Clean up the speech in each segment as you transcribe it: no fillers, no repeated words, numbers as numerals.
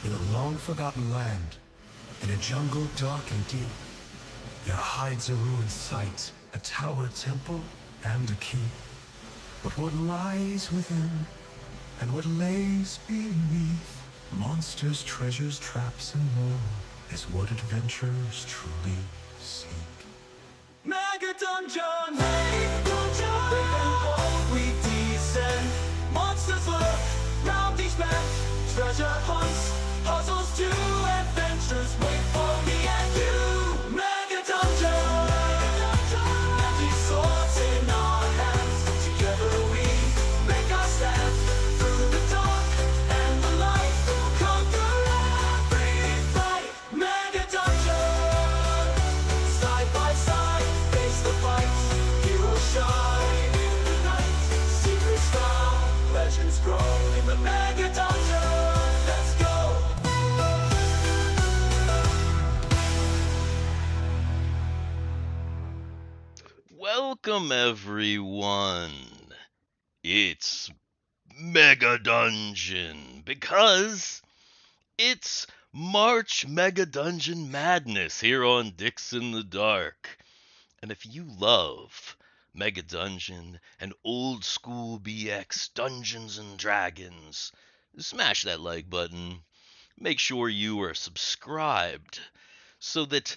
In a long-forgotten land, in a jungle dark and deep, there hides a ruined site, a tower temple, and a key. But what lies within, and what lays beneath, monsters, treasures, traps, and more, is what adventurers truly seek. Mega Dungeon! Mega Dungeon! Big and bold we descend. Monsters lurk round each bend. Treasure hunts, puzzles too. Adventures wait for me and you. Mega Dungeon! Magic swords in our hands. Together we make our stand. Through the dark and the light, we'll conquer every fight. Mega Dungeon! Side by side, face the fight. Heroes shine in the night. Secrets found, legends grow in the Mega Dungeon. Let's go! Welcome, everyone. It's Mega Dungeon because it's March Mega Dungeon Madness here on Dicks in the Dark. And if you love Mega Dungeon and old school BX Dungeons and Dragons, smash that like button. Make sure you are subscribed so that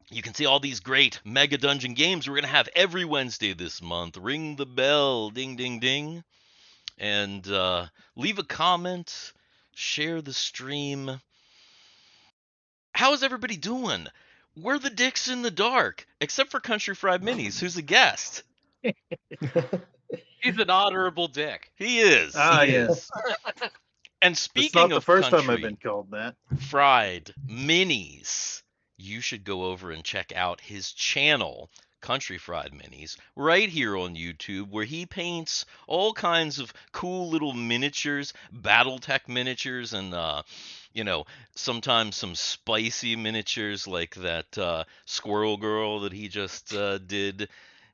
you can see all these great Mega Dungeon games we're going to have every Wednesday this month. Ring the bell, ding, ding, ding. And leave a comment, share the stream. How's everybody doing? We're the Dicks in the Dark, except for Country Fried Minis, who's a guest. He's an honorable dick. He is. He is. And It's speaking not the of first time I've Country been called that. Fried Minis, you should go over and check out his channel, Country Fried Minis, right here on YouTube, where he paints all kinds of cool little miniatures, Battletech miniatures, and sometimes some spicy miniatures like that squirrel girl that he just did.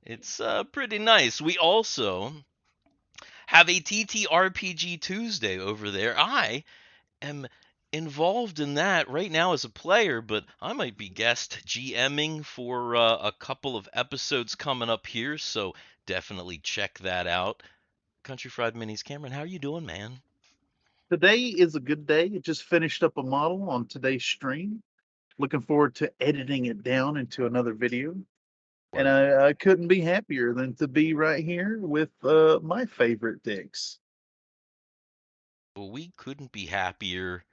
It's pretty nice. We also have a TTRPG Tuesday over there. I am involved in that right now as a player, but I might be guest GMing for a couple of episodes coming up here, so definitely check that out. Country Fried Minis, Cameron, how are you doing, man? Today is a good day. I just finished up a model on today's stream. Looking forward to editing it down into another video. And I couldn't be happier than to be right here with my favorite dicks. Well, we couldn't be happier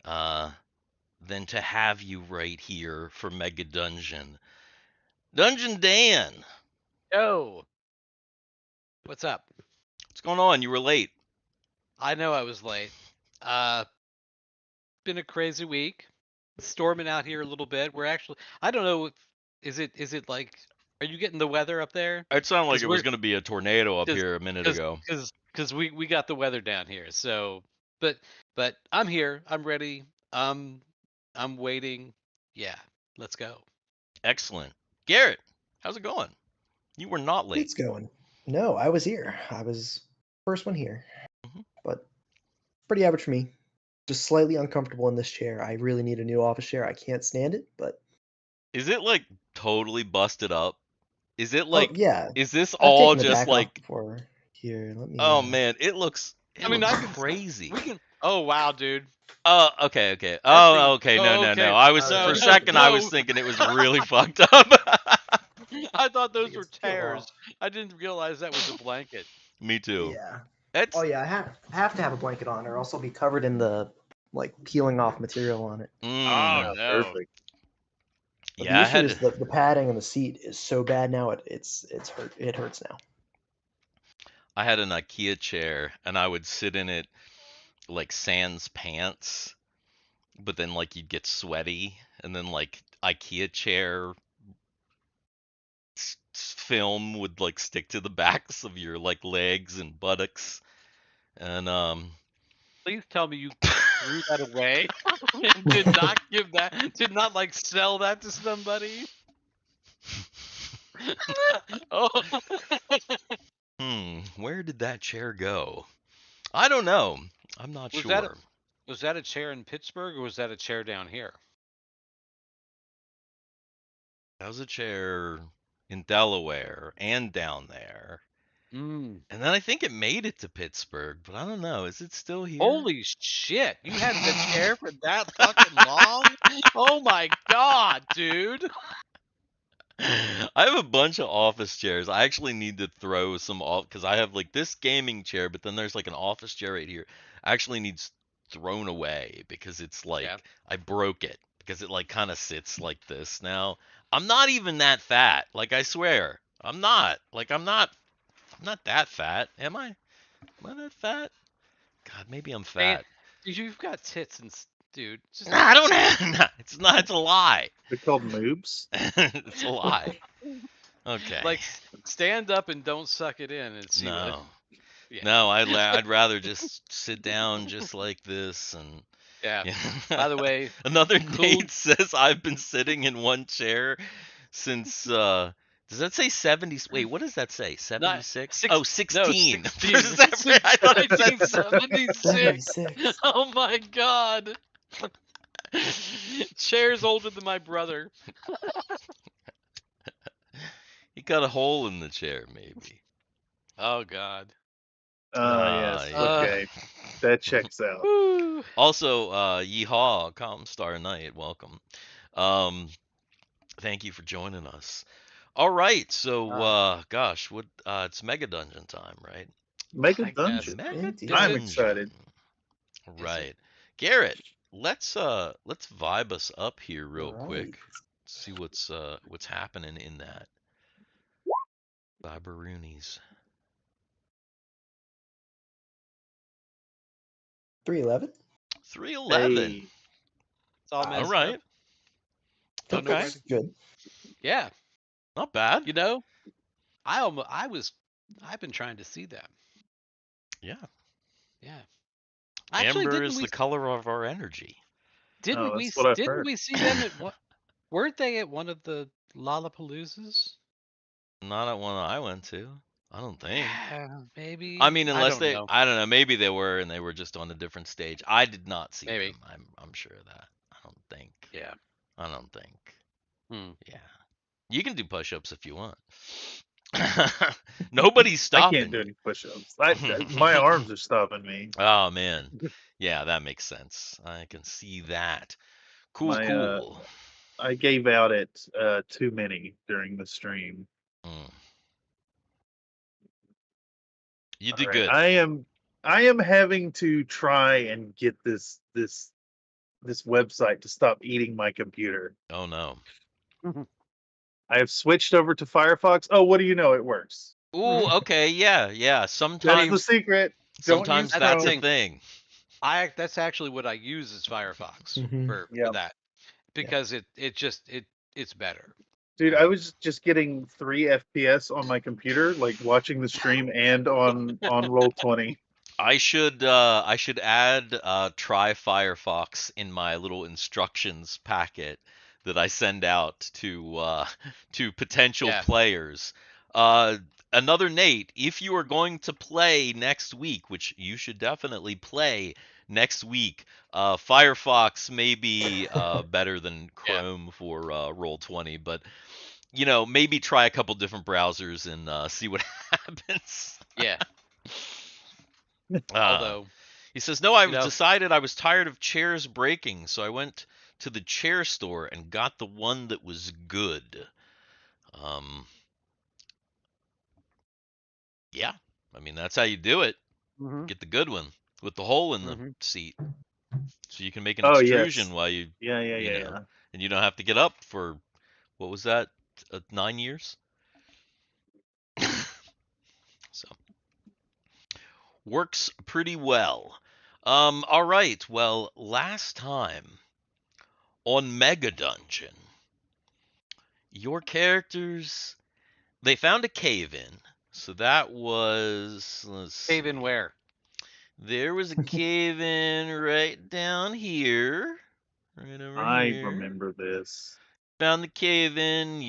than to have you right here for Mega Dungeon. Dungeon Dan, Yo. What's up? what's going on? You were late. I know I was late. Been a crazy week. Storming out here a little bit. We're actually, I don't know if is it like, are you getting the weather up there? It sounded like 'Cause it was we're- going to be a tornado up 'cause- here a minute ago. Because we got the weather down here. So but I'm here. I'm ready. I'm waiting. Yeah, let's go. Excellent. Garrett, how's it going? You were not late. It's going. No, I was here. I was first one here. Mhm. But pretty average for me. Just slightly uncomfortable in this chair. I really need a new office chair. I can't stand it, but Is it like totally busted up? Is it oh, like yeah. is this I've all taken the just back off like before. Here, let me oh man, it looks I mean, looks I can crazy. We can. Oh wow, dude. Oh, okay. That Oh, thing- okay. oh, No. okay. I was No, for a no, second I was no. thinking it was really fucked up. I thought those think were it's peel tears. off. I didn't realize that was a blanket. Me too. Yeah. It's Oh yeah, I have to have a blanket on, or else I'll be covered in the like peeling off material on it. Oh, no. Perfect. But yeah, I the issue had is the padding in the seat is so bad now. It's hurt. It hurts now. I had an IKEA chair and I would sit in it like sans pants, but then like you'd get sweaty and then like IKEA chair film would like stick to the backs of your like legs and buttocks. And Please tell me you threw that away and did not give that, did not like sell that to somebody. Oh, where did that chair go? I don't know. I'm not Was sure. that Was that a chair in Pittsburgh or was that a chair down here? That was a chair in Delaware and down there. Mm. And then I think it made it to Pittsburgh, but I don't know. Is it still here? Holy shit! You had the chair for that fucking long? Oh my god, dude! I have a bunch of office chairs. I actually need to throw some off because I have like this gaming chair, but then there's like an office chair right here. Actually needs thrown away because it's like Yeah. I broke it because it like kind of sits like this now. I'm not even that fat. Like I swear. I'm not. Like I'm not that fat. Am I? Am I that fat? God, maybe I'm Man, fat. you've got tits and dude. Just Nah, I don't have. Nah, it's not. It's a lie. They're called moobs. It's a lie. Okay. like stand up and don't suck it in and see what. No. Yeah. No, I'd rather just sit down just like this and Yeah. yeah. By the way, Another cool. Nate says I've been sitting in one chair since does that say 70? Wait, what does that say? 76? Oh, 16. No, For a second, I thought it said 1976. 76. Oh my god. Chair's older than my brother. He got a hole in the chair, maybe. Oh god. Yes. yeah. Okay. That checks out. Woo. Also, yeehaw, Calmstar Knight, welcome. Thank you for joining us. All right, so gosh, what it's Mega Dungeon time, right? Mega I Dungeon. guess. Mega Indeed. I'm Dungeon. excited. Right. Garrett, let's vibe us up here real quick. See what's happening in that. Viberoonies. 311. 311. Hey, It's all Wow. messed All right. up. Don't know Okay. where That's good. Yeah. Not bad. You know, I've been trying to see them. Yeah. Yeah. Actually, Amber is the color of our energy. didn't that's what I've heard. we see them at what? Weren't they at one of the Lollapaloozas? Not at one I went to. I don't think. Maybe. I mean, unless don't they, know. I don't know, maybe they were and they were just on a different stage. I did not see Maybe. them. I'm sure of that. I don't think. Yeah. I don't think. Hmm. Yeah. You can do push-ups if you want. Nobody's I stopping can't do you. any push-ups. My arms are stopping me. Oh man. Yeah, that makes sense. I can see that. Cool, My, cool. I gave out at too many during the stream. Mm. You All did right, good. I am having to try and get this website to stop eating my computer. Oh no. I have switched over to Firefox. Oh, what do you know? It works. Ooh, okay, yeah. That's the Sometimes secret. Don't use that's a Chrome. thing. That's actually what I use as Firefox Mhm. for Yeah. that because it's better. Dude, I was just getting 3 FPS on my computer, like watching the stream and on Roll20. I should add try Firefox in my little instructions packet that I send out to potential Yeah. players. Another Nate, if you are going to play next week, which you should definitely play next week, Firefox may be better than Yeah. Chrome for Roll20, but you know, maybe try a couple different browsers and see what happens. Yeah. Uh, Although he says, "No, I've know- decided I was tired of chairs breaking, so I went to the chair store and got the one that was good." Yeah, I mean that's how you do it. Mhm. Get the good one with the hole in the Mhm. seat, so you can make an Oh, extrusion yes. while you, Yeah. you know, and you don't have to get up for what was that, 9 years? So works pretty well. All right. Well, last time on Mega Dungeon, your characters they found a cave in. So that was let's cave in see. where? There was a cave in right down here. Right over I here. remember this. Found the cave in.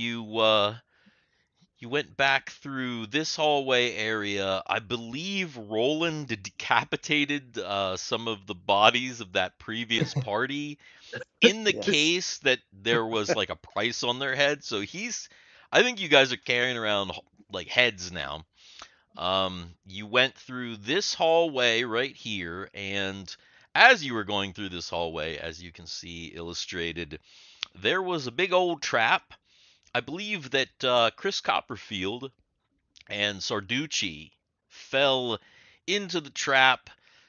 You went back through this hallway area. I believe Roland decapitated some of the bodies of that previous party in the Yes. case that there was like a price on their head. So I think you guys are carrying around like heads now. You went through this hallway right here, and as you were going through this hallway, as you can see illustrated, there was a big old trap. I believe that Chris Copperfield and Sarducci fell into the trap,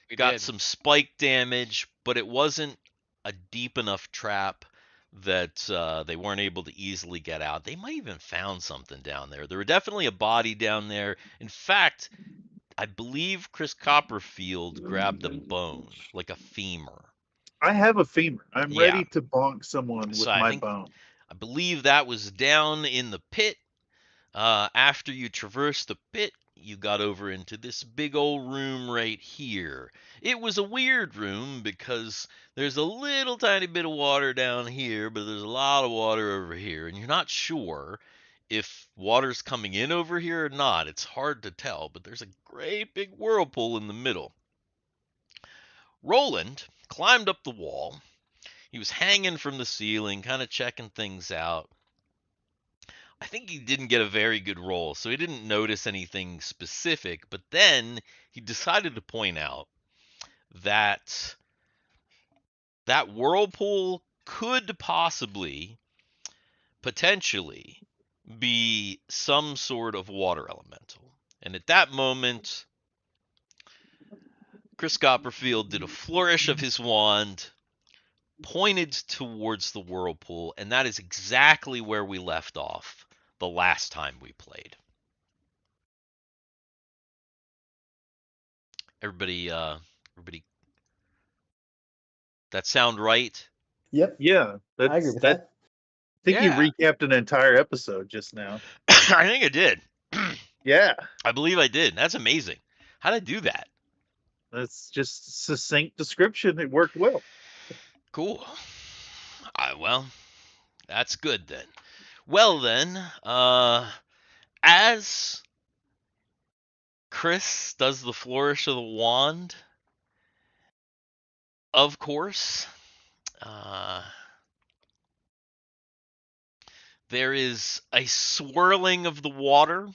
We got did. some spike damage, but it wasn't a deep enough trap that they weren't able to easily get out. They might even found something down there. There were definitely a body down there. In fact, I believe Chris Copperfield grabbed a bone, like a femur. I have a femur. I'm Yeah. ready to bonk someone So with my bone. I believe that was down in the pit. After you traversed the pit, you got over into this big old room right here. It was a weird room because there's a little tiny bit of water down here, but there's a lot of water over here, and you're not sure if water's coming in over here or not. It's hard to tell, but there's a great big whirlpool in the middle. Roland climbed up the wall. He was hanging from the ceiling, kind of checking things out. I think he didn't get a very good roll, so he didn't notice anything specific, but then he decided to point out that that whirlpool could possibly, potentially, be some sort of water elemental. And at that moment, Chris Copperfield did a flourish of his wand, pointed towards the whirlpool, and that is exactly where we left off the last time we played. Everybody, that sound right? Yep. Yeah, I agree that's with that. that. I think you Yeah. recapped an entire episode just now. I think I did. Yeah, I believe I did. That's amazing. How did I do that? that's just succinct description. It worked well. Cool. Well, that's good then. Well then, as Chris does the flourish of the wand, of course, there is a swirling of the water,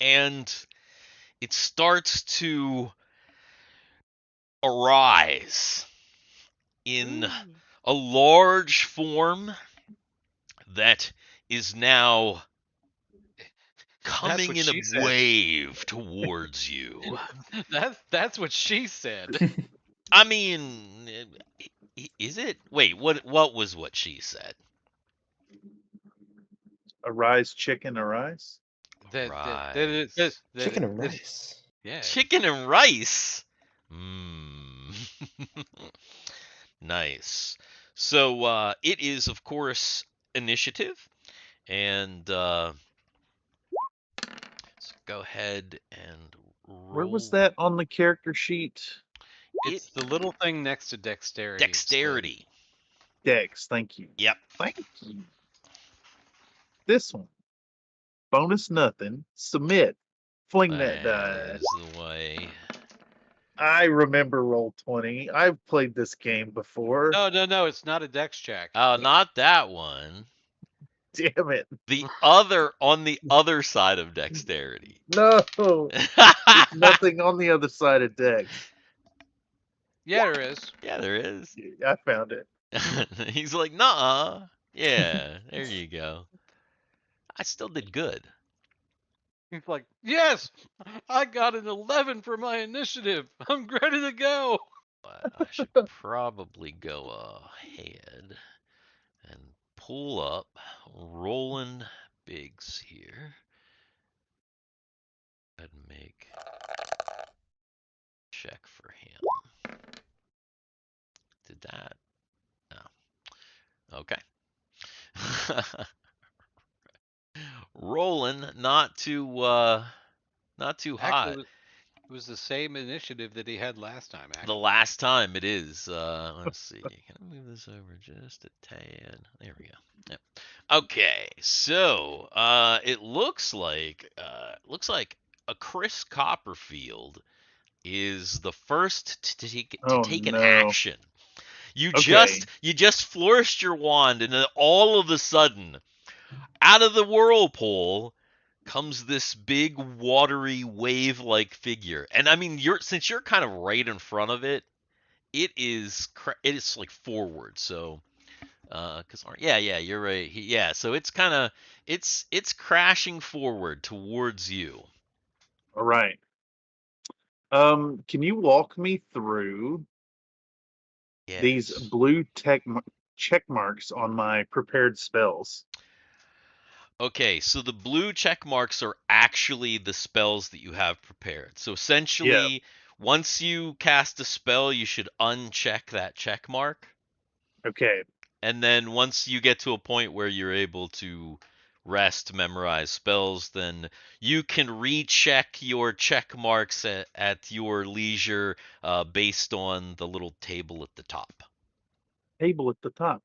and it starts to arise in a large form that is now coming what in a she said. wave towards you. That's what she said. I mean, is it? Wait, what was what she said? Arise, chicken, arise. Right. Chicken and rice. Yeah. Chicken and rice. Nice. So it is, of course, initiative, and so go ahead and roll. Where was that on the character sheet? It's the little thing next to dexterity. Dexterity. Dex. Thank you. Yep. Thank you. This one. Bonus nothing. Submit. Fling that die. That's the way. I remember Roll20. I've played this game before. No, it's not a dex check. Oh, not that one. Damn it. The other on the other side of dexterity. No. There's nothing on the other side of Dex. Yeah, there is. Yeah, there is. I found it. He's like, nah. Yeah, there you go. I still did good. He's like, yes, I got an 11 for my initiative. I'm ready to go. But I should probably go ahead and pull up Roland Biggs here. Go ahead and make check for him. Did that? No. Okay. Roland, not too hot. Actually, was the same initiative that he had last time, The actually. last time it is. Let's see. Can I move this over just a tad? There we go. Yep. Okay, so it looks like a Chris Copperfield is the first to Oh take an no. action. You Okay. just flourished your wand, and then all of a sudden, out of the whirlpool comes this big watery wave-like figure. And I mean, since you're kind of right in front of it, it is like forward. So cuz yeah, you're right. Yeah, so it's kind of it's crashing forward towards you. All right. Can you walk me through these Yes. blue check marks on my prepared spells? Okay, so the blue check marks are actually the spells that you have prepared. So Yeah. essentially, once you cast a spell, you should uncheck that check mark. Okay. And then once you get to a point where you're able to rest, memorize spells, then you can recheck your check marks at your leisure based on the little table at the top. Table at the top.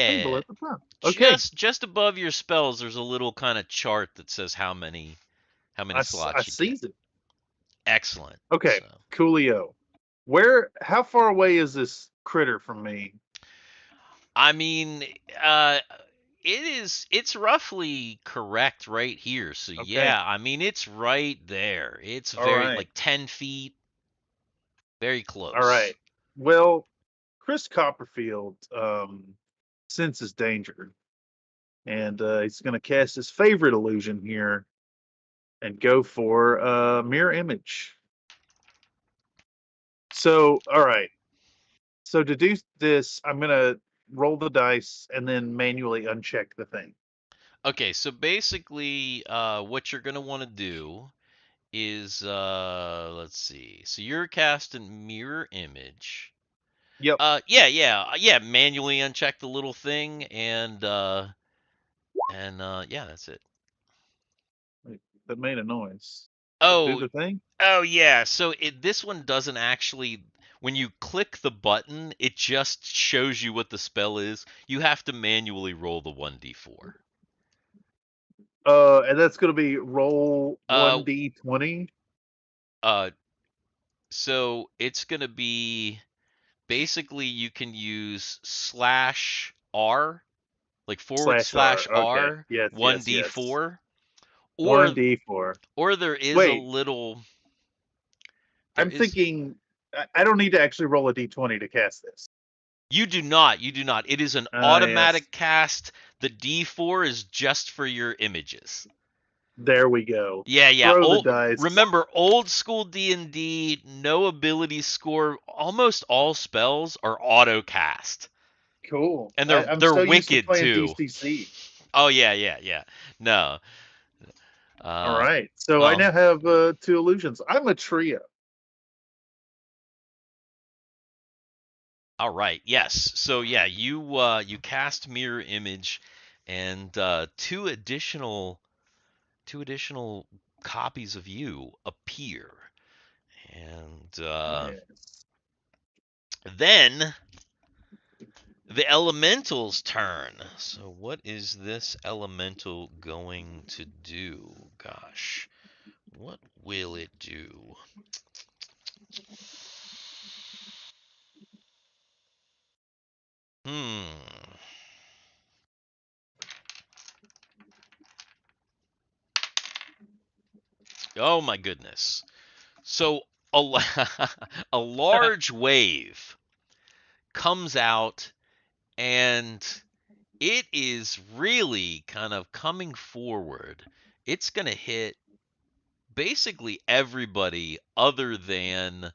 Table Yeah, at the top. Okay. just above your spells, there's a little kind of chart that says how many I slots you get. sees it. Excellent. Okay. So, Coolio. How far away is this critter from me? I mean, uh, it's roughly correct right here. So Okay. yeah, I mean it's right there. It's All very right. like 10 feet, very All close. right. Well, Chris Copperfield senses danger, and he's going to cast his favorite illusion here and go for mirror image. So, all right. So to do this, I'm going to roll the dice and then manually uncheck the thing. Okay, so basically what you're going to want to do is let's see. So you're casting mirror image. Yep. Yeah, manually uncheck the little thing and yeah, that's it. Wait, that made a noise. Did it do Oh, the thing? Oh yeah, so this one doesn't actually when you click the button, it just shows you what the spell is. You have to manually roll the 1d4. And that's going to be roll Uh 1d20. uh so it's going to be basically you can use slash R, like forward Slash slash R. Okay. R Yes, yes, yes. 1d4 or 1d4. there is a Wait, little there I'm is thinking I don't need to actually roll a d20 to cast this. You do not. You do not. It is an Yes. automatic cast. The D4 is just for your images. There we go. Yeah. Throw the Old, dice. remember, old school D&D, no ability score. Almost all spells are auto cast, Cool. and I'm they're so used to wicked playing too. DCC. Oh yeah. No. All Uh, right. So I well, now have two illusions. I'm a trio. all right. Yes. So yeah, you cast mirror image, and two additional copies of you appear. And Yes. then the elemental's turn. So, what is this elemental going to do? Gosh, what will it do? Hmm. Oh my goodness. So, a large wave comes out and it is really kind of coming forward. It's going to hit basically everybody other than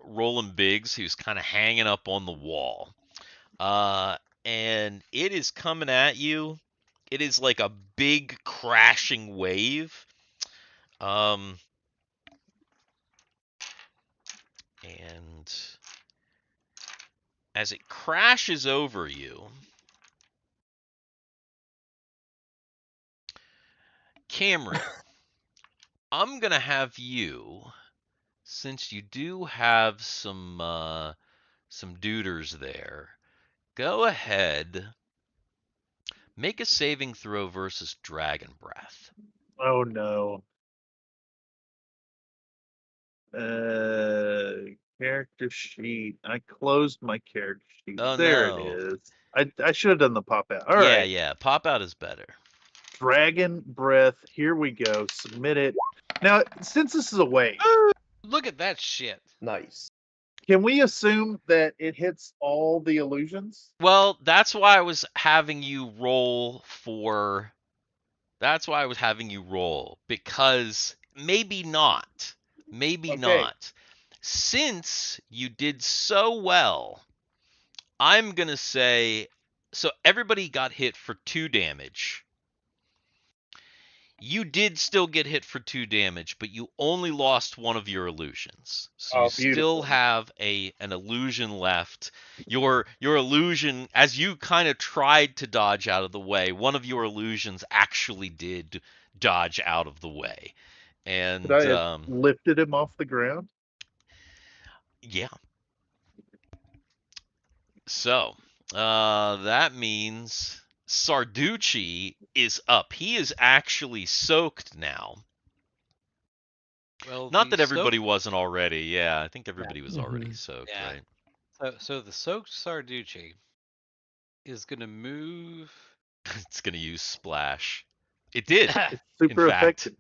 Roland Biggs, who's kind of hanging up on the wall. And it is coming at you. It is like a big crashing wave. Um, and as it crashes over you, Cameron, I'm gonna have you since you do have some duders there, go ahead, make a saving throw versus dragon breath. Oh no. Character sheet. I closed my character sheet. Oh There it no. is. I should have done the pop out. All Yeah, right. yeah. Pop out is better. Dragon breath. Here we go. Submit it. Now, since this is a wave, Look at that shit. Nice. can we assume that it hits all the illusions? Well, that's why I was having you roll for. That's why I was having you roll, because maybe not. Maybe Okay. not. Since you did so well, I'm going to say. So everybody got hit for 2 damage. You did still get hit for 2 damage, but you only lost one of your illusions. So you Oh, still beautiful. have an illusion left. Your illusion, as you kind of tried to dodge out of the way, one of your illusions actually did dodge out of the way. Could And I have lifted him off the ground? yeah. So, that means Sarducci is up. He is actually soaked now. Well, Not the that everybody soaked, wasn't already. Yeah, I think everybody was already Mhm. soaked, yeah. right? So the soaked Sarducci is gonna move. It's gonna use splash. It did, It's in super fact. effective.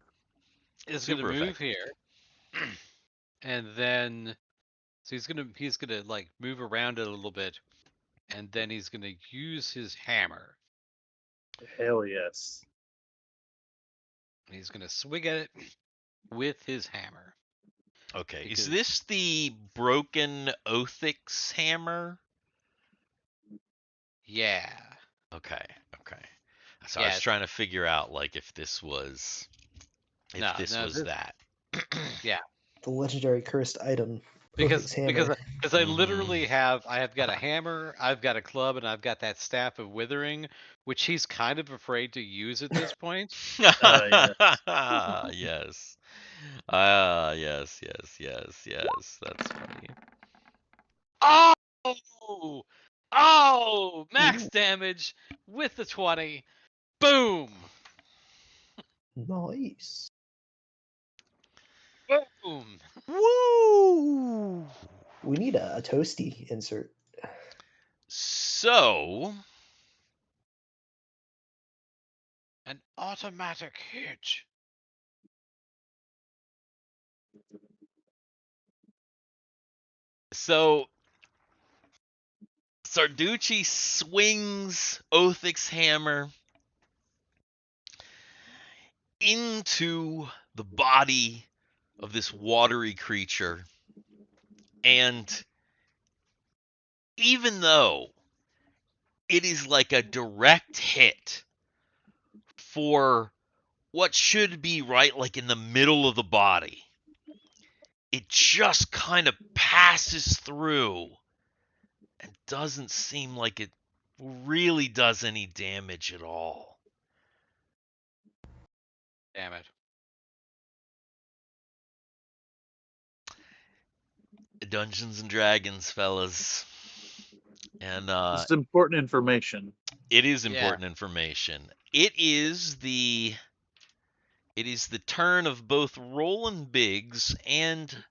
is gonna Super move effective. here, and then so he's gonna like move around it a little bit, and then he's gonna use his hammer. Hell yes. And he's gonna swing at it with his hammer. Okay, is Because this the broken Othix hammer? yeah, Okay, okay. So I yeah, was trying to figure out like if this was no, this that. yeah. The legendary cursed item, Because Othix because Hammer. because I Mhm. literally I have got a hammer, I've got a club, and I've got that staff of withering, which he's kind of afraid to use at this point. Yes. Yes. Ah, yes, yes, yes, yes. That's funny. Oh, oh, max Ooh, damage with the 20. Boom, nice. boom. Woo! We need a toasty insert. So, An automatic hit. so Sarducci swings Othix hammer into the body of this watery creature, and even though it is like a direct hit for what should be right like in the middle of the body, it just kind of passes through and doesn't seem like it really does any damage at all. Damn it. Dungeons and Dragons, fellas. And This is important information. it is Yeah. important information. It is the turn of both Roland Biggs and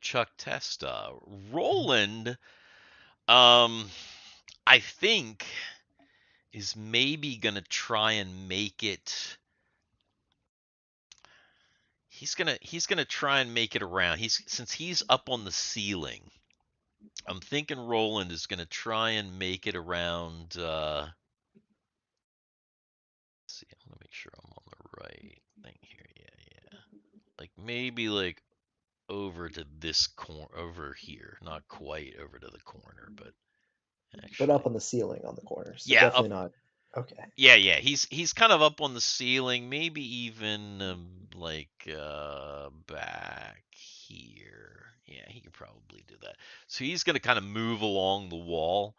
Chuck Testa. Roland, I think, is maybe gonna try and make it. He's gonna try and make it around. Since he's up on the ceiling. I'm thinking Roland is gonna try and make it around. Let's see, I want to make sure I'm on the right thing here. Yeah. Like maybe like over to this corner over here, not quite over to the corner, but But actually, up on the ceiling on the corner. So yeah, up. definitely not. Okay. Yeah. He's kind of up on the ceiling, maybe even like back here. Yeah, he could probably do that. So he's gonna kind of move along the wall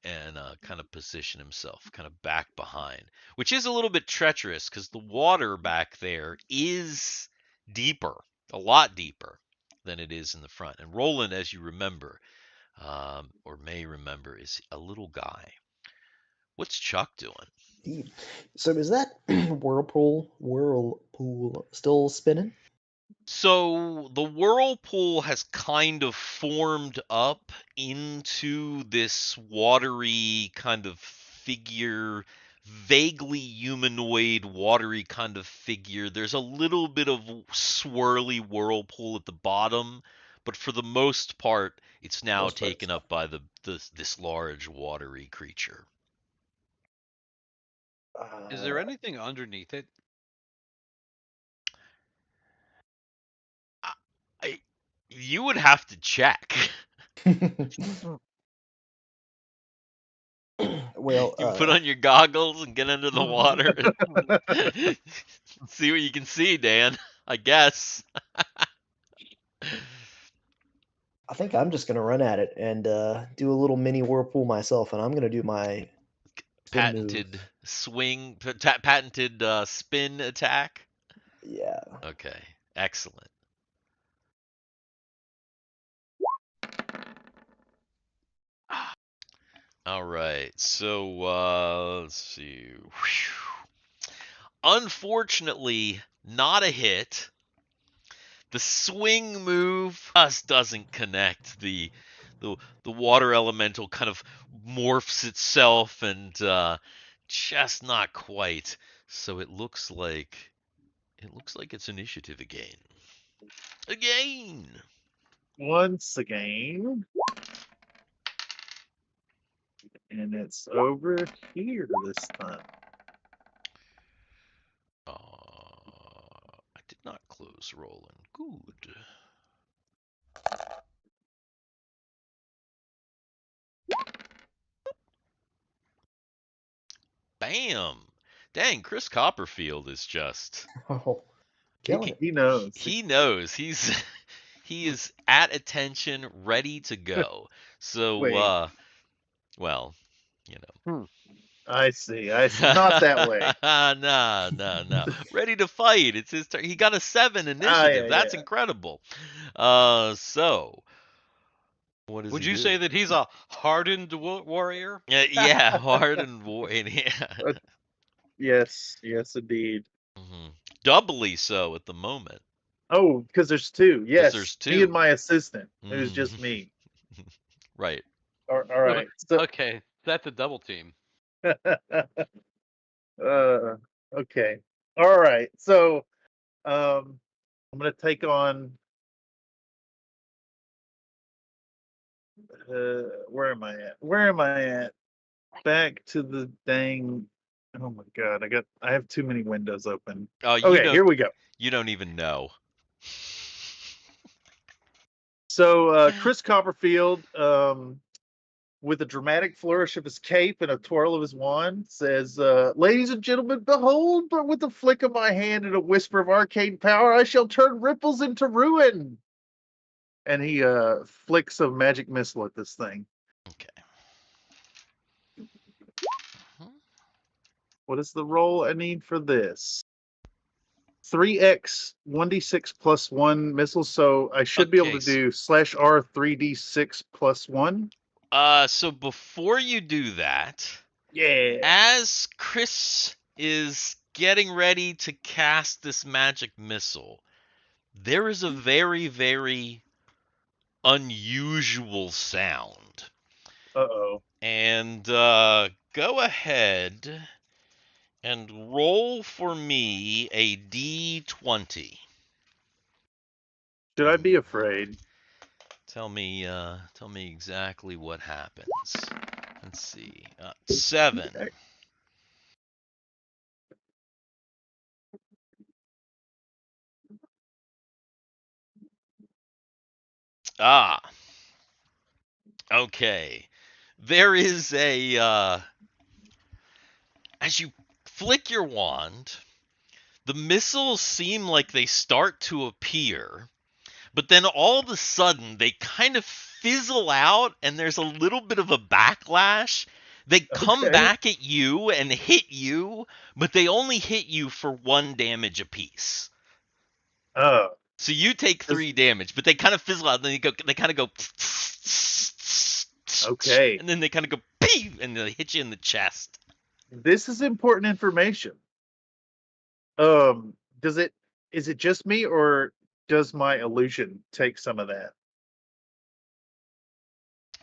and kind of position himself kind of back behind, which is a little bit treacherous because the water back there is deeper, a lot deeper. than it is in the front. And Roland, as you remember, or may remember, is a little guy. What's Chuck doing? Indeed. So is that whirlpool still spinning? So the whirlpool has kind of formed up into this watery kind of figure, vaguely humanoid, watery kind of figure. There's a little bit of swirly whirlpool at the bottom, but for the most part, it's now Most part, taken up by this large watery creature. Is there anything underneath it? I, you would have to check. Well, You put on your goggles and get under the water and see what you can see, Dan. I guess. I think I'm just gonna run at it and do a little mini whirlpool myself, and I'm gonna do my spin Patented move. swing, patented spin attack. Yeah. Okay, excellent. All right, so let's see. Unfortunately, not a hit. The swing move just doesn't connect. The water elemental kind of morphs itself and just not quite. So it looks like it's initiative again. Again. Once again. And it's over here this time. I did not close rolling. Good. Bam. Dang, Chris Copperfield is just Oh, killing it. He knows. he knows. He is at attention, ready to go. So Wait. well, you know. I see. I see. Not that way. No. Ready to fight. It's his turn. He got a 7 Ah, initiative. yeah, That's yeah. incredible. So what does Would he you do? say that he's a hardened warrior? Yeah, hard and war. Yeah. Yes, yes, indeed. Doubly so at the moment. Oh, because there's two. Because Yes, there's me and 2. my assistant. It was Mhm. just me. Right. All right. So, Okay, that's a double team. okay. All right. So, I'm gonna take on. Where am I at? Where am I at? Back to the dang. Oh my god! I have too many windows open. Oh, Okay, here we go. you don't even know. So Chris Copperfield, with a dramatic flourish of his cape and a twirl of his wand, says, "Ladies and gentlemen, behold! But with a flick of my hand and a whisper of arcane power, I shall turn ripples into ruin." And he flicks a magic missile at this thing. Okay. What is the roll I need for this? 3x 1d6 plus 1 missiles, so I should be able Okay, to do /R 3d6 plus 1. so before you do that, Yeah. as Chris is getting ready to cast this magic missile, there is a very, very unusual sound. Uh-oh. And go ahead and roll for me a d20. Should I be afraid? Tell me exactly what happens. Let's see. 7. Ah. Okay. There is a as you flick your wand, the missiles seem like they start to appear, but then all of a sudden they kind of fizzle out and there's a little bit of a backlash. They come Okay. back at you and hit you, but they only hit you for 1 damage apiece. Oh. So you take 3 damage, but they kind of fizzle out, and then they kind of go, Okay. and then they kind of go, pew, and they hit you in the chest. This is important information. Is it just me, or does my illusion take some of that?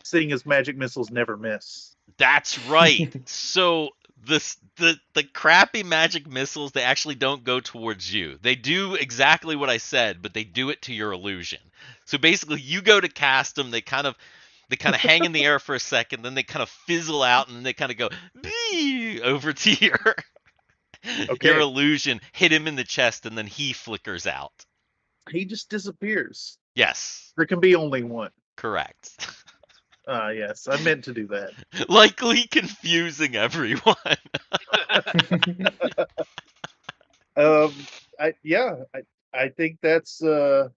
Seeing as magic missiles never miss. That's right. So the crappy magic missiles, they actually don't go towards you. They do exactly what I said, but they do it to your illusion. So basically, you go to cast them, they kind of hang in the air for a second, then they kind of fizzle out, and then they kind of go bee over to your Okay. illusion, hit him in the chest, and then he flickers out. He just disappears. Yes, There can be only one. correct. Yes, I meant to do that. Likely confusing everyone. I think that's Why,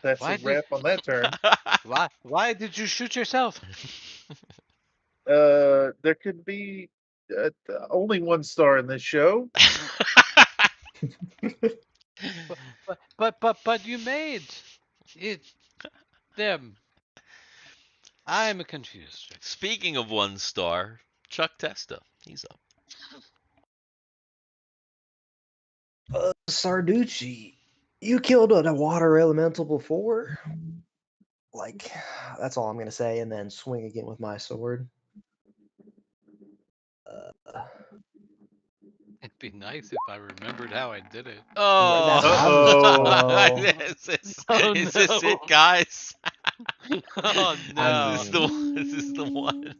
a why did wrap on that turn. why did you shoot yourself? There could be only one star in this show. But you made it them. I'm confused. Speaking of 1 star, Chuck Testa, he's up. Sarducci, you killed a water elemental before? Like, that's all I'm gonna say, and then swing again with my sword. It'd be nice if I remembered how I did it. Oh, Uh-oh. is this Oh, it, no. guys? Oh no! Is this the one?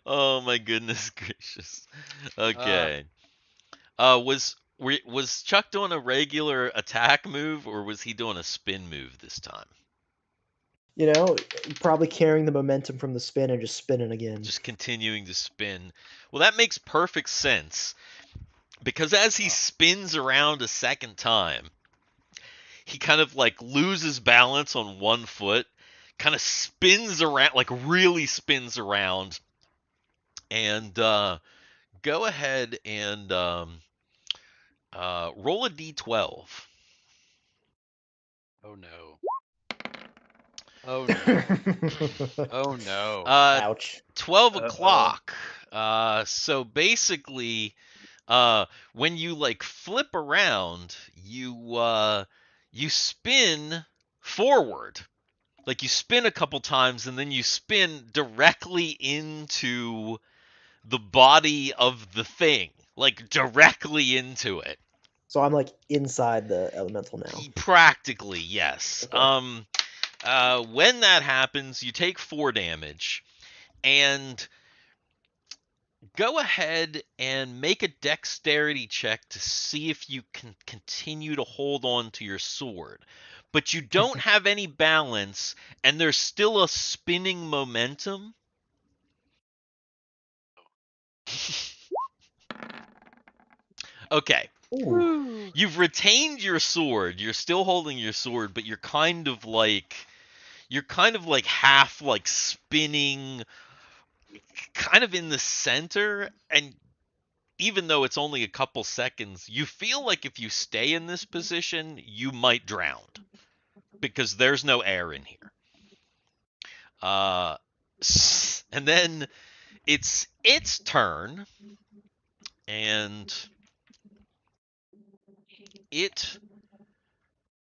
Oh my goodness gracious. Okay. Was Chuck doing a regular attack move, or was he doing a spin move this time? You know, probably carrying the momentum from the spin and just spinning again. Just continuing to spin. Well, that makes perfect sense, because as he spins around a second time, he kind of like loses balance on one foot, kind of spins around, like really spins around, and go ahead and roll a d12. Oh no! Oh no! Oh no! Ouch. 12 Uh-oh. o'clock. So basically, when you like flip around, you spin forward. Like you spin a couple times, and then you spin directly into the body of the thing, like directly into it. So I'm like inside the elemental now. Practically, yes. Okay. When that happens, you take 4 damage, and go ahead and make a dexterity check to see if you can continue to hold on to your sword. But you don't have any balance, and there's still a spinning momentum. Okay. Ooh. You've retained your sword. You're still holding your sword, but you're kind of like half like spinning kind of in the center, and even though it's only a couple seconds, you feel like if you stay in this position, you might drown because there's no air in here. And then it's its turn, and it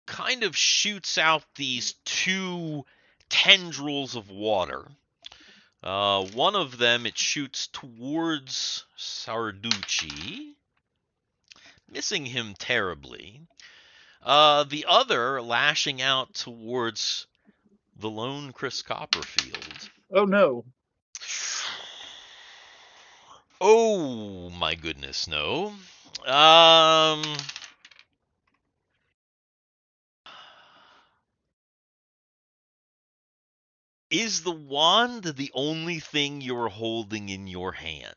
kind of shoots out these 2 tendrils of water. One of them it shoots towards Sarducci, missing him terribly. The other lashing out towards the lone Chris Copperfield. Oh no. Oh my goodness, no. Is the wand the only thing you're holding in your hand?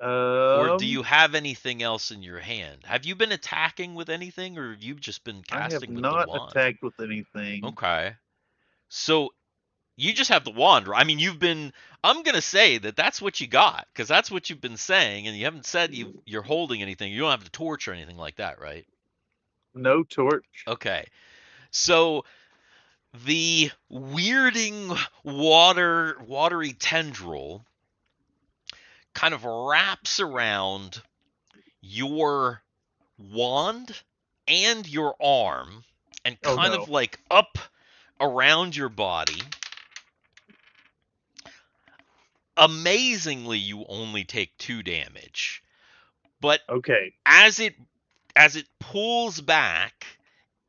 Or do you have anything else in your hand? Have you been attacking with anything, or have you just been I have casting with the not wand? attacked with anything. Okay. So You just have the wand. I mean, I'm gonna say that that's what you got, because that's what you've been saying, and you haven't said you're holding anything. You don't have the torch or anything like that, right? No torch. Okay. So the weirding watery tendril kind of wraps around your wand and your arm and Oh kind no. of like up around your body. Amazingly, you only take 2 damage. But Okay. as it pulls back,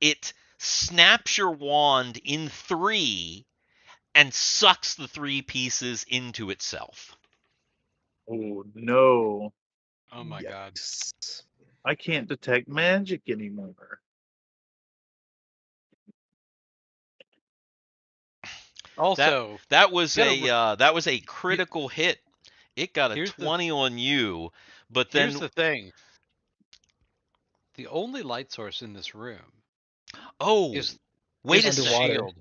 it snaps your wand in 3 and sucks the 3 pieces into itself. Oh no. Oh my god. Yikes. I can't detect magic anymore. Also, That was gotta re- a critical hit. It got a here's the 20 on you, but here's then the thing. The only light source in this room oh, is wait a the second. Underwater. shield.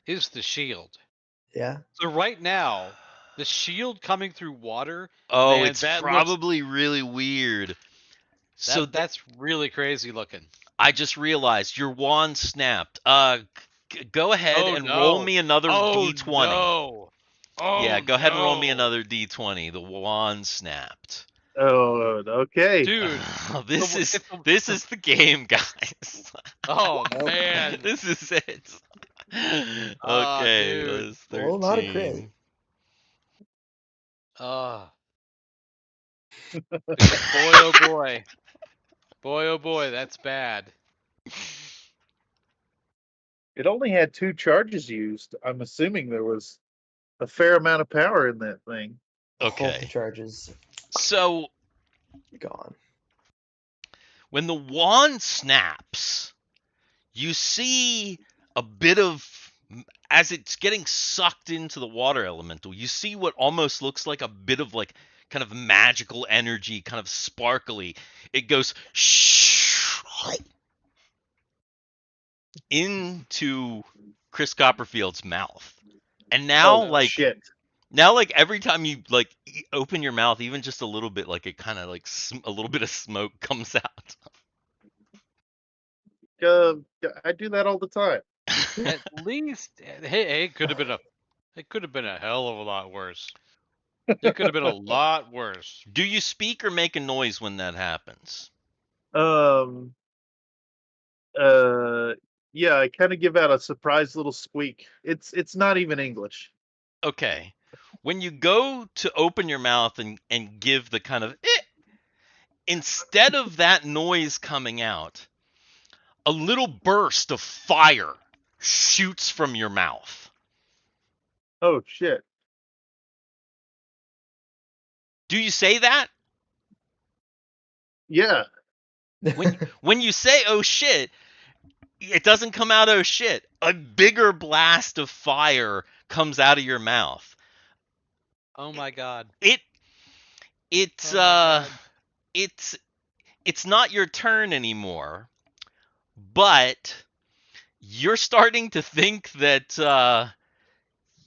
Is the shield. Yeah. So right now, the shield coming through water, Oh, man, it's that looks probably really weird. So that's really crazy looking. I just realized your wand snapped. Go ahead Oh and roll no. me another Oh d20. no. Yeah, Oh go ahead and roll me no. another d20. The wand snapped. Oh, okay. Dude, This is it's this is the game, guys. oh Oh. man. This is it. Ah, Okay, that dude. was Well, not a crit. 13. Ah. Because boy oh boy. Boy oh boy, that's bad. It only had 2 charges used. I'm assuming there was a fair amount of power in that thing. Both the Okay. charges So gone. when the wand snaps, you see a bit of, as it's getting sucked into the water elemental, you see what almost looks like a bit of like kind of magical energy, kind of sparkly. It goes into Chris Copperfield's mouth. And now Oh no. shit. every time you like open your mouth even just a little bit, like it kind of like a little bit of smoke comes out. Uh, I do that all the time. At least hey, it could have been a hell of a lot worse. It could have been a lot worse. Do you speak or make a noise when that happens? Um yeah, I kind of give out a surprise little squeak. It's not even English. Okay. When you go to open your mouth and give the kind of instead of that noise coming out, a little burst of fire shoots from your mouth. Oh shit. Do you say that? Yeah. When you say oh shit, it doesn't come out oh shit. A bigger blast of fire comes out of your mouth. Oh my god. It's Oh my god. it's not your turn anymore, but you're starting to think that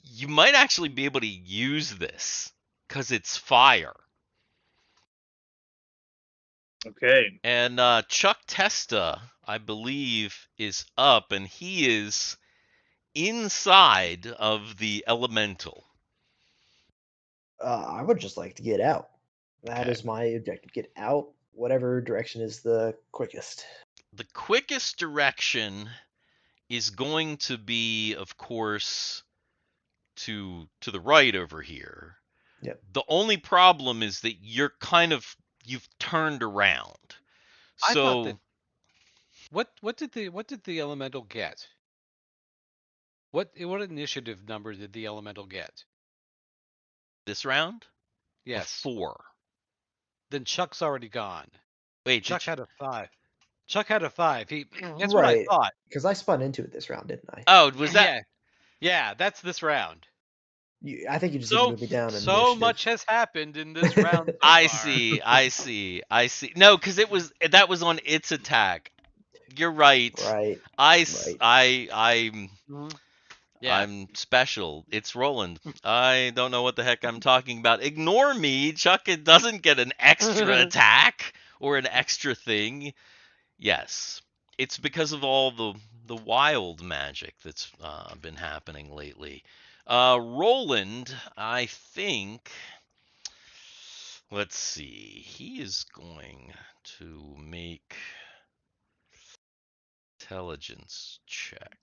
you might actually be able to use this because it's fire. Okay. And Chuck Testa, I believe, is up, and he is inside of the elemental. I would just like to get out. That Okay. is my objective. Get out, whatever direction is the quickest. The quickest direction is going to be, of course, to the right over here. Yep. The only problem is that you've turned around. I thought So that what did the elemental get? What initiative number did the elemental get? this round, a Yes. 4. Then Chuck's already gone. Wait, Chuck had a 5. Chuck had a 5. That's what I Right. thought. Because I spun into it this round, didn't I? oh, was that? Yeah. Yeah, that's this round. I think you just need to So move me down in so initiative. much has happened in this round so I far. see. No, because that was on its attack. You're right. Right. I Right. I I'm Mhm. Yeah. I'm special. It's Roland. I don't know what the heck I'm talking about. Ignore me. Chuck it doesn't get an extra attack or an extra thing. Yes. It's because of all the wild magic that's been happening lately. Roland, I think. Let's see. He is going to make intelligence check.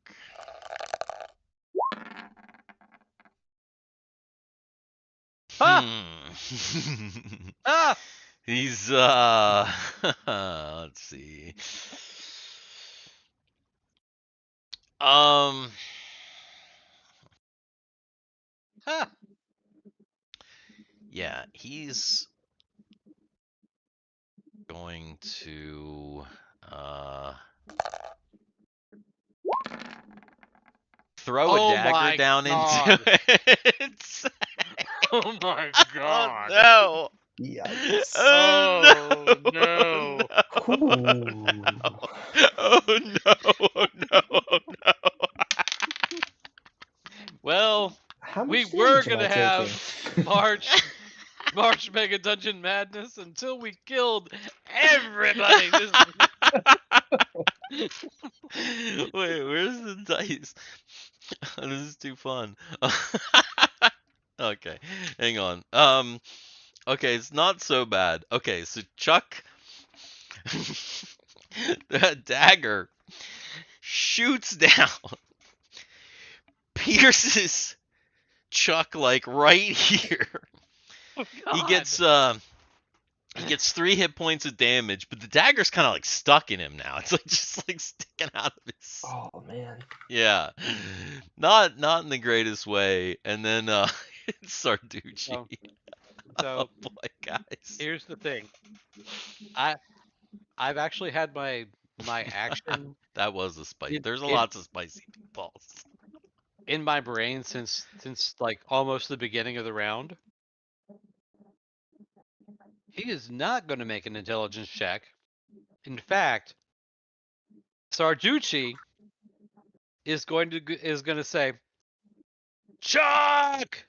Ah! Hmm. Ah! He's let's see. Um Ah! yeah, he's going to throw a Oh dagger my down into god! it. Oh my Oh god! no. Yikes. Oh Oh no. no! Ooh. Oh no. Oh no. Oh no. Well, How we much were damage am I gonna taking? have March Mega Dungeon Madness until we killed everybody. Wait, where's the dice? This is too fun. Okay, hang on. Okay, it's not so bad. Okay, so Chuck, that dagger shoots down, pierces Chuck like right here. Oh He god! gets 3 hit points of damage, but the dagger's kind of like stuck in him now. It's like just like sticking out of his. Oh man. Yeah, not in the greatest way. And then it's Sarducci. So, Oh so boy, guys. here's the thing. I've actually had my action That was a spice. in, There's a in lots of spicy meatballs. in my brain since like almost the beginning of the round. He is not going to make an intelligence check. In fact, Sarducci is going to say, Chuck,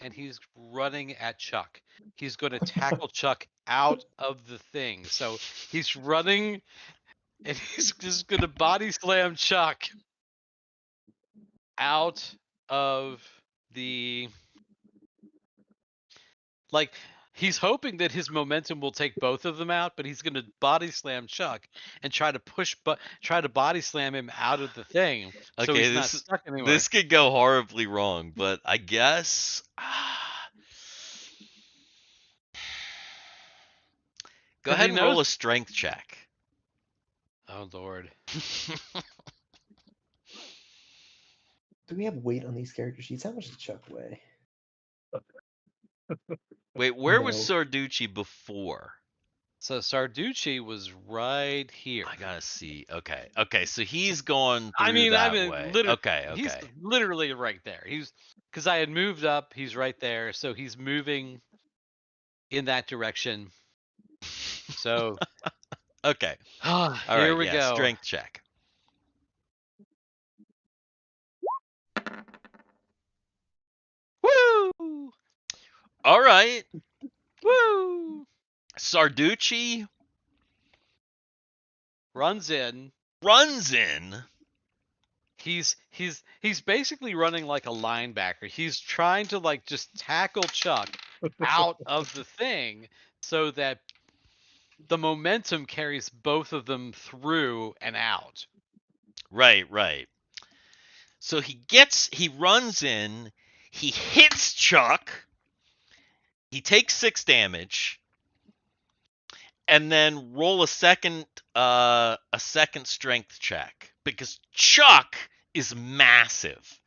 and he's running at Chuck. He's going to tackle Chuck out of the thing. So he's running, and he's just going to body slam Chuck out of the, like, he's hoping that his momentum will take both of them out, but he's going to body slam Chuck and try to body slam him out of the thing, so Okay, he's not stuck anymore. this could go horribly wrong, but I guess go 'Cause ahead he and roll knows. a strength check. Oh Lord. Do we have weight on these character sheets? How much does Chuck weigh? Wait, where was No. Sarducci before? So Sarducci was right here. I gotta see. Okay, so he's going I through mean, that way. He's Okay. literally right there. He's because I had moved up. He's right there, so he's moving in that direction. So Okay. All here right, we yeah, go. strength check. Woo! All right. Woo! Sarducci Runs in. runs in. He's basically running like a linebacker. He's trying to like just tackle Chuck out of the thing so that the momentum carries both of them through and out. Right. So he runs in, he hits Chuck, he takes 6 damage, and then roll a second strength check because Chuck is massive.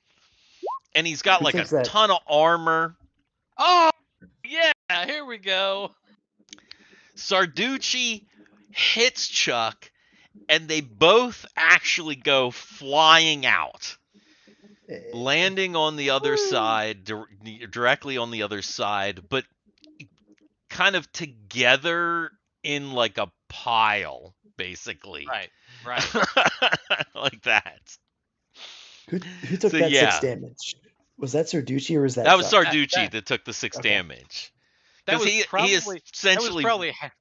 And he's got Who like a takes that? ton of armor. Oh yeah, here we go. Sarducci hits Chuck, and they both actually go flying out, landing on the other side, directly on the other side, but kind of together in like a pile, basically. Right. Like that. Who took So that 6 yeah, damage? Was that Sarducci or was that that was Chuck? Sarducci that took the 6 Okay. damage. That Because was he probably essentially ha-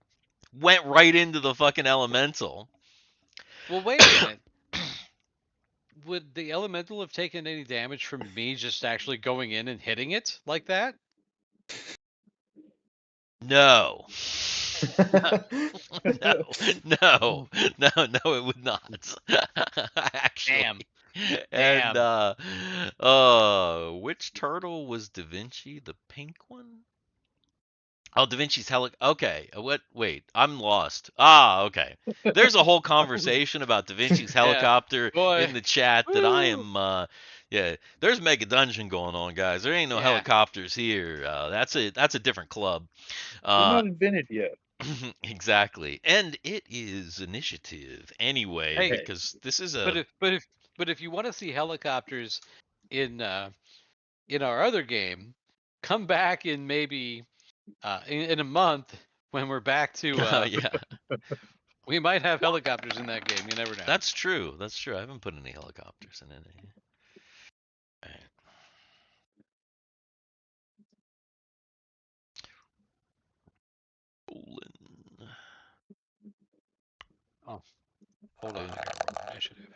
went right into the fucking elemental. Well, wait a minute. Would the elemental have taken any damage from me just actually going in and hitting it like that? No. No, it would not. Actually. Damn. And Damn. which turtle was Da Vinci? The pink one? Oh, Da Vinci's okay. What? Wait, I'm lost. Ah, okay. There's a whole conversation about Da Vinci's Yeah. helicopter Boy. in the chat that I Woo. am. Yeah, there's Mega Dungeon going on, guys. There ain't no Yeah. helicopters here. That's a different club. They're Uh, not invented yet. exactly. And it is initiative anyway, Hey, because this is but a if you want to see helicopters in our other game, come back in maybe in a month when we're back to yeah. we might have helicopters in that game. You never know. That's true. That's true. I haven't put any helicopters in any. Alright. Rolling. Oh, hold on. Initiative.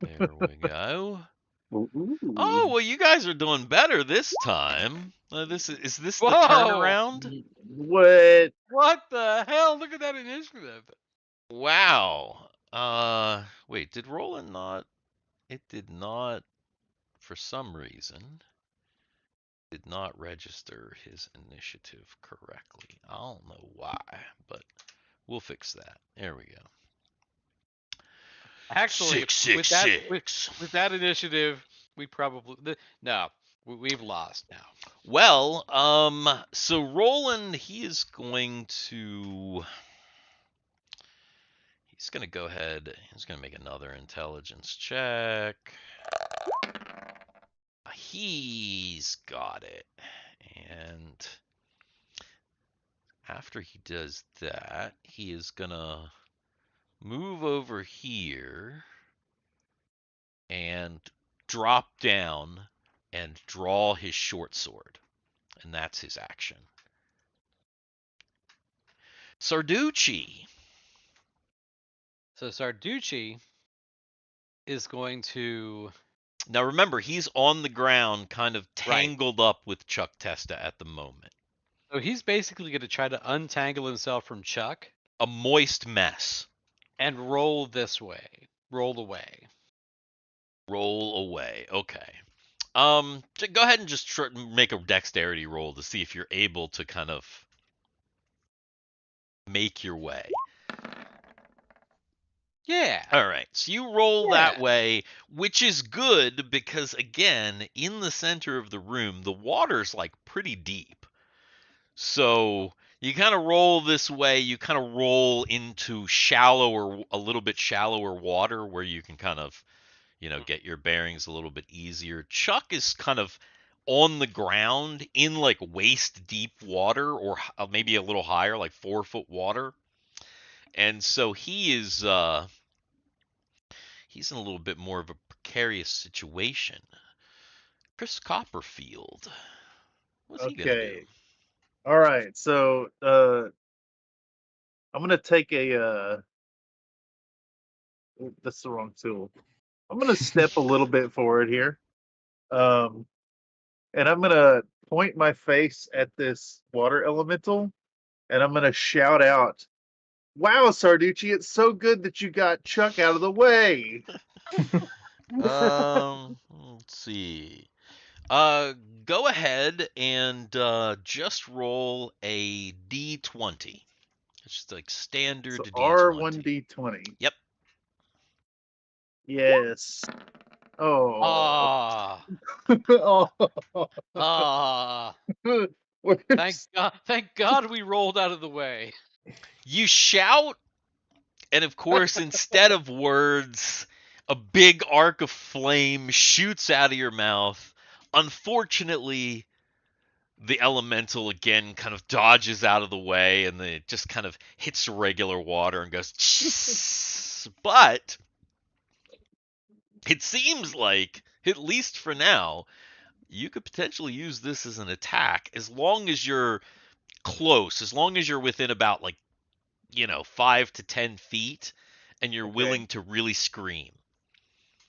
There we go. Ooh. Oh, well, you guys are doing better this time. Is this the Whoa! turnaround? What? What the hell? Look at that initiative. Wow. Wait, did Roland not? It did not, for some reason, did not register his initiative correctly. I don't know why, but we'll fix that. There we go. Actually, 666. with that initiative, we probably no, we've lost now. Well, so Roland, he's going to go ahead. He's going to make another intelligence check. He's got it. And after he does that, he is going to move over here and drop down and draw his short sword. And that's his action. Sarducci. So Sarducci is going to. Now remember, he's on the ground, kind of tangled up with Chuck Testa at the moment. So he's basically going to try to untangle himself from Chuck. A moist mess. And roll this way. Roll away. Roll away. Okay. Go ahead and just make a dexterity roll to see if you're able to kind of make your way. Yeah. All right. So you roll that way, which is good because, again, in the center of the room, the water's like pretty deep. So you kind of roll this way. You kind of roll into a little bit shallower water where you can kind of, get your bearings a little bit easier. Chuck is kind of on the ground in like waist deep water, or maybe a little higher, like 4-foot water. And so he's in a little bit more of a precarious situation. Chris Copperfield, what's he gonna do? All right. So I'm gonna take a that's the wrong tool. I'm gonna step a little bit forward here. And I'm gonna point my face at this water elemental and I'm gonna shout out, "Wow, Sarducci, it's so good that you got Chuck out of the way." Let's see. Go ahead and just roll a d20. It's just like standard So d20. R1D20. Yep. Yes. Oh. Ah. Oh. Ah. Thank God we rolled out of the way. You shout, and of course, instead of words, a big arc of flame shoots out of your mouth. Unfortunately, the elemental again kind of dodges out of the way, and then it just kind of hits regular water and goes. But it seems like, at least for now, you could potentially use this as an attack as long as you're close, as long as you're within about like 5 to 10 feet, and you're Okay. willing to really scream.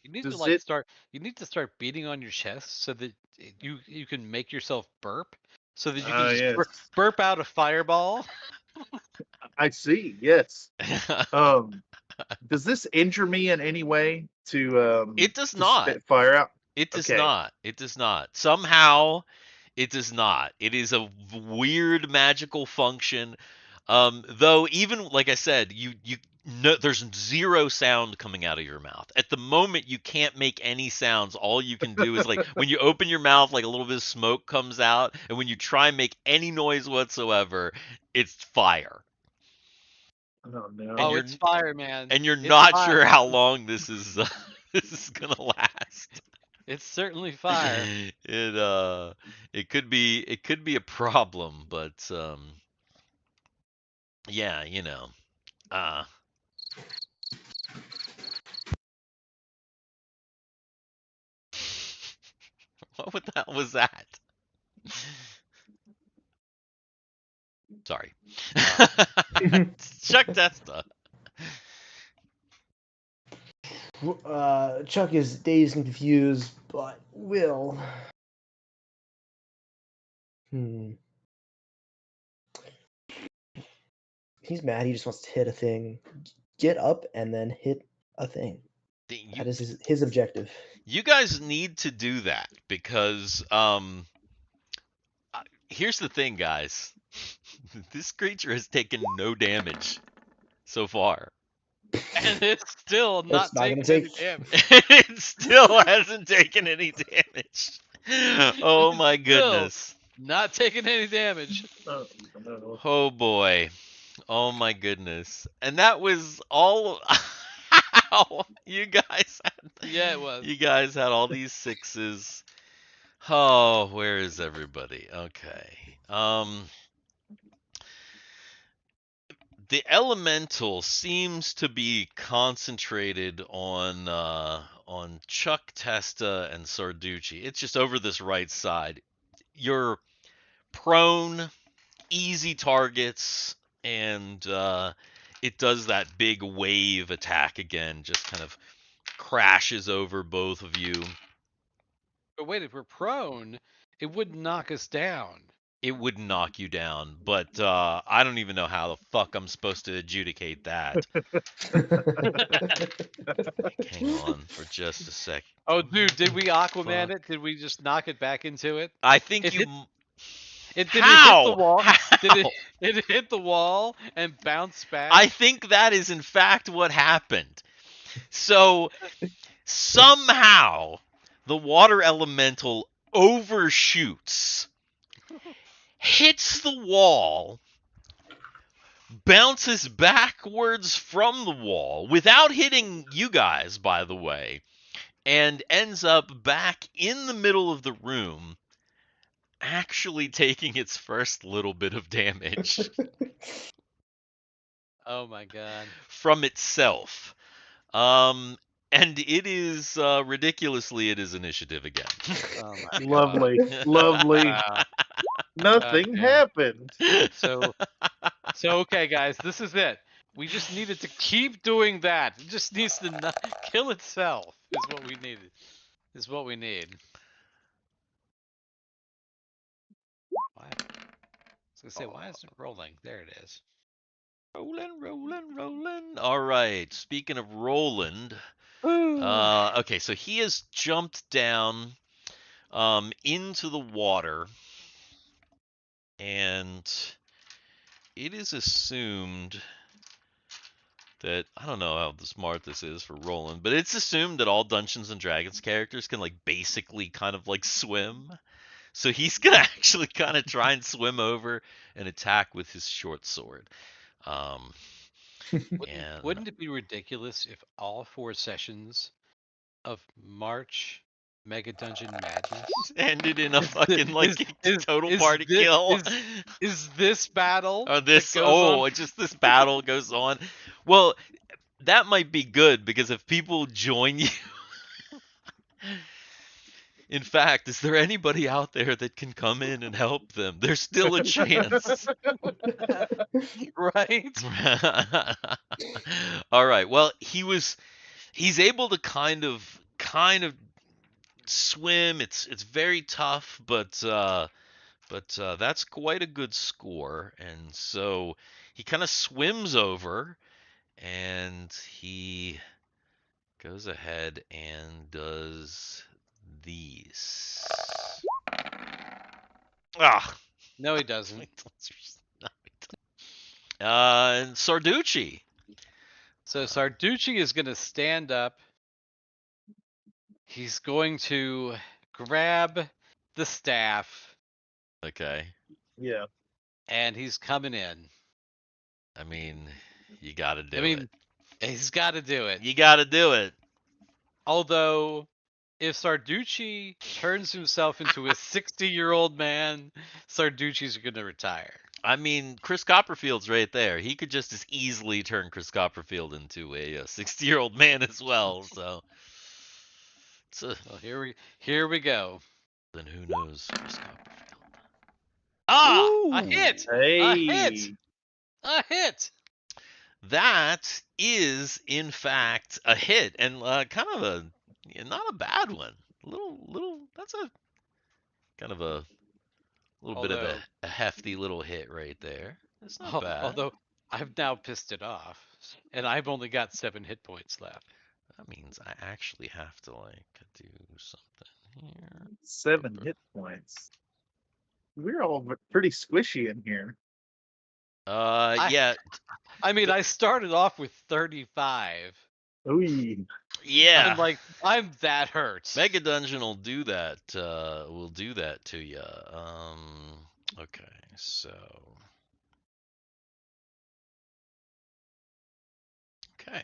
You need to Does like it? start. You need to start beating on your chest so that you can make yourself burp, so that you can just Yes. burp out a fireball. I see. Yes. Um. Does this injure me in any way It does to not. spit fire out? It does Okay. not. It does not. Somehow, it does not. It is a weird magical function. Though even like I said, you no, there's zero sound coming out of your mouth. At the moment, you can't make any sounds. All you can do is like when you open your mouth, like a little bit of smoke comes out, and when you try and make any noise whatsoever, it's fire. Oh no. And Oh, you're it's fire, man. and you're It's not fire. sure how long this is this is gonna last. It's certainly fire. It could be a problem, but yeah, uh what the hell was that? Sorry. Chuck Testa. Chuck is dazed and confused, but will. He's mad. He just wants to hit a thing. Get up and then hit a thing. That is his objective. You guys need to do that because here's the thing, guys. This creature has taken no damage so far. And it's still not It's not gonna taking any take- damage. It still hasn't taken any damage. Oh my Still. goodness. Not taking any damage. Oh, no. Oh boy. Oh my goodness. And that was all you guys had. Yeah, it was. You guys had all these sixes. Oh, where is everybody? Okay. The elemental seems to be concentrated on Chuck Testa and Sarducci. It's just over this right side. You're prone, easy targets, and it does that big wave attack again. Just kind of crashes over both of you. But wait, if we're prone, it would knock us down. It would knock you down, but I don't even know how the fuck I'm supposed to adjudicate that. Hang on for just a sec. Oh, dude, did we Aquaman it? Did we just knock it back into it? I think It you. hit- Did How? it hit the wall? Did How? it hit the wall and bounce back? I think that is in fact what happened. So somehow the water elemental overshoots, hits the wall, bounces backwards from the wall without hitting you guys, by the way, and ends up back in the middle of the room, actually taking its first little bit of damage Oh my god. from itself. And it is ridiculously, it is initiative again. Oh my god. Lovely. Lovely. Wow. Nothing damn. happened. So okay, guys, this is it. We just needed to keep doing that. It just needs to not kill itself. Is what we needed. Is what we need. Why? I was gonna say, why isn't it rolling? There it is. Rolling. All right. Speaking of Roland, okay, so he has jumped down into the water, and it is assumed that, I don't know how smart this is for Roland, but it's assumed that all Dungeons and Dragons characters can like basically kind of like swim. So he's gonna actually kind of try and swim over and attack with his short sword. And Wouldn't it be ridiculous if all 4 sessions of March Mega Dungeon Madness ended in a fucking like is- total is party thi- kill? is this battle? Or this that goes on? just this battle goes on. Well, that might be good because if people join you In fact, is there anybody out there that can come in and help them? There's still a chance. Right? All right. Well, he's able to kind of swim. It's very tough, but that's quite a good score. And so he kind of swims over and he goes ahead and does these. Ah, No, he doesn't. and Sarducci. So Sarducci is going to stand up. He's going to grab the staff, Okay. Yeah. and he's coming in. I mean, you got to do I it. mean, he's got to do it. You got to do it. Although, if Sarducci turns himself into a 60-year-old man, Sarducci's going to retire. I mean, Chris Copperfield's right there. He could just as easily turn Chris Copperfield into a 60-year-old man as well. So, Well, here we go. then who knows Chris Copperfield? Ah, Ooh, a hit! A hit! Hey. A hit! that is in fact a hit, and kind of not a bad one. Little. That's a kind of a little bit of Although, a hefty little hit right there. It's not bad. although I've now pissed it off, and I've only got 7 hit points left. That means I actually have to like do something here. 7 hit points. We're all pretty squishy in here. Yeah, I mean, I started off with 35. Ooh. yeah. I'm that hurt. Mega Dungeon will do that. Will do that to you. Okay, so. Okay.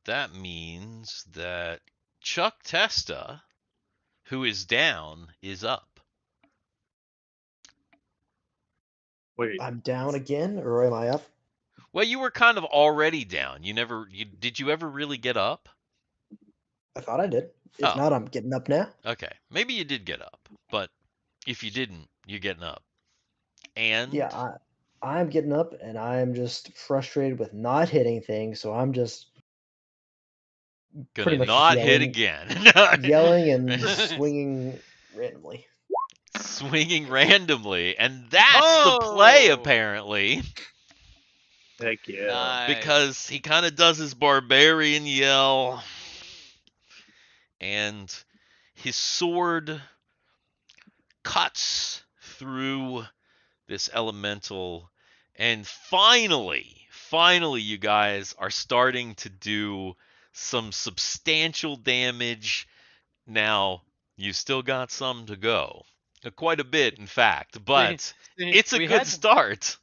That means that Chuck Testa, who is down, is up. Wait. I'm down again, or am I up? Well, you were kind of already down. Did you ever really get up? I thought I did. If Oh. not, I'm getting up now. Okay. Maybe you did get up, but if you didn't, you're getting up. And Yeah, I'm getting up, and I'm just frustrated with not hitting things, so I'm just gonna pretty much not just hit yelling, again. yelling and swinging randomly. Swinging randomly, and that's the play Oh! apparently, Heck yeah. Nice. because he kind of does his barbarian yell, and his sword cuts through this elemental, and finally, you guys are starting to do some substantial damage. Now, you still got some to go. Quite a bit, in fact, but See, it's a we good had to- start.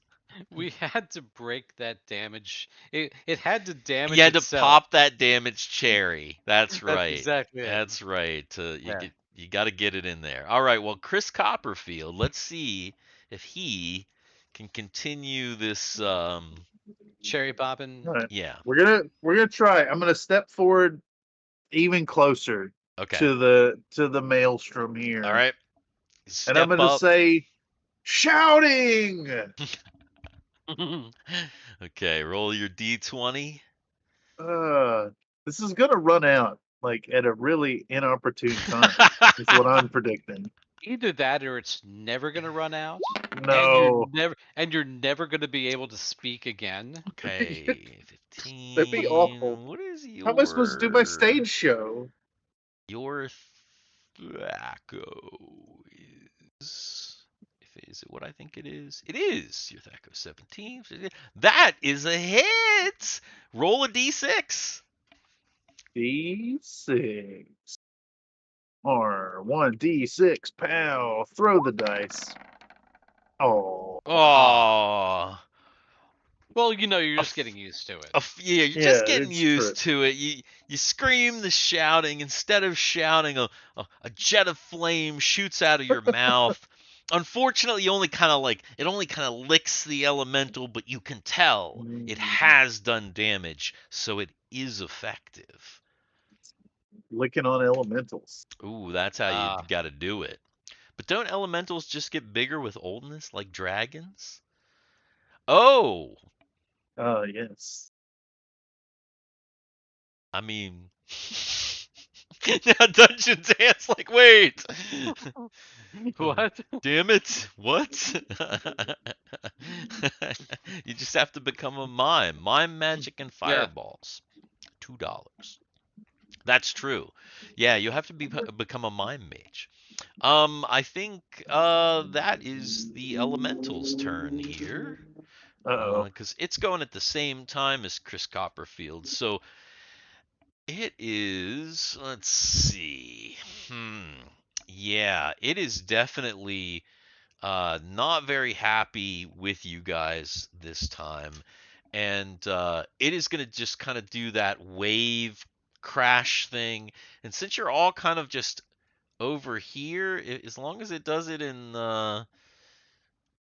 We had to break that damage. It had to damage You had to itself. pop that damaged cherry. That's That's right. exactly it. That's right. Yeah. You got to get it in there. All right. Well, Chris Copperfield, let's see if he can continue this. Cherry popping. All right. Yeah. We're gonna try. I'm gonna step forward even closer Okay. to the maelstrom here. All right. And Step I'm gonna up. say shouting. Okay. Roll your d20. This is gonna run out like at a really inopportune time. Is what I'm predicting. Either that or it's never gonna run out. No. And you're never gonna be able to speak again. Okay. 15. That'd be awful. What is your? How am I supposed to do my stage show? Your Thaco is it what I think it is? It is your Thaco 17. That is a hit. Roll a d6. D6. Or 1d6. Pow. Throw the dice. Oh. Oh. Well, you're just getting used to it. Yeah, you're just Yeah, getting it's used to it. You scream the shouting. Instead of shouting, a jet of flame shoots out of your mouth. Unfortunately, it only kind of licks the elemental, but you can tell it has done damage, so it is effective. licking on elementals. Ooh, that's how you Ah. got to do it. But don't elementals just get bigger with oldness, like dragons? Oh, Yes. I mean, now Dungeon Dance, like, wait, What? damn it, what? You just have to become a mime. Mime magic and Yeah. fireballs, $2. That's true. Yeah, you have to become a mime mage. I think that is the elemental's turn here. Uh-oh. Because it's going at the same time as Chris Copperfield. So it is, let's see. Yeah, it is definitely not very happy with you guys this time. And it is going to just kind of do that wave crash thing. And since you're all kind of just over here, as long as it does it in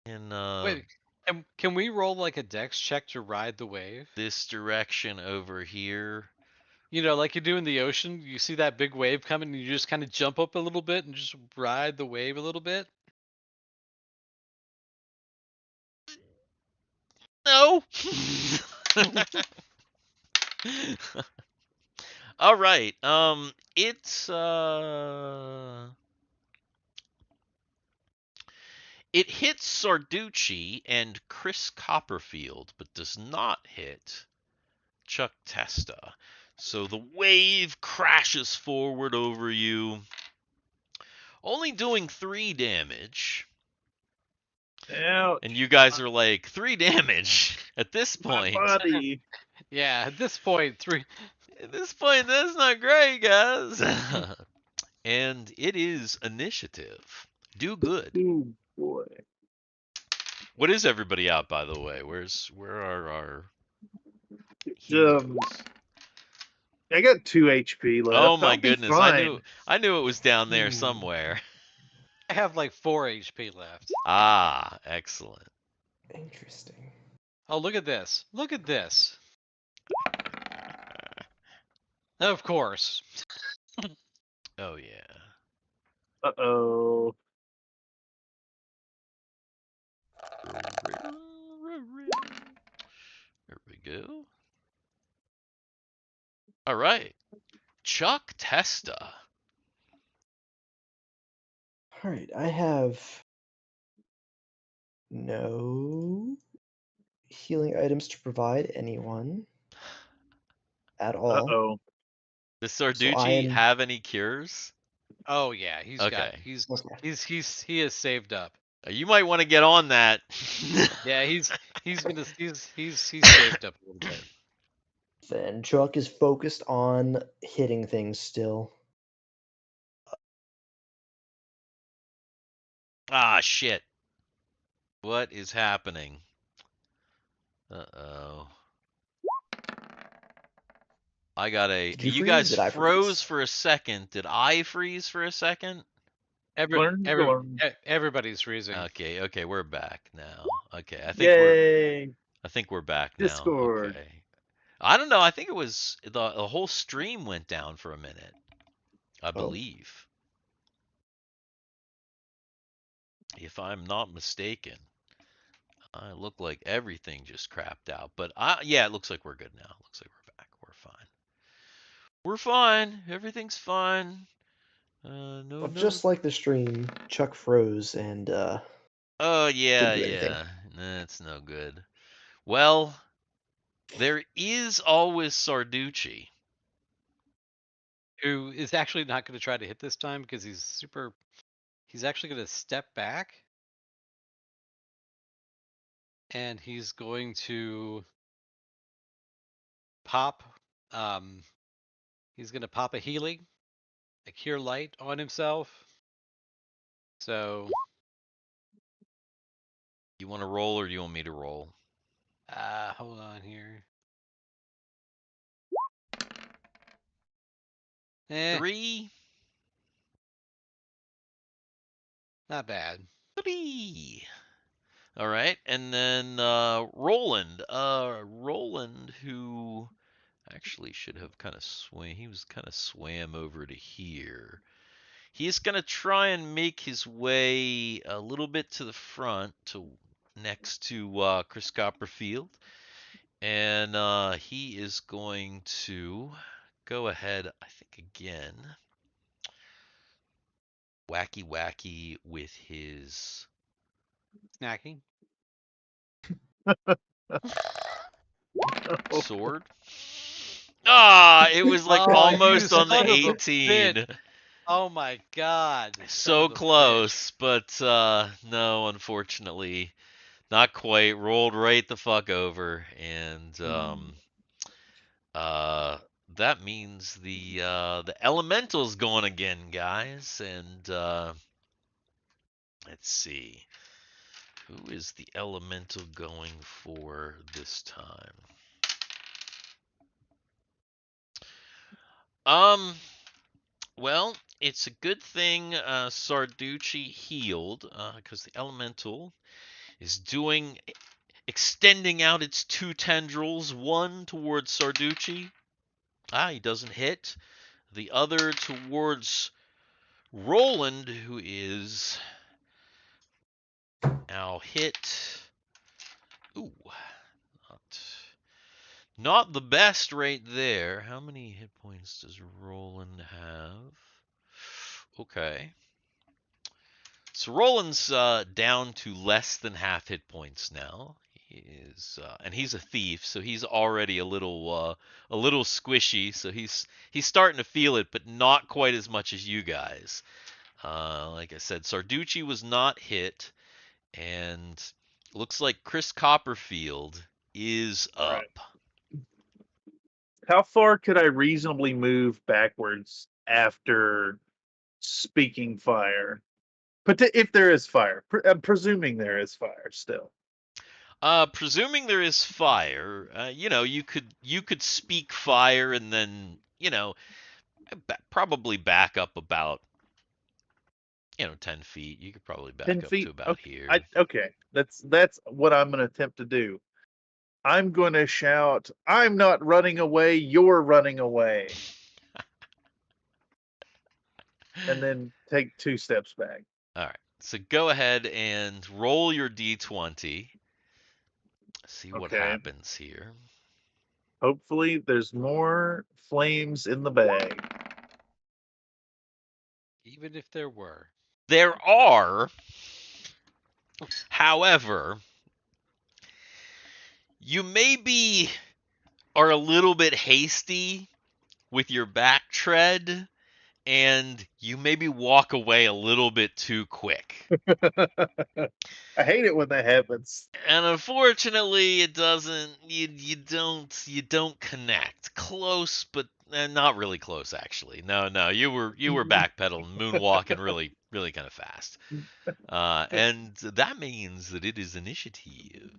Wait, can we roll like a dex check to ride the wave? this direction over here. You know, like you do in the ocean, you see that big wave coming, and you just kind of jump up a little bit and just ride the wave a little bit. No. All right. It's it hits Sarducci and Chris Copperfield, but does not hit Chuck Testa. So the wave crashes forward over you, only doing 3 damage. Ouch. And you guys are like, 3 damage at this My point. body. Yeah, at this point, At this point, that's not great, guys. And it is initiative. Do good. Oh, boy. What is everybody out, by the way? Where are our Um, heroes? I got 2 HP left. Oh my I'll be goodness! I fine. knew it was down there Hmm. somewhere. I have like 4 HP left. Ah, excellent. Interesting. Oh, look at this. Look at this. Of course. Oh yeah. Uh-oh. There we go. All right, Chuck Testa. All right, I have no healing items to provide anyone at all. Uh-oh. Does So I Sarducci am have any cures? Oh yeah, he's got Okay. okay. he is saved up. You might want to get on that. Yeah, he's saved up a little bit. Then Chuck is focused on hitting things still. Ah, shit. What is happening? Uh-oh. I got a... Did you You freeze? guys Did I froze freeze? for a second. Did I freeze for a second? Everybody's freezing. Okay, we're back now. Okay, Yay. I think we're back now. Discord. Okay. I don't know. I think it was the whole stream went down for a minute. I believe. If I'm not mistaken. I look like everything just crapped out. But yeah, it looks like we're good now. Looks like we're back. We're fine. We're fine. Everything's fine. No. Just like the stream, Chuck froze and Oh didn't do anything. yeah. That's no good. Well, there is always Sarducci. Who is actually not going to try to hit this time because he's actually going to step back and he's going to pop he's going to pop a healing, a cure light on himself. So You want to roll or do you want me to roll? hold on here. 3. Not bad. 3. All right, and then Roland. Roland, who Actually, should have kind of swam. He was kind of swam over to here. He's gonna try and make his way a little bit to the front, to next to Chris Copperfield, and he is going to go ahead. I think again, wacky with his Snacking. sword. Ah, it was like Oh, you almost on the son of a 18. bitch. Oh my god. Son So of a bitch. close, but no, unfortunately, not quite. Rolled right the fuck over, and uh, that means the elemental's going again, guys. And let's see, who is the elemental going for this time? Well, it's a good thing Sarducci healed, because the elemental is extending out its two tendrils, one towards Sarducci. Ah, he doesn't hit. The other towards Roland, who is now hit. Ooh, not the best right there. How many hit points does Roland have? Okay. So Roland's down to less than half hit points now. He is, and he's a thief, so he's already a little squishy. So he's starting to feel it, but not quite as much as you guys. Like I said, Sarducci was not hit, and looks like Chris Copperfield is up. Right. How far could I reasonably move backwards after speaking fire? But if there is fire, I'm presuming there is fire still. Presuming there is fire, you could speak fire and then, probably back up about, 10 feet. You could probably back 10 up to feet. about Okay. here. Okay. That's what I'm going to attempt to do. I'm going to shout, "I'm not running away. You're running away," and then take 2 steps back. All right. So go ahead and roll your d20. See what Okay. happens here. Hopefully, there's more flames in the bag. Even if there were. There are, however, you maybe are a little bit hasty with your back tread, and you maybe walk away a little bit too quick. I hate it when that happens. And unfortunately, it doesn't. You don't connect. Close, but not really close. Actually, no. You were backpedaling, moonwalking, really kind of fast. And that means that it is initiative.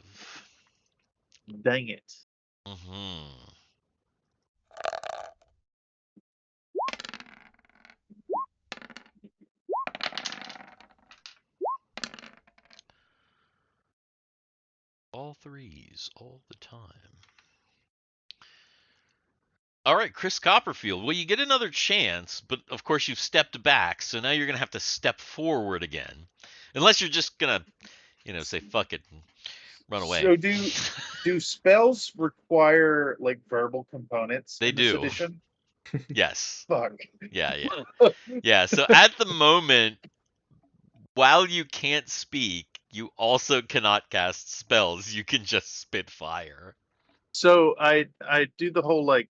Dang it. Mm-hmm. All threes, all the time. All right, Chris Copperfield. Well, you get another chance, but of course you've stepped back, so now you're gonna have to step forward again, unless you're just gonna, say fuck it and run away. So do spells require like verbal components They in this do. edition? Yes. Fuck. Yeah. So at the moment, while you can't speak, you also cannot cast spells. You can just spit fire. So I do the whole like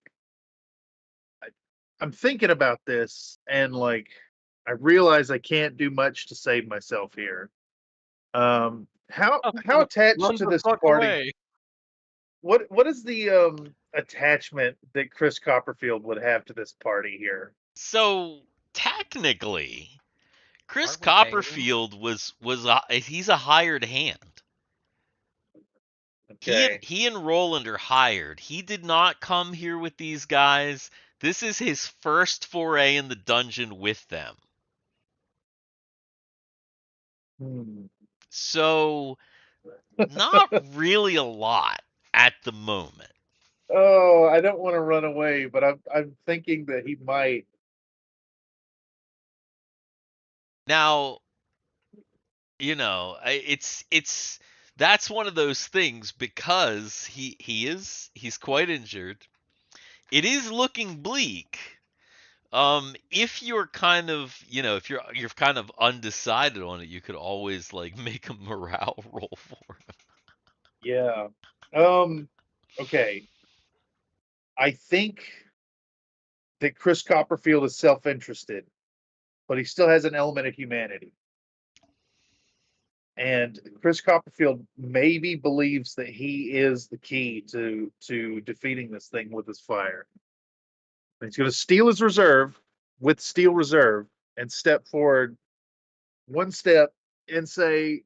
I'm thinking about this and like I realize I can't do much to save myself here. How attached Run to the this fuck party? away. What is the attachment that Chris Copperfield would have to this party here? So technically, Chris Aren't we paying him? Copperfield he's a hired hand. Okay. He and Roland are hired. He did not come here with these guys. This is his first foray in the dungeon with them. So not really a lot at the moment. Oh, I don't want to run away, but I'm thinking that he might. Now, it's that's one of those things because he's quite injured. It is looking bleak. If you're kind of, if you're kind of undecided on it, you could always like make a morale roll for him. Yeah. Okay. I think that Chris Copperfield is self-interested, but he still has an element of humanity. And Chris Copperfield maybe believes that he is the key to defeating this thing with his fire. And he's going to steal his reserve with steel reserve and step forward one step and say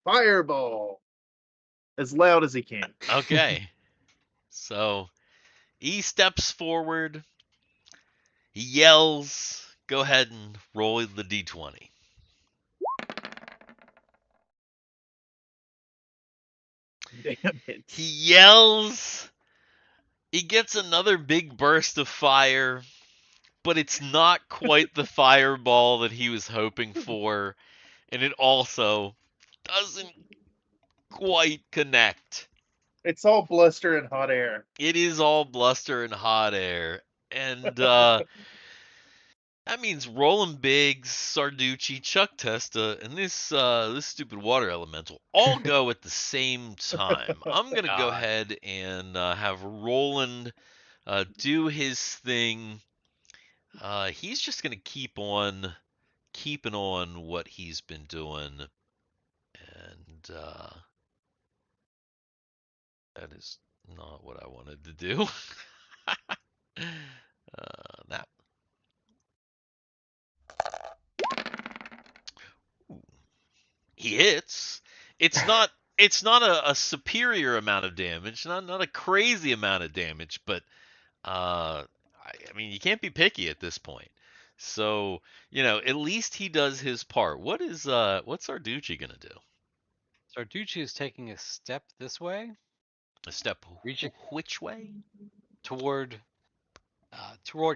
fireball as loud as he can. Okay. So he steps forward, he yells, go ahead and roll the d20. Damn it. He yells, he gets another big burst of fire, but it's not quite the fireball that he was hoping for, and it also doesn't quite connect. It's all bluster and hot air. It is all bluster and hot air. And that means Roland Biggs, Sarducci, Chuck Testa, and this stupid water elemental all go at the same time. I'm gonna go God. ahead and have Roland do his thing. He's just gonna keep on keeping on what he's been doing, and that is not what I wanted to do. That he hits. It's not a superior amount of damage, not a crazy amount of damage, but I mean you can't be picky at this point. So at least he does his part. What's Arducci gonna do? Sarducci is taking a step this way, A step reaching which way? toward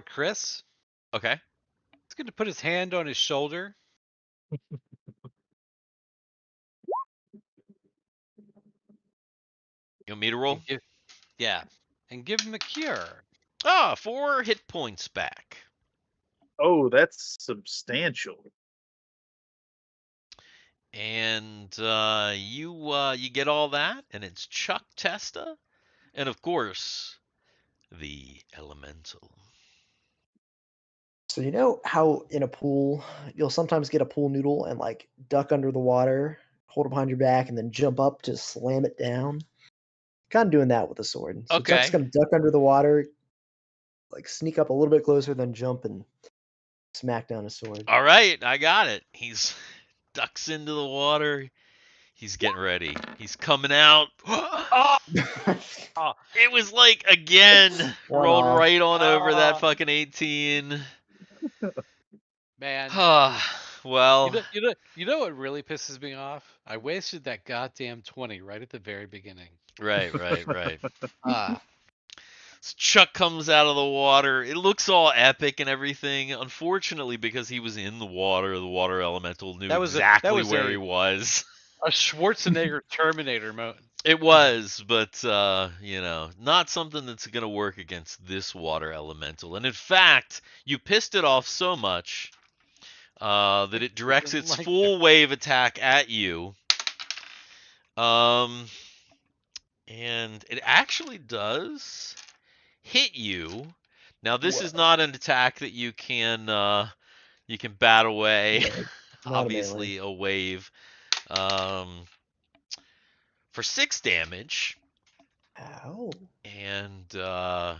Chris. Okay, He's going to put his hand on his shoulder. you want me to roll? And yeah, and give him a cure. 4 hit points back. Oh, that's substantial. And you get all that, and it's Chuck Testa, and of course the elemental. So you know how in a pool you'll sometimes get a pool noodle and like duck under the water, hold it behind your back, and then jump up to slam it down? Kind of doing that with a sword. So Chuck's Okay. gonna duck under the water, like sneak up a little bit closer, then jump and smack down his sword. All right, I got it. He's ducks into the water. He's getting ready. He's coming out. Oh, oh It was like again One rolled off. right on over that Ah. fucking 18. man. Well, You know what really pisses me off? I wasted that goddamn 20 right at the very beginning. right. Ah, So Chuck comes out of the water. It looks all epic and everything. Unfortunately, because he was in the water elemental knew that was exactly where he was. a Schwarzenegger Terminator moment. It was, but not something that's gonna work against this water elemental. And in fact, you pissed it off so much that it directs didn't its like full wave attack at you. And it actually does hit you. Now this is not an attack that you can bat away. Melee. Not a Obviously, a wave. For 6 damage. Ow. And yeah,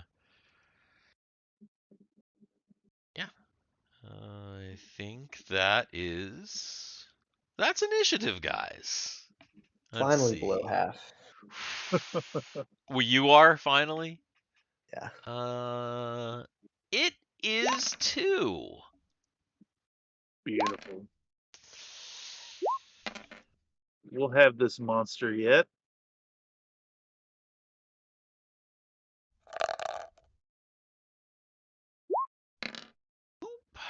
I think that's initiative, guys. Let's Finally see. below half. Well, you are finally. Yeah. It is 2. Beautiful. We'll have this monster yet.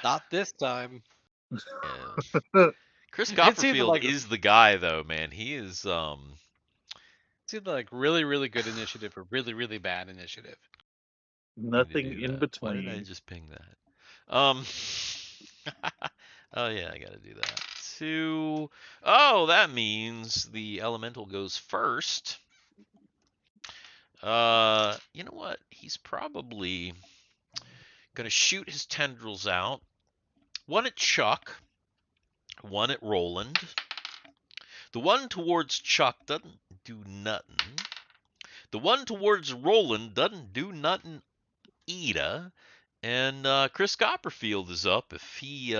Not this time. Yeah. Chris It's either Copperfield like is the guy, though, man. He is. it's either like really, really good initiative or really, really bad initiative. Need to Nothing do in that. Why did I between. just ping that? Oh yeah, I gotta do that. Two. Oh, that means the elemental goes first. You know what? He's probably gonna shoot his tendrils out. One at Chuck, one at Roland. The one towards Chuck doesn't do nothing. The one towards Roland doesn't do nothing either. And Chris Copperfield is up if he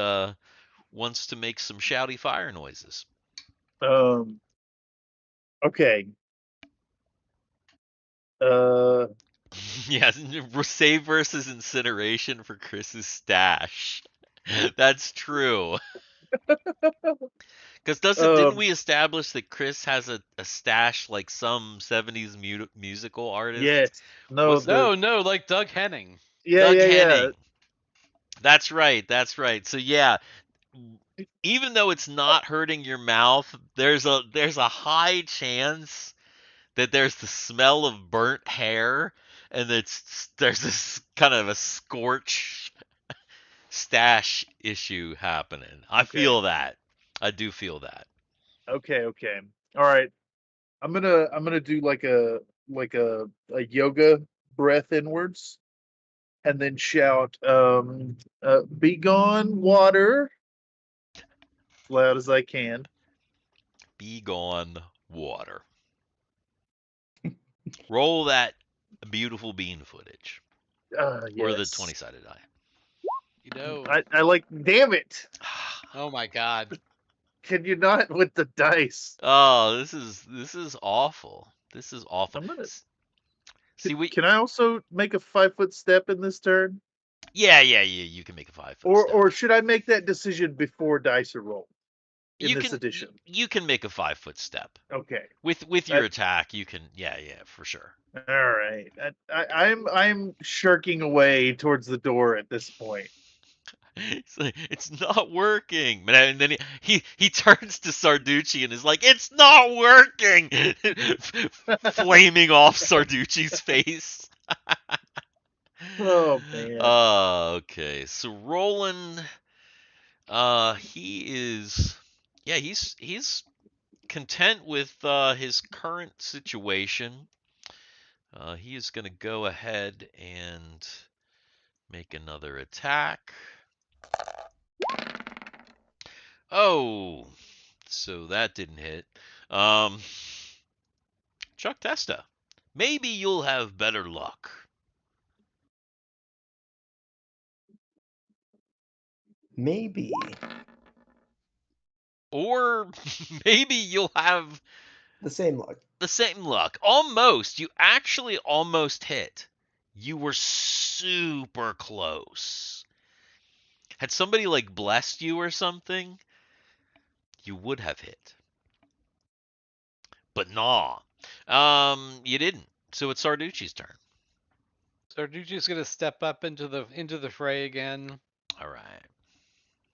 wants to make some shouty fire noises. Okay. Uh, Yeah, save versus incineration for Chris's stash. That's true. Because didn't um, we establish that Chris has a stash like some 70s musical artist? yes. No, Was the No, like Doug Henning. yeah, Doug yeah, yeah. Henning. That's right. That's right. So yeah, even though it's not hurting your mouth, there's a high chance that there's the smell of burnt hair and there's this kind of a scorch stash issue happening. I Okay. feel that. I do feel that. Okay, okay. All right. I'm gonna do like a yoga breath inwards and then shout be gone water as loud as I can. Be gone, water. Roll that beautiful bean footage or the Yes. 20-sided die. You know. I like damn it. Oh my God. Can you not with the dice? Oh, this is awful. This is awful. I'm gonna See, can I also make a 5 foot step in this turn? yeah, you can make a 5 foot step. Or should I make that decision before dice are rolled in You this can edition? you can make a 5 foot step Okay. with your That, attack. You can, yeah, for sure. all right. I'm shirking away towards the door at this point. It's like, it's not working. And then he turns to Sarducci and is like, "It's not working!" Flaming off Sarducci's face. Oh man. Okay. So Roland, he is, yeah, he's content with his current situation. He is going to go ahead and make another attack. Oh, so that didn't hit. Um, Chuck Testa, maybe you'll have better luck. Maybe. Or maybe you'll have The same luck. the same luck. Almost. You actually almost hit. You were super close. Had somebody like blessed you or something, you would have hit. But nah. You didn't. So it's Sarducci's turn. Sarducci's gonna step up into the fray again All right.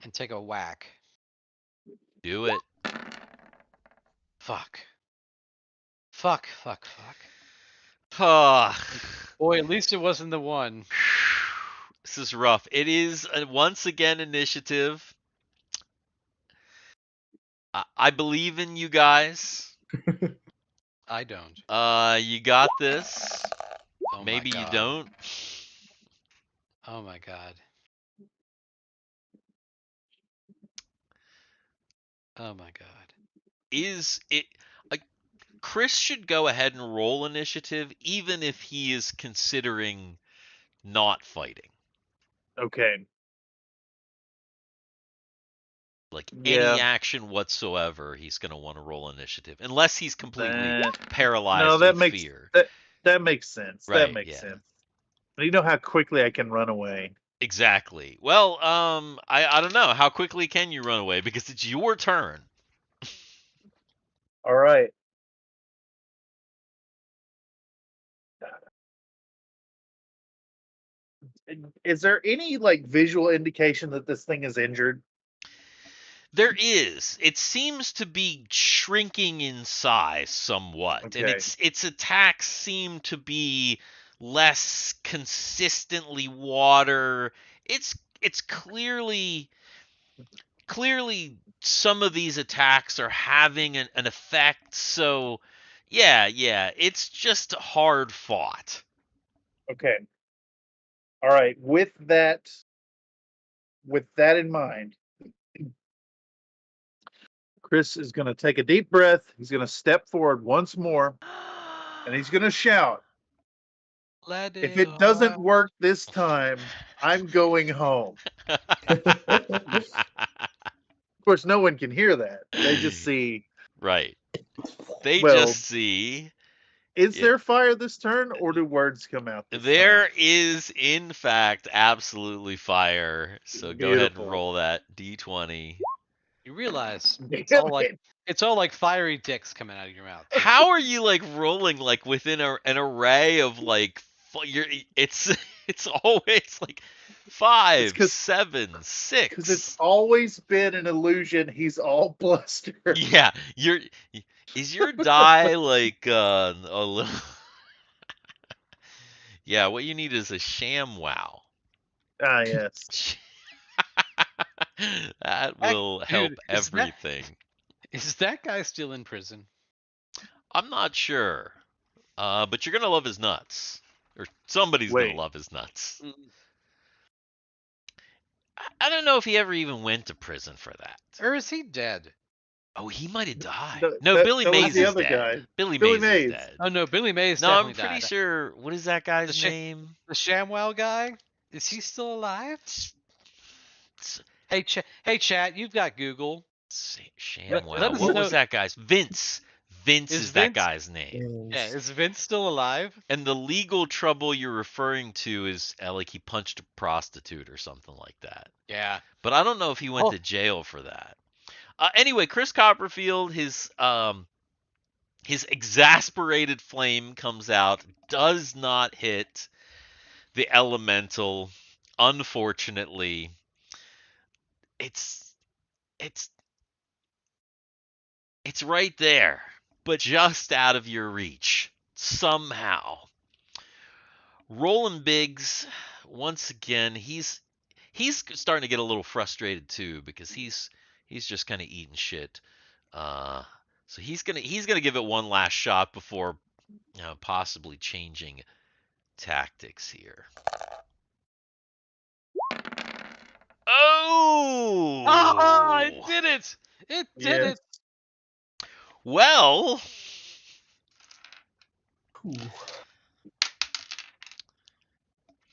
and take a whack. Do it. Fuck. Fuck. Ah. Boy, at least it wasn't the one. This is rough. It is once again initiative. I believe in you guys. I don't. You got this. Oh Maybe my you God. don't. Oh my God. Oh my God. Is it? Chris should go ahead and roll initiative, even if he is considering not fighting. Okay. Like Yeah. any action whatsoever, he's going to want to roll initiative, unless he's completely That, paralyzed no, that with makes fear. that makes sense. That Right? makes Yeah. sense. You know how quickly I can run away. Exactly. Well, I don't know. How quickly can you run away? Because it's your turn. All right. Is there any like visual indication that this thing is injured? There is. It seems to be shrinking in size somewhat, and Okay. its attacks seem to be less consistently water. It's clearly some of these attacks are having an effect. So, yeah, it's just hard fought. Okay. All right. With that in mind, Chris is going to take a deep breath. He's going to step forward once more, and he's going to shout, Let "If it it doesn't all. work this time, I'm going home." Of course, no one can hear that. They just see. Right. They Well, just see. is Yeah. there fire this turn, or do words come out this time? There is, in fact, absolutely fire. So go ahead and Beautiful. roll that d20. You realize Damn it. it's all like fiery dicks coming out of your mouth. How are you like rolling like within an array of like it's it's always like It's 5, because 7, it's 6. always been an illusion. He's all bluster. Yeah, is your die like a little? Yeah, what you need is a sham wow. Ah, yes. That will help Dude, everything. is that guy still in prison? I'm not sure. But you're gonna love his nuts. Or somebody's gonna Wait. love his nuts. I don't know if he ever even went to prison for that. Or is he dead? Oh, he might have died. No, No, that- Billy that was Mays the is other dead. guy. Billy Billy Mays is Mays. dead. Oh no, Billy Mays No, I'm definitely pretty died. sure. What is that guy's sh- name? The ShamWow guy? Is he still alive? Hey, chat, you've got Google. Let Shamwell. us What know. was that guy's? Vince. Vince is that Vince- guy's name. Yeah, is Vince still alive? And the legal trouble you're referring to is like he punched a prostitute or something like that. Yeah. But I don't know if he went Oh. to jail for that. Anyway, Chris Copperfield, his exasperated flame comes out, does not hit the elemental. Unfortunately, it's it's right there, but just out of your reach somehow. Roland Biggs, once again, he's starting to get a little frustrated too because he's just kind of eating shit. So he's gonna give it one last shot before possibly changing tactics here. Oh! Ah, it did it! It did Yes. it! Well, Ooh.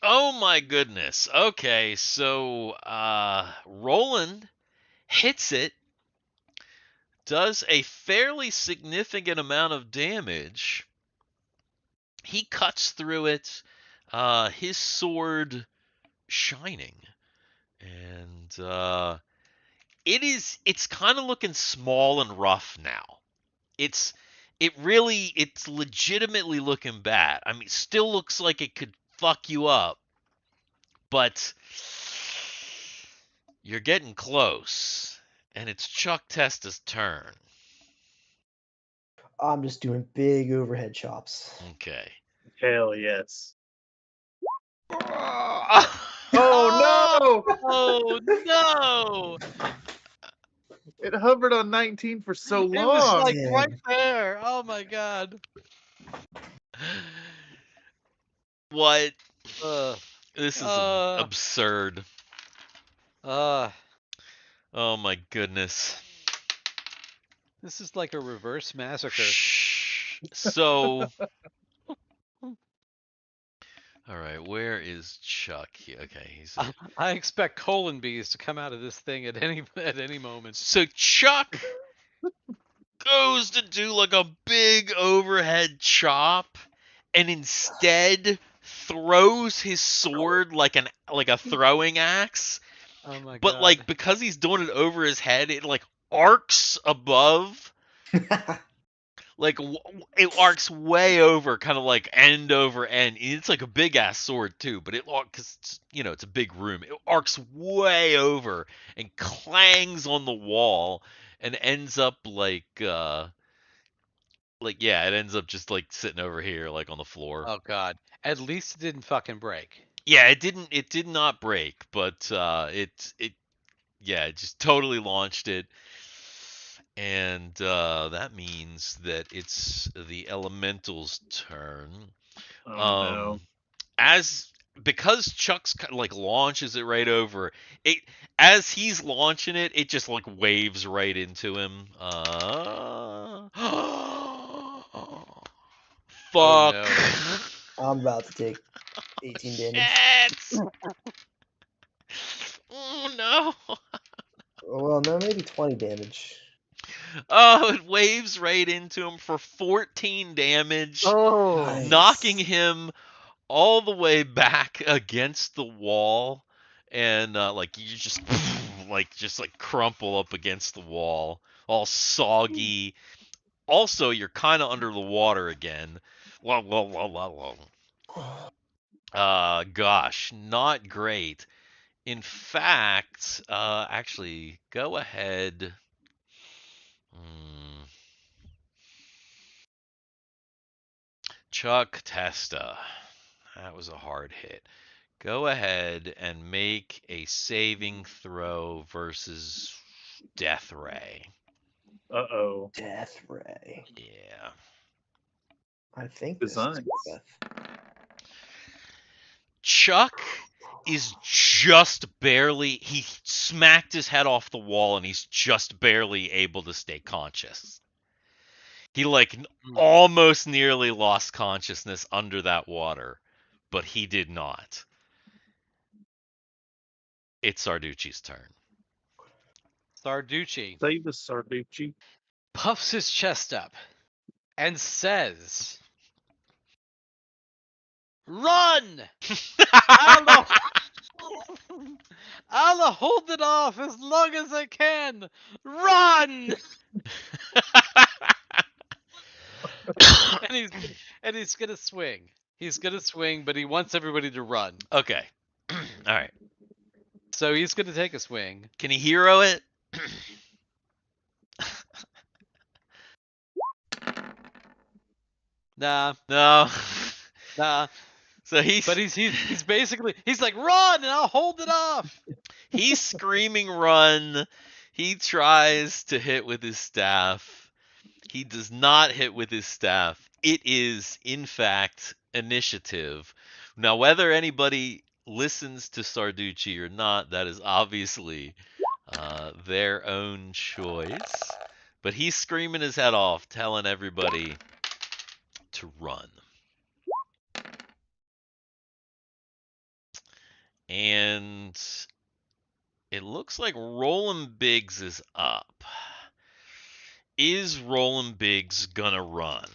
oh my goodness. Okay, so Roland hits it, does a fairly significant amount of damage. He cuts through it, his sword shining, and it's kind of looking small and rough now. It's legitimately looking bad. I mean, it still looks like it could fuck you up, but you're getting close, and it's Chuck Testa's turn. I'm just doing big overhead chops. Okay. Hell yes. Oh Oh no! Oh no! It hovered on 19 for so It was long. like Man. right there. Oh my god. What? Uh, This is Uh. absurd. uh, Oh my goodness. this is like a reverse massacre. Shh. So, all right, where is Chuck? Okay, he's. I expect colon bees to come out of this thing at any moment. So Chuck goes to do like a big overhead chop, and instead throws his sword like a throwing axe. Oh my god. But like because he's doing it over his head, it like arcs above, like it arcs way over, kind of like end over end. It's like a big ass sword too, but it because it's a big room. It arcs way over and clangs on the wall and ends up yeah, it ends up just like sitting over here like on the floor. Oh god. At least it didn't fucking break. Yeah, it did not break, but it just totally launched it. And that means that it's the elemental's turn. Oh no. Um, as because Chuck's like launches it right over it, as he's launching it, it just like waves right into him. Oh Fuck. no. I'm about to take 18 damage. Shit. Oh no. Well, no, maybe 20 damage. Oh, it waves right into him for 14 damage, Oh. knocking Nice. him all the way back against the wall, and like you just just crumple up against the wall, all soggy. Also, you're kind of under the water again. Whoa, whoa, whoa, whoa, whoa. Gosh, not great. In fact, actually, go ahead. Hmm. Chuck Testa. That was a hard hit. Go ahead and make a saving throw versus Death Ray. Uh-oh. Death Ray. Yeah. I think Good this is signs. Death. Chuck is just barely, he smacked his head off the wall and he's just barely able to stay conscious. He almost nearly lost consciousness under that water, but he did not. It's Sarducci's turn. Sarducci Save the Sarducci. puffs his chest up and says, "Run! I'll I'll hold it off as long as I can. Run!" and he's gonna swing. He's gonna swing, but he wants everybody to run. Okay. All right. So he's gonna take a swing. Can he hero it? Nah, No. nah. So But he's basically he's like, "Run, and I'll hold it off." he's screaming run. He tries to hit with his staff. He does not hit with his staff. It is, in fact, initiative. Now, whether anybody listens to Sarducci or not, that is obviously their own choice. But he's screaming his head off, telling everybody to run. And it looks like Roland Biggs is up. Is Roland Biggs gonna run?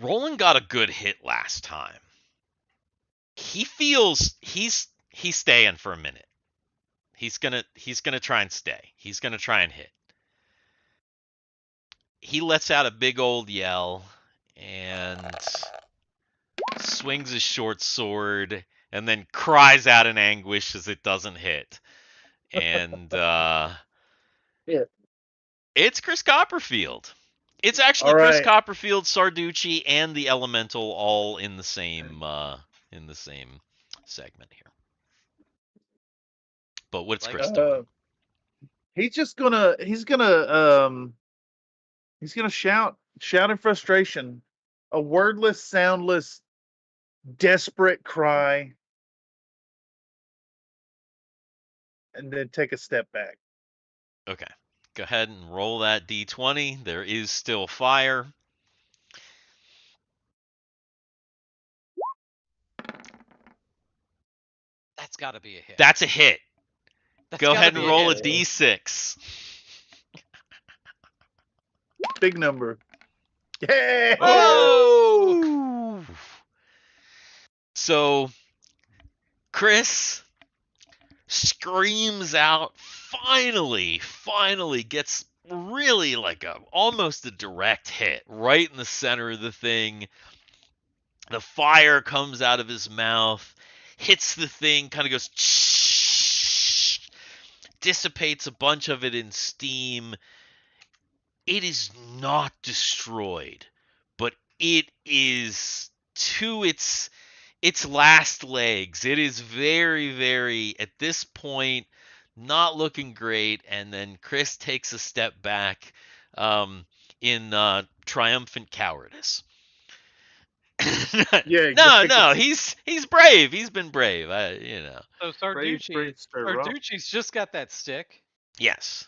Roland got a good hit last time. He feels he's staying for a minute. He's gonna try and stay. He's gonna try and hit. He lets out a big old yell and swings his short sword and then cries out in anguish as it doesn't hit. And Yeah. it's Chris Copperfield. It's actually All Chris right. Copperfield, Sarducci, and the Elemental all in the same segment here. But what's Chris doing? He's gonna shout in frustration, a wordless, soundless, desperate cry, and then take a step back. Okay. Go ahead and roll that d20. There is still fire. That's got to be a hit. That's a hit. That's Go gotta ahead be and a roll a hit. d6. Big number. Yeah. Oh! So, Chris, screams out, finally gets really like almost a direct hit right in the center of the thing. The fire comes out of his mouth, hits the thing, kind of goes dissipates a bunch of it in steam. It is not destroyed, but it is to its last legs. It is very at this point not looking great, and then Chris takes a step back in triumphant cowardice. Yeah, no, he's brave. He's been brave. So brave stir rock. Sarducci's just got that stick. Yes.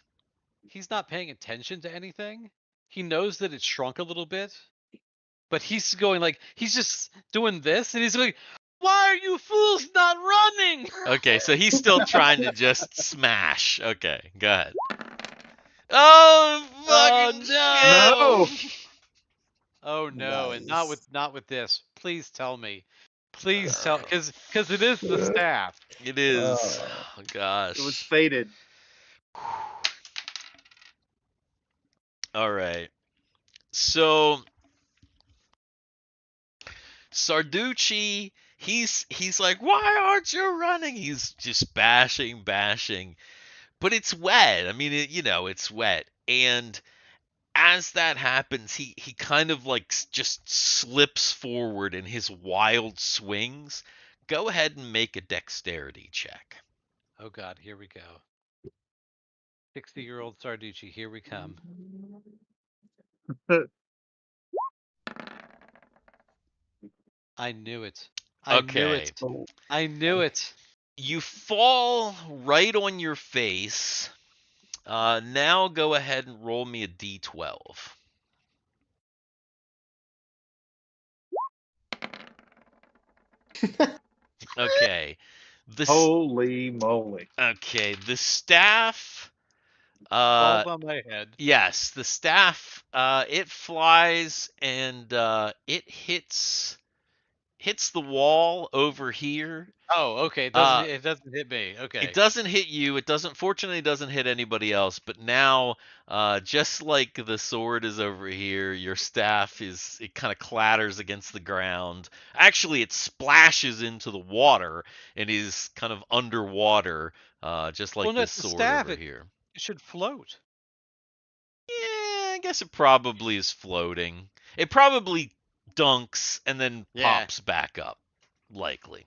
He's not paying attention to anything. He knows that it's shrunk a little bit, but he's going like he's just doing this, and he's like, "Why are you fools not running?" Okay, so he's still trying to just smash. Okay, go ahead. Oh, fucking no! shit. Oh no, and not Nice. with this. Please tell me. Please tell, because it is the staff. It is. Oh, gosh. It was fated. All right. So Sarducci, he's like, "Why aren't you running?" He's just bashing, but it's wet. I mean, it's wet, and as that happens, he kind of like just slips forward in his wild swings. Go ahead and make a dexterity check. Oh God, here we go. 60-year-old Sarducci, here we come. I knew it. I knew Okay. it. I knew it. You fall right on your face. Now go ahead and roll me a d12. Okay. Holy moly. Okay, the staff. Falls on my head. Yes, the staff. It flies and it hits the wall over here. Oh, okay. It doesn't hit me. Okay. It doesn't hit you. Fortunately, doesn't hit anybody else. But now, just like the sword is over here, your staff it kind of clatters against the ground. Actually, it splashes into the water and is kind of underwater, just like this the sword staff, over here. It should float. Yeah, I guess it probably is floating. It probably dunks and then pops back up, likely.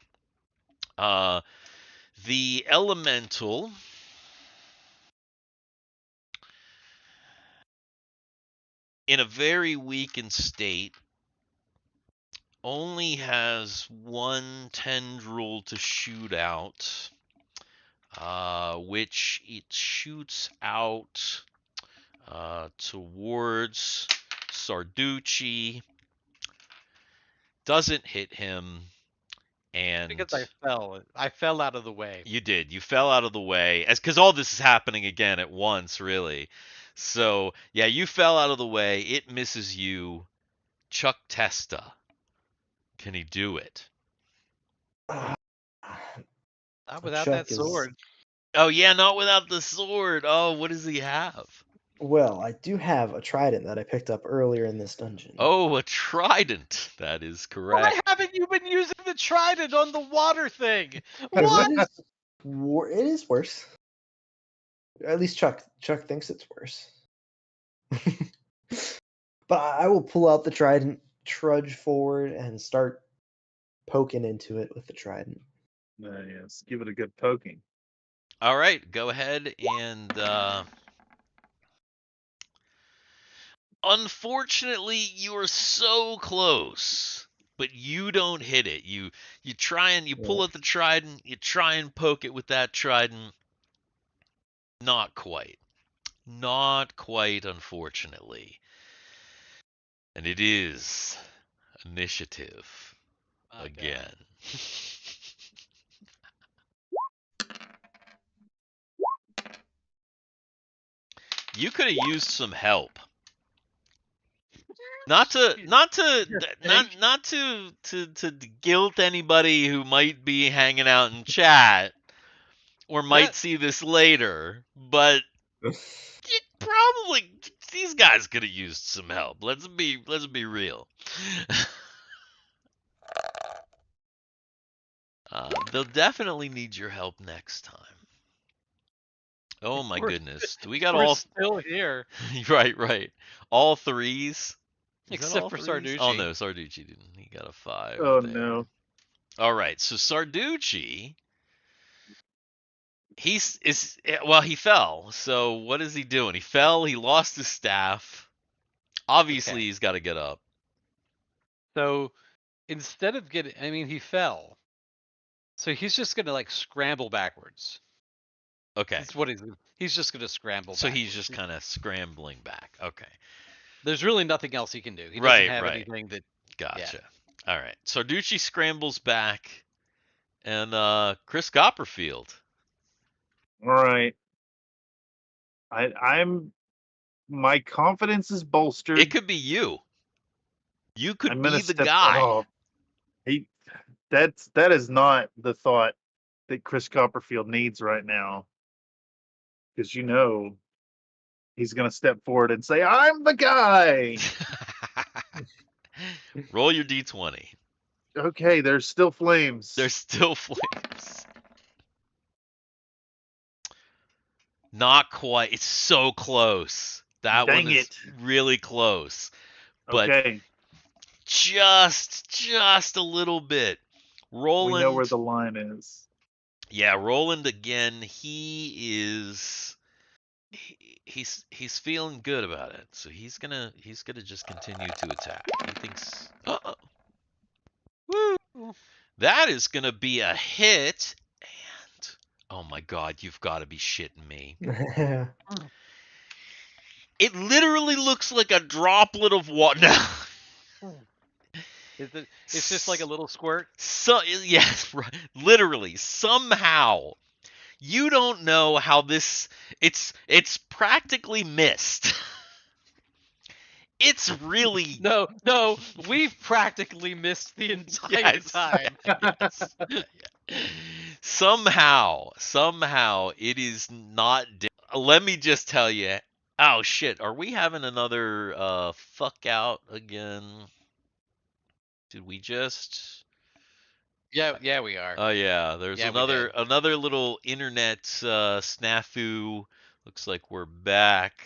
The elemental in a very weakened state only has one tendril to shoot out, which it shoots out towards Sarducci. Doesn't hit him, and Because I fell out of the way. You did. You fell out of the way, because all this is happening again at once, really. So yeah, you fell out of the way. It misses you. Chuck Testa. Can he do it? Not without Chuck that sword. Oh yeah, not without the sword. Oh, what does he have? Well, I do have a trident that I picked up earlier in this dungeon. Oh, a trident. That is correct. Why haven't you been using the trident on the water thing? What? What? It is worse. At least Chuck thinks it's worse. But I will pull out the trident, trudge forward, and start poking into it with the trident. Yes, give it a good poking. All right, go ahead and unfortunately, you are so close, but you don't hit it. You try and you pull out the trident, you try and poke it with that trident. Not quite. Not quite, unfortunately. And it is initiative again. You could have used some help. Not to guilt anybody who might be hanging out in chat, or might see this later, but probably these guys could have used some help. Let's be real. They'll definitely need your help next time. Oh my We're- goodness. Do we got We're all still here, right. All threes? Is that except all for threes? Sarducci. Oh no, Sarducci didn't. He got a 5 Oh there. no. All right, so Sarducci, he fell. So what is he doing? He fell, he lost his staff. Obviously Okay. he's got to get up. So instead of he fell. So he's just gonna like scramble backwards. Okay. That's what he's just gonna scramble. So he's backwards. just kind of scrambling back. Okay. There's really nothing else he can do. He doesn't Right, have right. anything that. Gotcha. All right. Sarducci scrambles back, and Chris Copperfield. All right. My confidence is bolstered. It could be you. You could I'm be gonna the step. guy. Oh, that is not the thought that Chris Copperfield needs right now, because he's gonna step forward and say, "I'm the guy." Roll your d20. Okay, there's still flames. There's still flames. Not quite. It's so close. That Dang one is it. really close. But Okay, just a little bit. Roland. we know where the line is. Yeah, Roland again. He's feeling good about it. So he's gonna just continue to attack. He thinks, woo, that is gonna be a hit. And oh my God, you've got to be shitting me. It literally looks like a droplet of water. It's just like a little squirt. So yes, right. Literally, somehow, you don't know how this. It's practically missed. It's really No, we've practically missed the entire Yes. time. yes. Somehow, it is not. Let me just tell you. Oh shit! Are we having another fuck out again? Did we just? Yeah, we are. Oh yeah, there's Yeah, we did. another little internet snafu. Looks like we're back.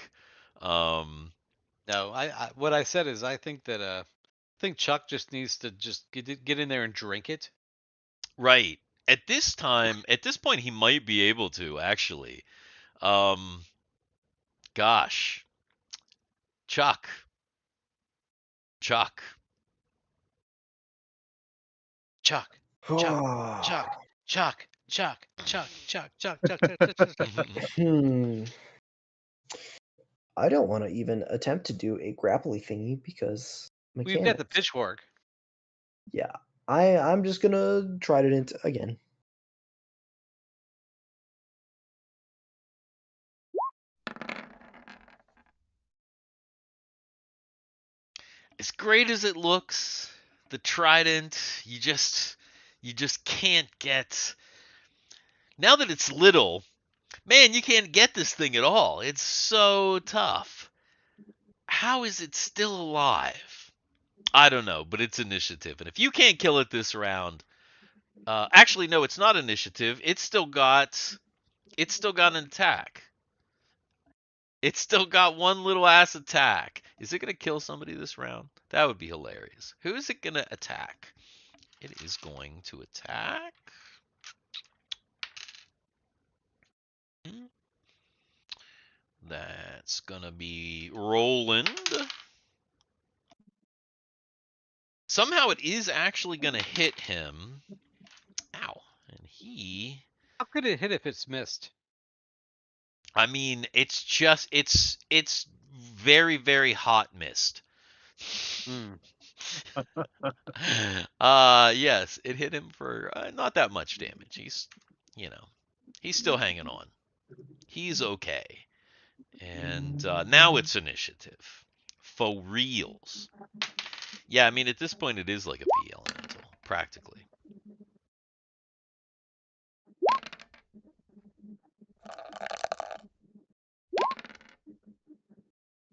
Um, No, what I said is I think that I think Chuck just needs to just get in there and drink it. right. At this point, he might be able to actually. Gosh, Chuck, Chuck. Chuck, Chuck, Chuck, Chuck, Chuck, Chuck, Chuck, Chuck, Chuck. I don't want to even attempt to do a grapply thingy because We've got the mechanics. pitchfork. Yeah, I'm just gonna try it again. As great as it looks, the trident, you just can't get. Now that it's little, man, you can't get this thing at all. It's so tough. How is it still alive? I don't know, but it's initiative, and if you can't kill it this round, actually no, it's not initiative. It's still got an attack. It's still got one little ass attack. Is it gonna kill somebody this round? That would be hilarious. Who is it gonna attack? It is going to attack. That's gonna be Roland. Somehow it is actually gonna hit him. Ow. And he. How could it hit if it's missed? I mean, it's very, very hot mist. Yes, it hit him for not that much damage. He's still hanging on. He's okay. And now it's initiative. For reals. Yeah, I mean, at this point, it is like a P elemental, practically.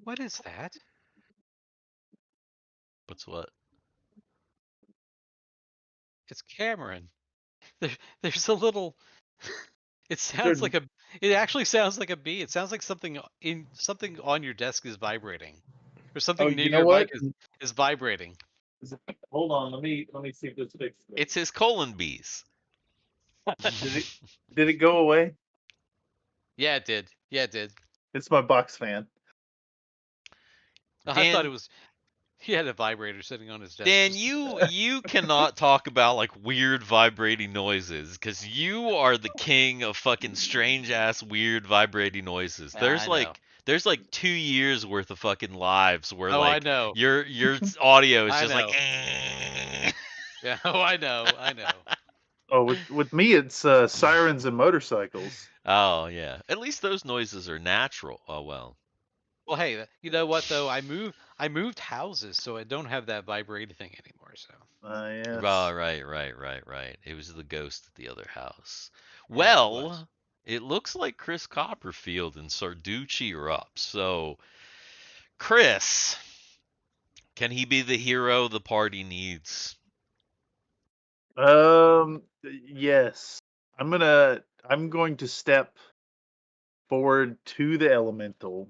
What is that? What's what? It's Cameron. There's a little. It There- sounds like a. It actually sounds like a bee. It sounds like something on your desk is vibrating, or something Oh, near you know your mic what? is vibrating. Hold on, let me see if this fixes it. It's his colon bees. Did it go away? Yeah, it did. Yeah, it did. It's my box fan. I thought it Dan, was. He had a vibrator sitting on his desk. Dan, just- you cannot talk about like weird vibrating noises because you are the king of fucking strange ass weird vibrating noises. Yeah, I know. There's like 2 years worth of fucking lives where Oh, I like know. your audio is I just like know. Yeah. Oh, I know. I know. Oh, with me, it's sirens and motorcycles. Oh yeah. At least those noises are natural. Oh well. Well, hey, you know what though? I moved houses, so I don't have that vibrating thing anymore. So Yes. Oh, right. It was the ghost at the other house. Yeah, it was. Well, it looks like Chris Copperfield and Sarducci are up. So, Chris, can he be the hero the party needs? Yes. I'm going to step forward to the elemental,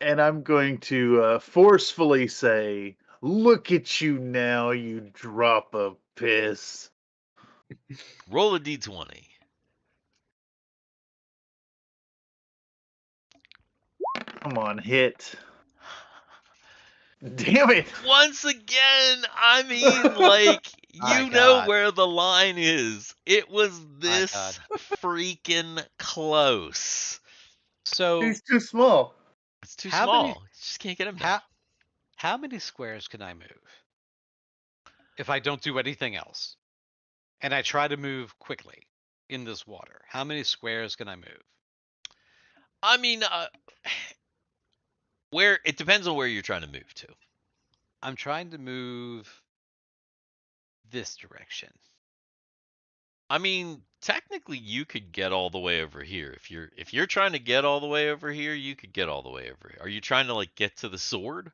and I'm going to forcefully say, "Look at you now, you drop of piss." Roll a d20. Come on, hit. Damn it. Once again, I mean, like, My you know God. where the line is. It was My this God. freaking close. So He's too small. It's too How small. many- You just can't get him how now. how many squares can I move if I don't do anything else, and I try to move quickly in this water? How many squares can I move? I mean, where it depends on where you're trying to move to. I'm trying to move this direction. I mean, technically you could get all the way over here. If you're trying to get all the way over here, you could get all the way over here. Are you trying to like get to the sword?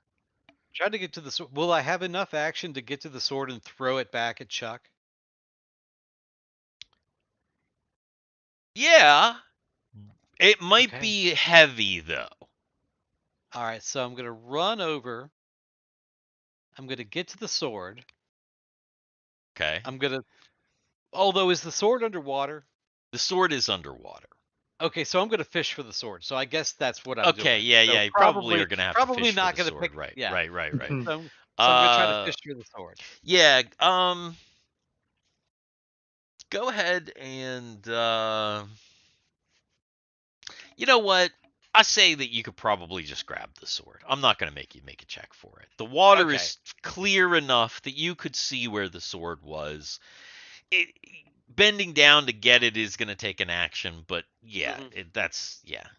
Trying to get to the sword. Will I have enough action to get to the sword and throw it back at Chuck? Yeah. It might Okay. be heavy though. All right, so I'm gonna run over. I'm gonna get to the sword. Okay. I'm gonna. Although, is the sword underwater? The sword is underwater. Okay, so I'm gonna fish for the sword. So I guess that's what I'm Okay, doing. yeah, So yeah. You probably are gonna have to probably fish not for the gonna sword. pick. Right, Yeah. right. So I'm gonna try to Uh, fish for the sword. yeah. Go ahead and you know what? I say that you could probably just grab the sword. I'm not going to make you make a check for it. The water Okay. is clear enough that you could see where the sword was. It, bending down to get it is going to take an action, but yeah, Mhm.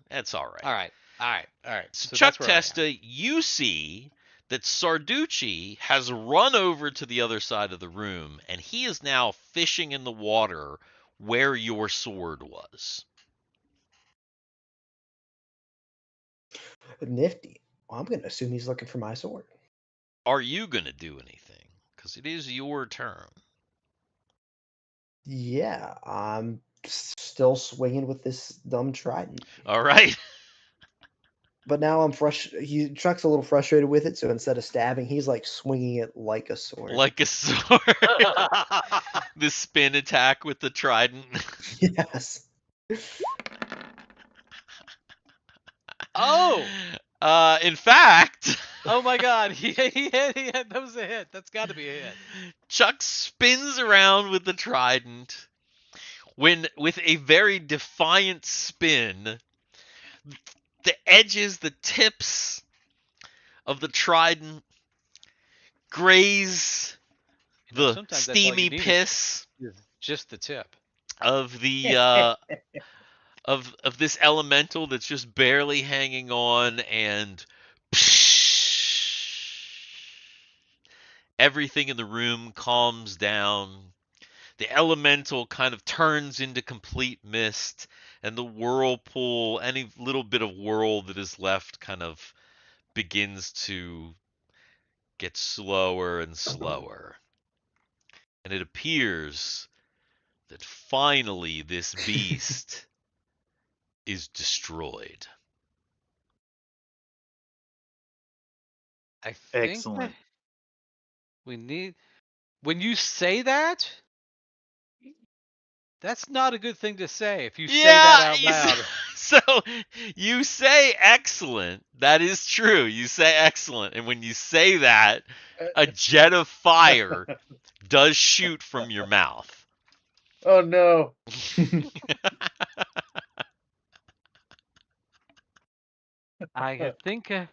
that's all right. All right. All right. So So Chuck that's where I am. Testa, you see that Sarducci has run over to the other side of the room, and he is now fishing in the water where your sword was. Nifty. Well, I'm going to assume he's looking for my sword. Are you going to do anything? Because it is your turn. Yeah, I'm still swinging with this dumb trident. All right. But now I'm Chuck's a little frustrated with it, so instead of stabbing, he's like swinging it like a sword. Like a sword. The spin attack with the trident. Yes. Oh! In fact, Oh my God! He hit. That was a hit. That's got to be a hit. Chuck spins around with the trident when, with a very defiant spin, the edges, the tips of the trident graze the Sometimes that's all you steamy need piss is just the tip. of the of this elemental that's just barely hanging on, and everything in the room calms down. the elemental kind of turns into complete mist, and the whirlpool, any little bit of whirl that is left, kind of begins to get slower and slower. And it appears that finally this beast is destroyed. I think Excellent. we need. When you say that, that's not a good thing to say. If you say that Yeah, out loud, so you say excellent. That is true. You say excellent. And when you say that, a jet of fire does shoot from your mouth. Oh no. I think that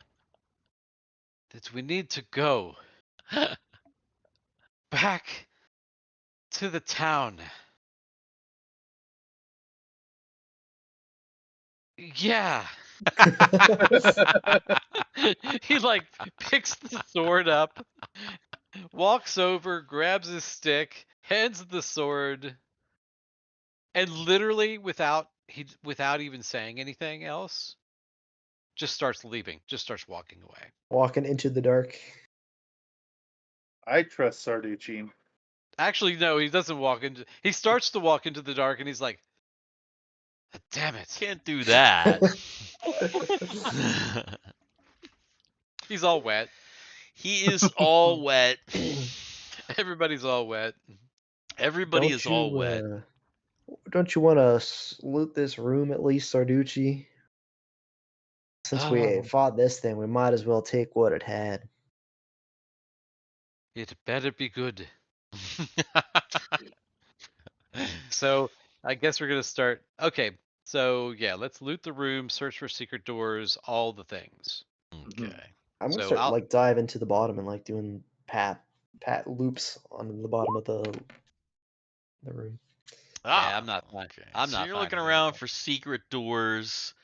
we need to go back to the town. Yeah. He like picks the sword up, walks over, grabs his stick, hands the sword, and literally without even saying anything else, just starts leaving, just starts walking away. Walking into the dark. I trust Sarducci. Actually, no, he doesn't walk into. He starts to walk into the dark, and he's like, "Damn it!" Can't do that. He's all wet. He is all wet. Everybody's all wet. Everybody is all wet. Don't you want to loot this room at least, Sarducci? Since we fought this thing, we might as well take what it had. It better be good. So I guess we're gonna start. Okay, so yeah, let's loot the room, search for secret doors, all the things. Okay. I'm gonna So start I'll- like dive into the bottom and like doing pat loops on the bottom of the room. Yeah, I'm not. Okay. I'm So not you're looking finding around anything. for secret doors.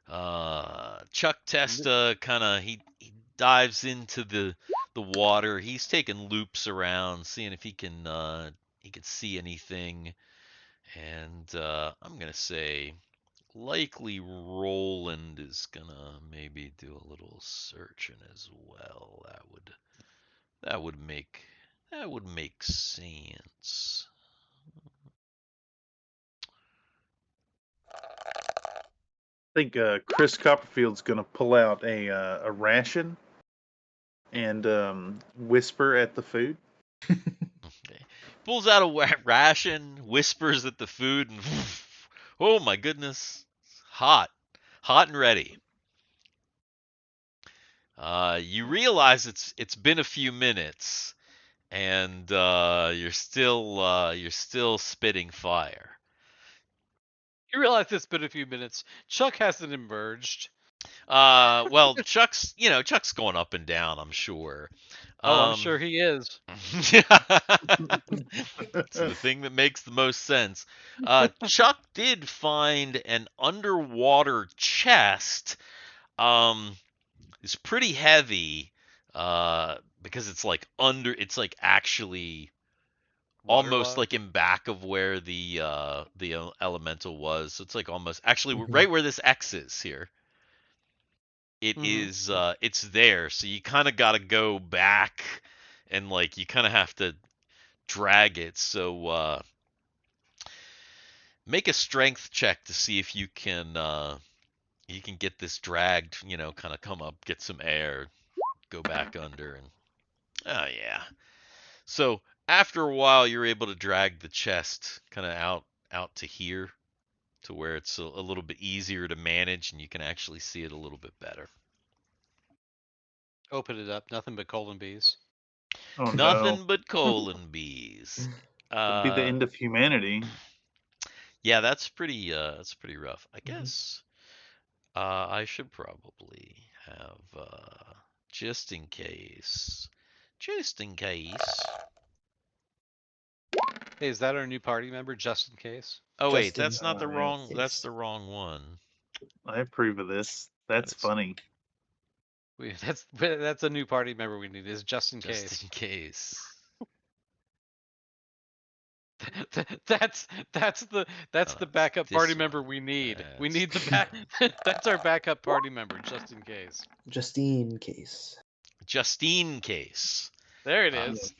Chuck Testa kind of he dives into the water. He's taking loops around, seeing if he can see anything. And I'm gonna say likely Roland is gonna maybe do a little searching as well. That would make sense. I think Chris Copperfield's going to pull out a ration and whisper at the food. Okay. Pulls out a ration, whispers at the food, and oh my goodness, hot, hot and ready. You realize it's been a few minutes, and you're still spitting fire. You realize it's been a few minutes. Chuck hasn't emerged. Well, Chuck's going up and down, I'm sure. Oh, I'm sure he is. It's the thing that makes the most sense. Chuck did find an underwater chest. It's pretty heavy. Because it's like actually almost like Waterlogged. in back of where the elemental was. So it's like almost actually Mhm. right where this X is here. It Mhm. is it's there. So you kind of got to go back and like you kind of have to drag it. So make a strength check to see if you can get this dragged, kind of come up, get some air, go back under and oh yeah. So after a while you're able to drag the chest kind of out to here to where it's a little bit easier to manage and you can actually see it a little bit better. Open it up. Nothing but colon bees. Oh no. Nothing but colon bees. It'd be the Uh end of humanity. yeah, that's pretty rough. I guess I should probably have just in case. Just in case. Hey, is that our new party member, just in case? Oh wait, Just in that's not the wrong case. that's the wrong one. I approve of this. That's That's funny. That's a new party member we need. Is just in just case. in case. That's the no, backup this party one. member we need. We That's- need the back. That's our backup party member, just in case. Justine case. Justine case. There it Uh, is.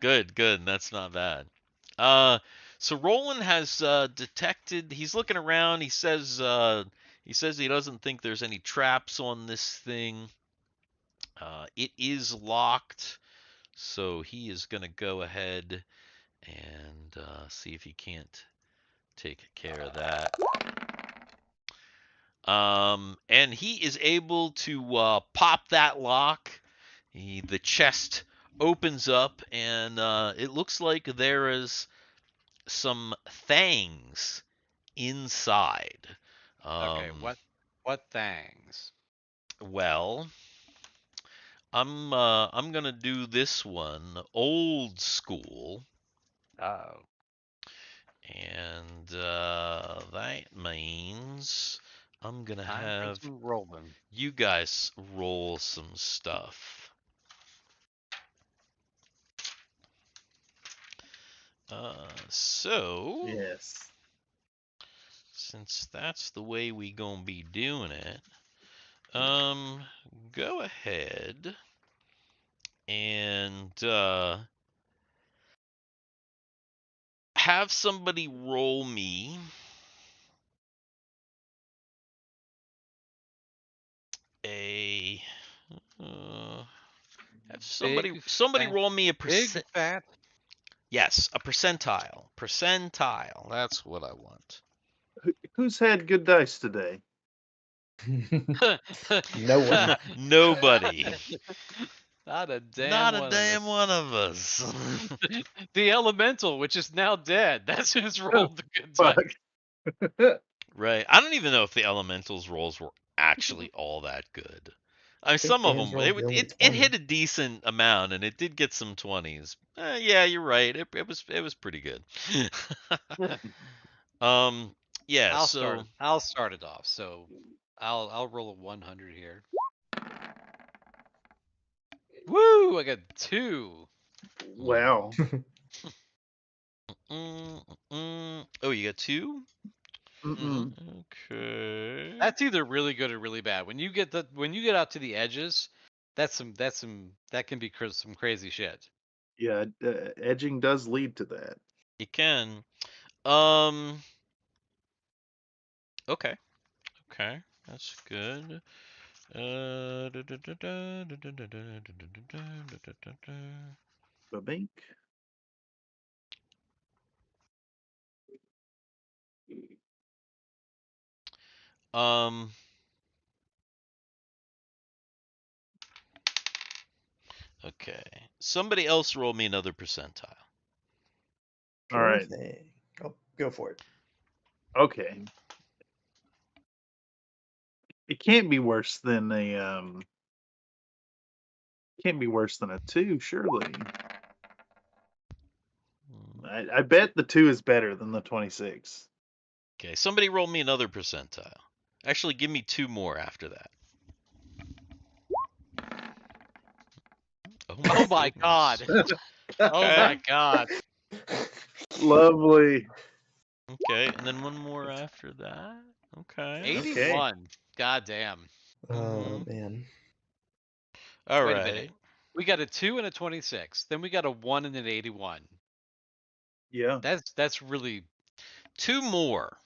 Good, good. That's not bad. So Roland has detected. He's looking around. He says he doesn't think there's any traps on this thing. It is locked, so he is gonna go ahead and see if he can't take care of that. And he is able to pop that lock. The chest opens up, and it looks like there is some fangs inside. Okay, Um, what things? well, I'm gonna do this one old school, Oh, and that means I'm gonna time for have some rolling. you guys roll some stuff. So Yes. since that's the way we gonna be doing it, go ahead and have somebody roll me a have somebody roll me a big percent. fat. Yes, a percentile. Percentile. That's what I want. Who's had good dice today? No one. Nobody. Not a damn Not a one damn of one of us. us. The elemental, which is now dead. That's who's rolled the good Fuck. dice. Right. I don't even know if the elementals rolls were actually all that good. I mean, think some of Dan's them rolled the only it 20. hit a decent amount, and it did get some 20s. Yeah, you're right. It was pretty good. Yeah. So I'll start it off. So I'll roll a 100 here. Woo! I got 2. Wow. Oh, you got 2? Mm-mm. Okay. That's either really good or really bad. When you get out to the edges, that can be some crazy shit. Yeah, edging does lead to that. You can. Um. Okay. Okay. That's good. Babink. Um. Okay. Somebody else roll me another percentile. All Sure right. thing. Oh, go for it. Okay. It can't be worse than a 2, surely. I bet the 2 is better than the 26. Okay. Somebody roll me another percentile. Actually, give me 2 more after that. Oh my god. goodness. Oh my god. Lovely. Okay, and then 1 more after that. Okay. 81. God damn. Oh man. All Wait a right. minute. We got a 2 and a 26. Then we got a 1 and an 81. Yeah. That's really 2 more.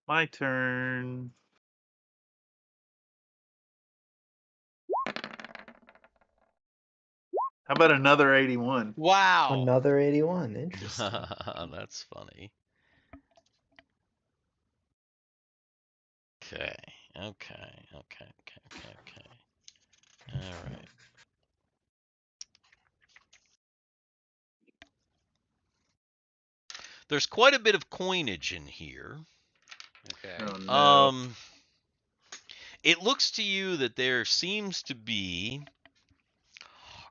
My turn. How about another 81? wow. Another 81. Interesting. That's funny. Okay. Okay. All right. There's quite a bit of coinage in here. Okay. Oh no. It looks to you that there seems to be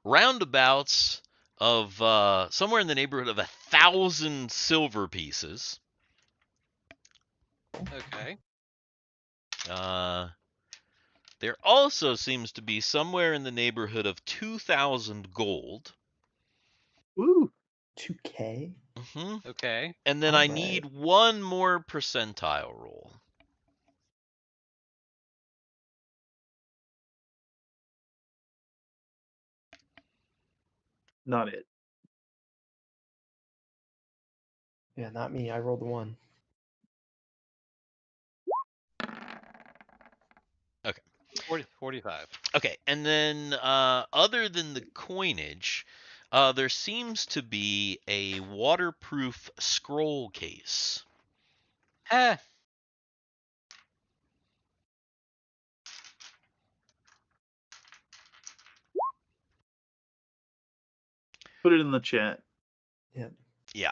roundabouts of somewhere in the neighborhood of 1,000 silver pieces. Okay. There also seems to be somewhere in the neighborhood of 2,000 gold. Woo. 2K. Hmm. Okay. And then I Alright. need one more percentile roll. Not it. Yeah, not me. I rolled a 1. 45. Okay, and then other than the coinage, there seems to be a waterproof scroll case. Eh. Put it in the chat. Yeah.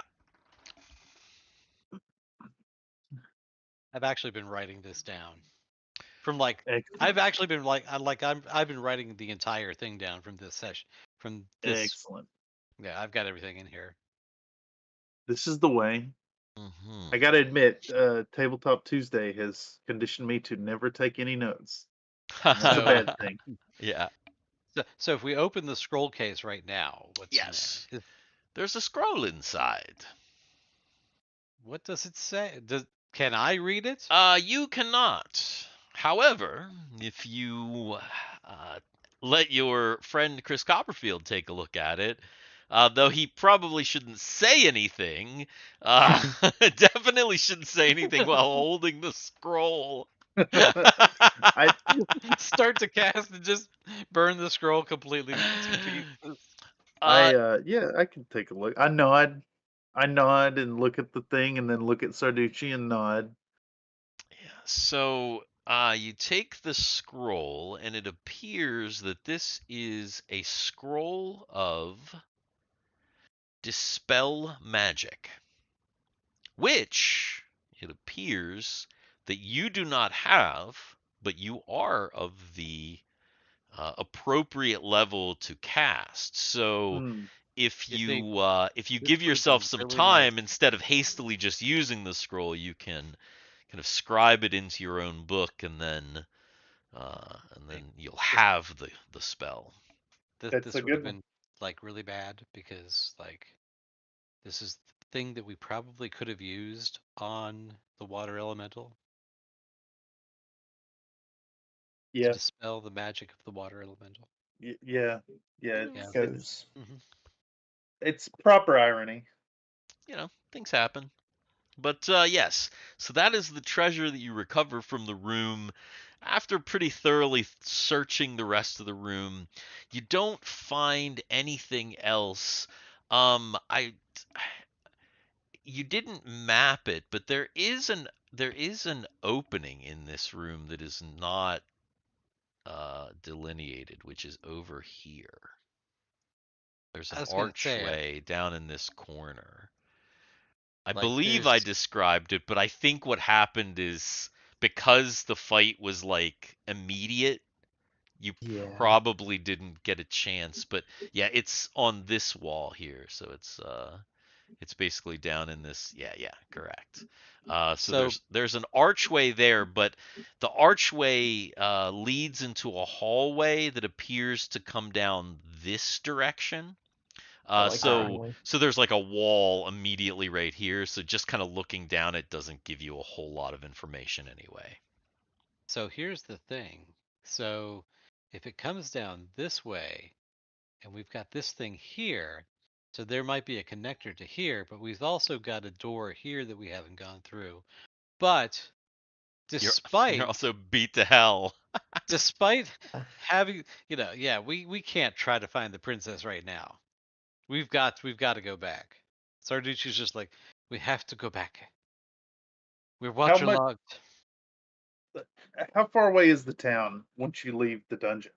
I've actually been writing this down. From like Excellent. I've actually been like I've been writing the entire thing down from this session. From this Excellent. Yeah, I've got everything in here. This is the way. Hmm. I gotta admit, Tabletop Tuesday has conditioned me to never take any notes. That's a So- bad thing. Yeah. So if we open the scroll case right now, what's Yes. in there? There's a scroll inside. What does it say? Can I read it? You cannot. However, if you let your friend Chris Copperfield take a look at it, though he probably shouldn't say anything, definitely shouldn't say anything while holding the scroll. I Start to cast and just burn the scroll completely to pieces. yeah, I can take a look. I nod and look at the thing, and then look at Sarducci and nod. Yeah, so you take the scroll, and it appears that this is a scroll of Dispel Magic, which it appears that you do not have, but you are of the appropriate level to cast. So Hmm. if You think if you this give would have yourself been some really nice. time, instead of hastily just using the scroll, you can kind of scribe it into your own book, and then you'll have the spell. That's a This would have good one. been like really bad because like this is the thing that we probably could have used on the water elemental to Yeah, dispel the magic of the water elemental. yeah, yeah. Yeah. Goes. It's proper irony. You know, things happen. But yes, so that is the treasure that you recover from the room. After pretty thoroughly searching the rest of the room, you don't find anything else. I You didn't map it, but there is an opening in this room that is not delineated, which is over here. There's I an was gonna say archway down in this corner. I like believe I there's described it, but I think what happened is because the fight was like immediate, you Yeah. probably didn't get a chance. But yeah, it's on this wall here, so it's basically down in this. Yeah, yeah, correct. So so there's an archway there, but the archway leads into a hallway that appears to come down this direction. I Uh, like so diagonally. so there's like a wall immediately right here. So just kind of looking down it doesn't give you a whole lot of information anyway. so here's the thing. So if it comes down this way and we've got this thing here, so there might be a connector to here, but we've also got a door here that we haven't gone through. But You're despite you're also beat to hell. despite Uh, having, yeah, we can't try to find the princess right now. We've got to go back. Sarducci's just like, we have to go back. We're How much? waterlogged. How far away is the town once you leave the dungeon?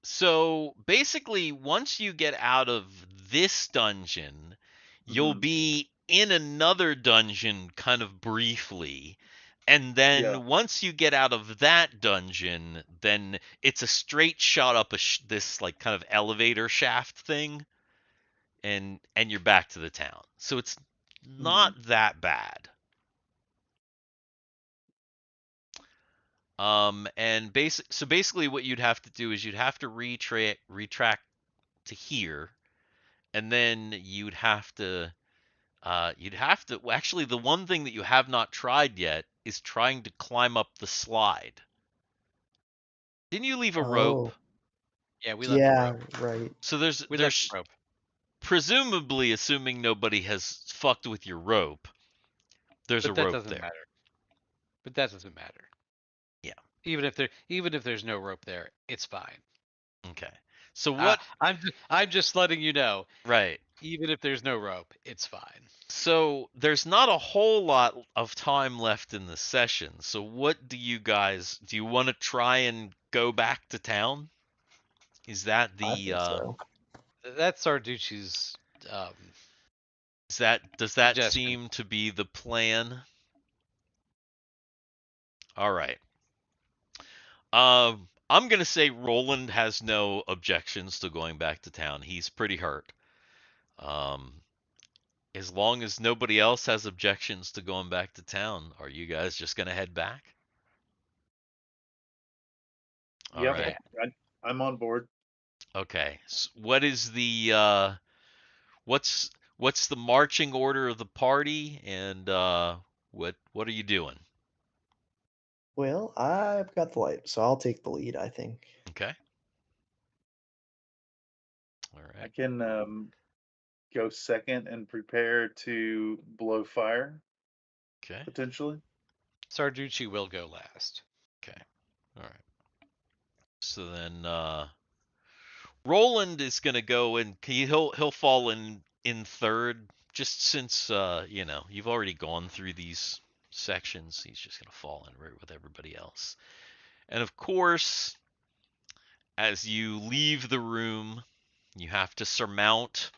So basically, once you get out of this dungeon, you'll Hmm. be in another dungeon kind of briefly. And Yeah. then once you get out of that dungeon, then it's a straight shot up this like kind of elevator shaft thing, and you're back to the town. So it's Hmm. not that bad. And basically what you'd have to do is you'd have to retract to here, and then well, actually, the one thing that you have not tried yet is trying to climb up the slide. Didn't you leave a rope? Oh, Yeah, we left the yeah, rope. right. So there's We left the rope. presumably, assuming nobody has fucked with your rope, there's a But that rope doesn't there. matter. But that doesn't matter. Yeah. Even if there's no rope there, it's fine. Okay. So what? I'm just letting you know. Right. Even if there's no rope, it's fine. So there's not a whole lot of time left in the session. So what do you want to try and go back to town? Is that I think so. That's Sarducci's does that suggestion. seem to be the plan? All right. I'm gonna say Roland has no objections to going back to town. He's pretty hurt. Um, as long as nobody else has objections to going back to town, are you guys just gonna head back? All Yep, right. I'm on board. Okay. What is the what's the marching order of the party, and what are you doing? Well, I've got the light, so I'll take the lead, I think. Okay. All I right. can go second and prepare to blow fire Okay. potentially. Sarducci will go last. Okay. All right. So then Roland is gonna go, and he'll fall in third, just since you've already gone through these sections. He's just gonna fall in right with everybody else. And of course, as you leave the room, you have to surmount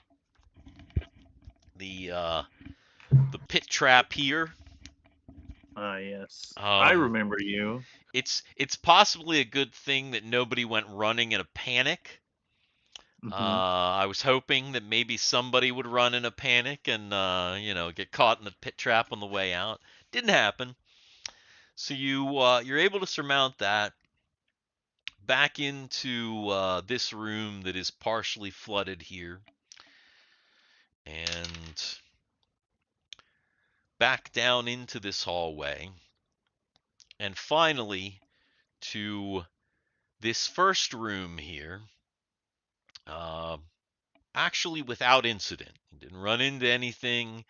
the pit trap here. Ah, yes. I remember you. It's possibly a good thing that nobody went running in a panic. I was hoping that maybe somebody would run in a panic and get caught in the pit trap on the way out. Didn't happen. So you're able to surmount that back into this room that is partially flooded here, and back down into this hallway, and finally to this first room here. Actually, without incident, you didn't run into anything,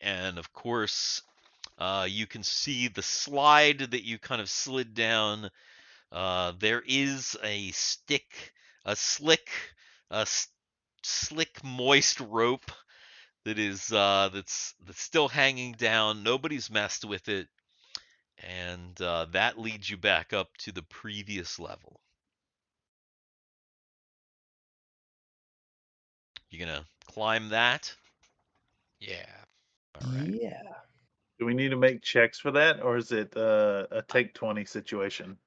and of course, you can see the slide that you kind of slid down. There is a slick, slick, moist rope that is that's still hanging down. Nobody's messed with it, and that leads you back up to the previous level. You gonna climb that? Yeah. All right. Yeah. Do we need to make checks for that, or is it a take 20 situation?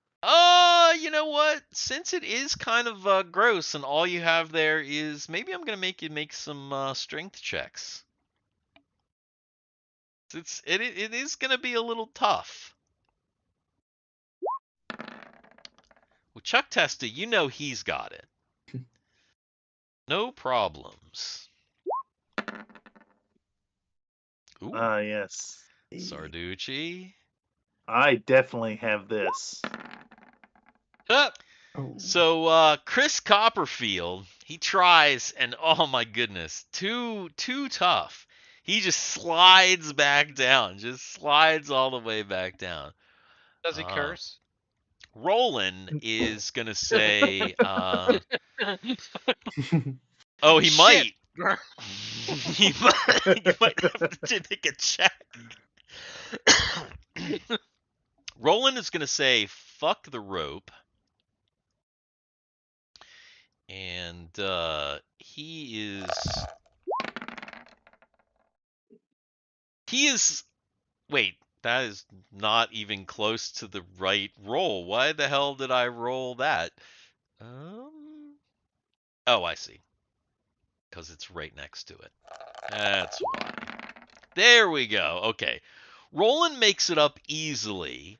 You know what? Since it is kind of gross, and all you have there is, maybe I'm gonna make you make some strength checks. It is gonna be a little tough. Well, Chuck Testa, you know he's got it. No problems. Ooh, Ah, yes. Sarducci. I definitely have this. Ah! Oh. So Chris Copperfield, he tries, and oh my goodness, too tough. He just slides back down, just slides all the way back down. Does he curse? Roland is gonna say, oh, he Shit. might. he might have to take a check. Roland is gonna say, "Fuck the rope," and he is. Wait, that is not even close to the right roll. Why the hell did I roll that? Oh, I see. Because it's right next to it. That's why. There we go. Okay. Roland makes it up easily,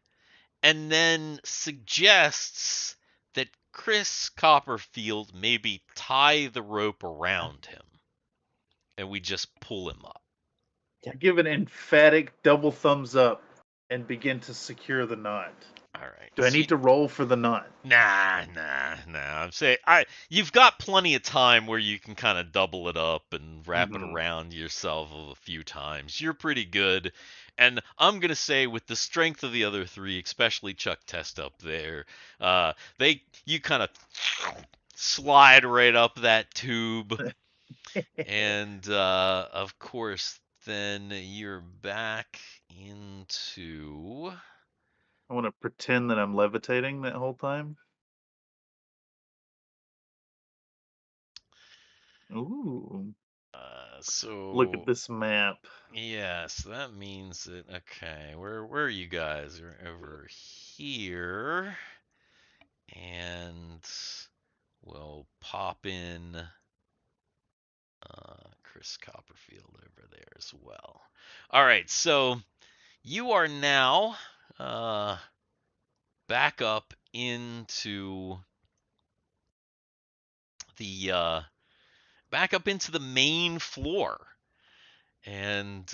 and then suggests that Chris Copperfield maybe tie the rope around him. and we just pull him up. Give an emphatic double thumbs up and begin to secure the knot. All right. Do I need to roll for the knot? Nah. I'm saying you've got plenty of time where you can kind of double it up and wrap it around yourself a few times. You're pretty good. And I'm gonna say with the strength of the other three, especially Chuck Test up there, you kind of slide right up that tube. And of course, then you're back into. I want to pretend that I'm levitating that whole time. Ooh. So Look at this map. Yes, that means that. Okay, where are you guys? You're over here, and we'll pop in Chris Copperfield over there as well. All right, so you are now back up into the main floor, and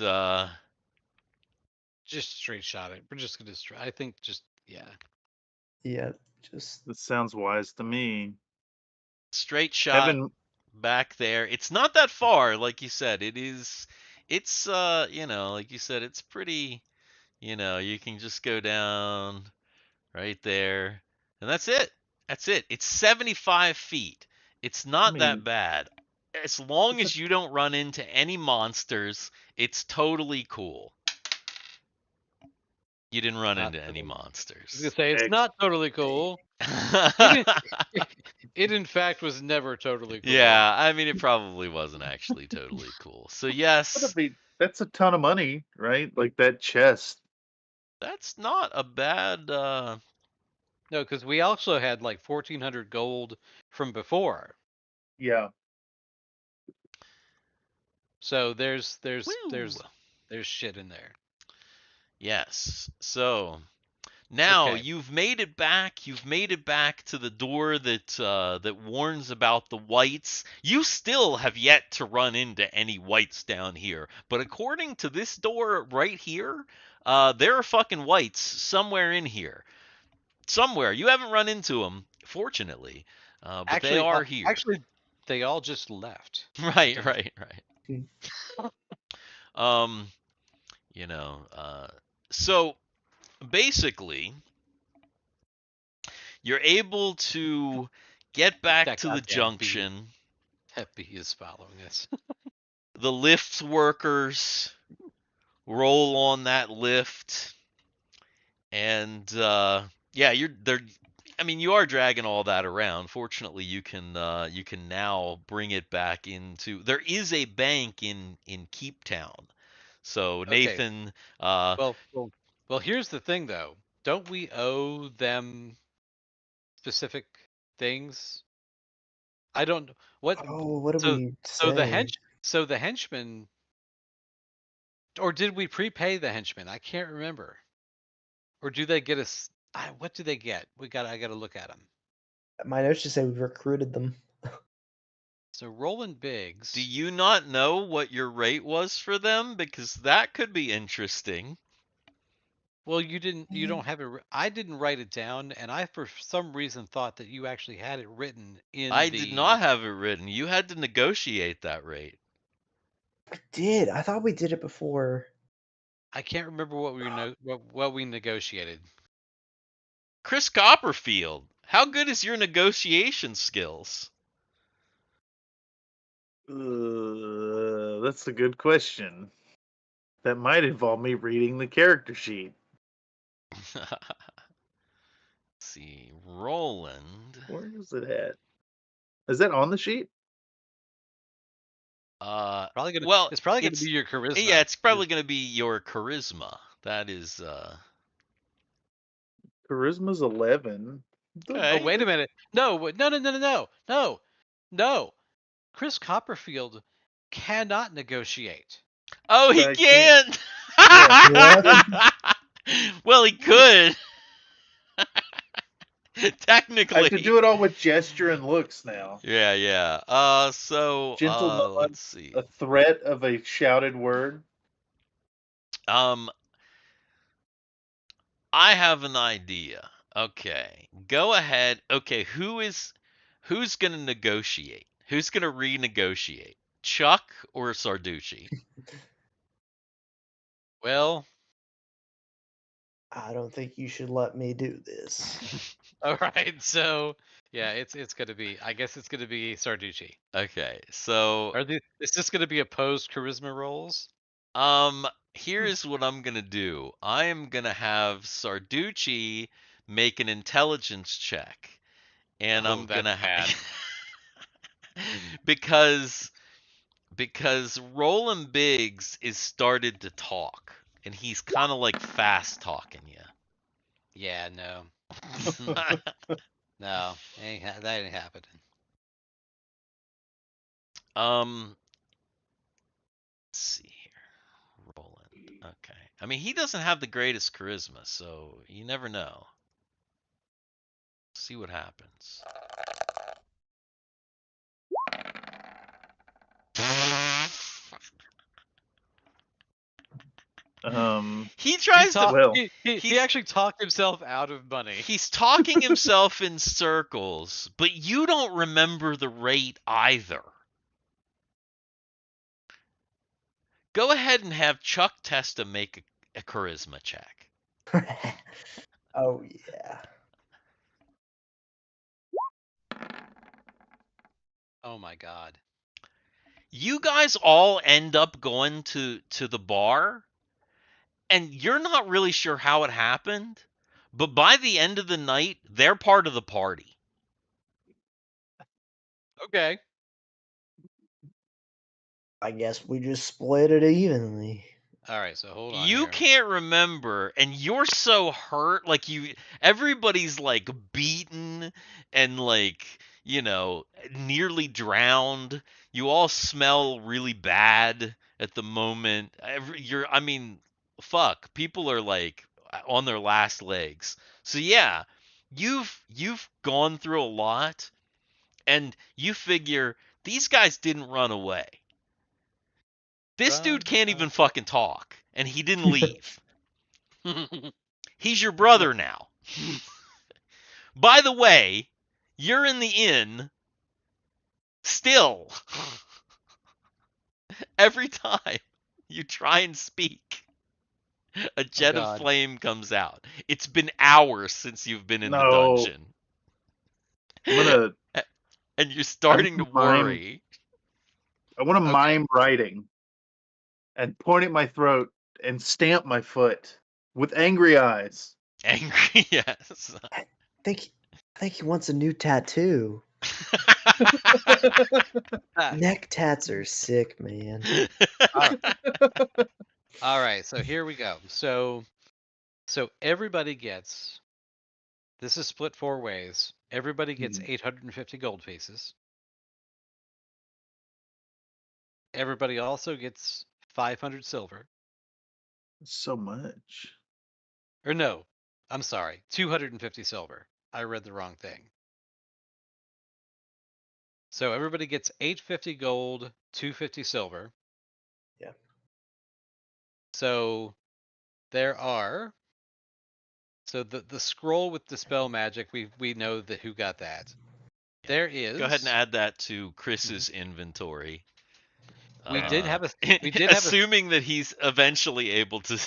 Just straight shot it. We're just gonna. I think just yeah. Yeah, just That sounds wise to me. straight shot Heaven, back there. It's not that far, like you said. It's like you said, it's pretty, you can just go down right there, and that's it. That's it. It's 75 feet. It's I not that mean, bad. As long it's as you don't run into any monsters, it's totally cool. You didn't run Not into any totally. I was monsters. gonna say it's Ex- not totally cool. It in fact was never totally cool. Yeah, I mean, it probably wasn't actually totally cool. So but yes, I mean, that's a ton of money, right? Like that chest. that's not a bad. No, because we also had like 1,400 gold from before. Yeah. So Woo. there's shit in there. Yes. So now Okay. you've made it back. You've made it back to the door that warns about the whites. You still have yet to run into any whites down here. But according to this door right here, there are fucking whites somewhere in here. Somewhere. You haven't run into them, fortunately. But they are here. Actually, they all just left. Right. Hmm. Um, you know, so basically, you're able to get back That to the goddamn bee. junction. That bee is following us. The lift workers roll on that lift, and yeah, you are dragging all that around. Fortunately, you can now bring it back into. There is a bank in Keep Town, so Okay. Nathan. Well, here's the thing though. Don't we owe them specific things? I don't what oh, what did so we so the say? the henchman, or did we prepay the henchman? I can't remember. Or do they get us what do they get? I got to look at them. My notes just say we've recruited them. So Roland Biggs. Do you not know what your rate was for them? Because that could be interesting. Well, you don't have it. I didn't write it down, and I for some reason thought that you actually had it written in I the. did not have it written. You had to negotiate that rate. I did. I thought we did it before. I can't remember what what we negotiated. Chris Copperfield, how good is your negotiation skills? That's a good question. That might involve me reading the character sheet. Let's see, Roland. Where is it at? Is that on the sheet? Probably gonna. Well, It's probably gonna be your charisma. Yeah, it's probably going to be your charisma. That is. Charisma's 11. Okay. Oh, wait a minute. No. Chris Copperfield cannot negotiate. Oh, he But I can't. Yeah. Well, he could. I Technically. have to do it all with gesture and looks now. Yeah. Gentle Let's nod, see. a threat of a shouted word. Um, I have an idea. Okay, go ahead. Okay, who's gonna negotiate? Who's gonna renegotiate? Chuck or Sarducci? Well, I don't think you should let me do this. all right. So yeah, it's gonna be. I guess it's gonna be Sarducci. Okay, so Is this gonna be opposed charisma rolls? here's what I'm gonna do. I am gonna have Sarducci make an intelligence check, and Oh, I'm that's gonna bad. because Roland Biggs is started to talk, and he's kind of like fast talking Yeah, no, you. no, that ain't happening. um, let's see here, Roland. Okay, I mean he doesn't have the greatest charisma, so you never know. See what happens. He He tries to. talked. Well, He He's actually talked himself out of money. he's talking himself in circles, but you don't remember the rate either. Go ahead and have Chuck Testa make a charisma check. Oh yeah. Oh my god. You guys all end up going to the bar, and you're not really sure how it happened, but by the end of the night, they're part of the party. Okay. I guess we just split it evenly. All right. So hold on You here. can't remember, and you're so hurt, like everybody's like beaten and like, nearly drowned. You all smell really bad at the moment. I mean, fuck, people are like on their last legs. So yeah, you've gone through a lot, and you figure these guys didn't run away. This dude Run. can't even fucking talk, and he didn't leave. He's your brother now. By the way, you're in the inn still. Every time you try and speak, a Oh jet of god. flame comes out. It's been hours since you've been in the no. dungeon. I'm gonna. And you're I'm starting to gonna mime. worry. I want to Okay. mime writing, and point at my throat and stamp my foot with angry eyes. Angry, yes. I think he wants a new tattoo. Neck tats are sick, man. All right. So here we go. So everybody gets. This is split 4 ways. Everybody gets 850 gold pieces. Everybody also gets 500 silver. So much. Or no, I'm sorry, 250 silver. I read the wrong thing. So everybody gets 850 gold, 250 silver. Yeah. So there are. So the scroll with dispel magic, we know that who got that. There is. Go ahead and add that to Chris's inventory. We did have a. Assuming that he's eventually able to.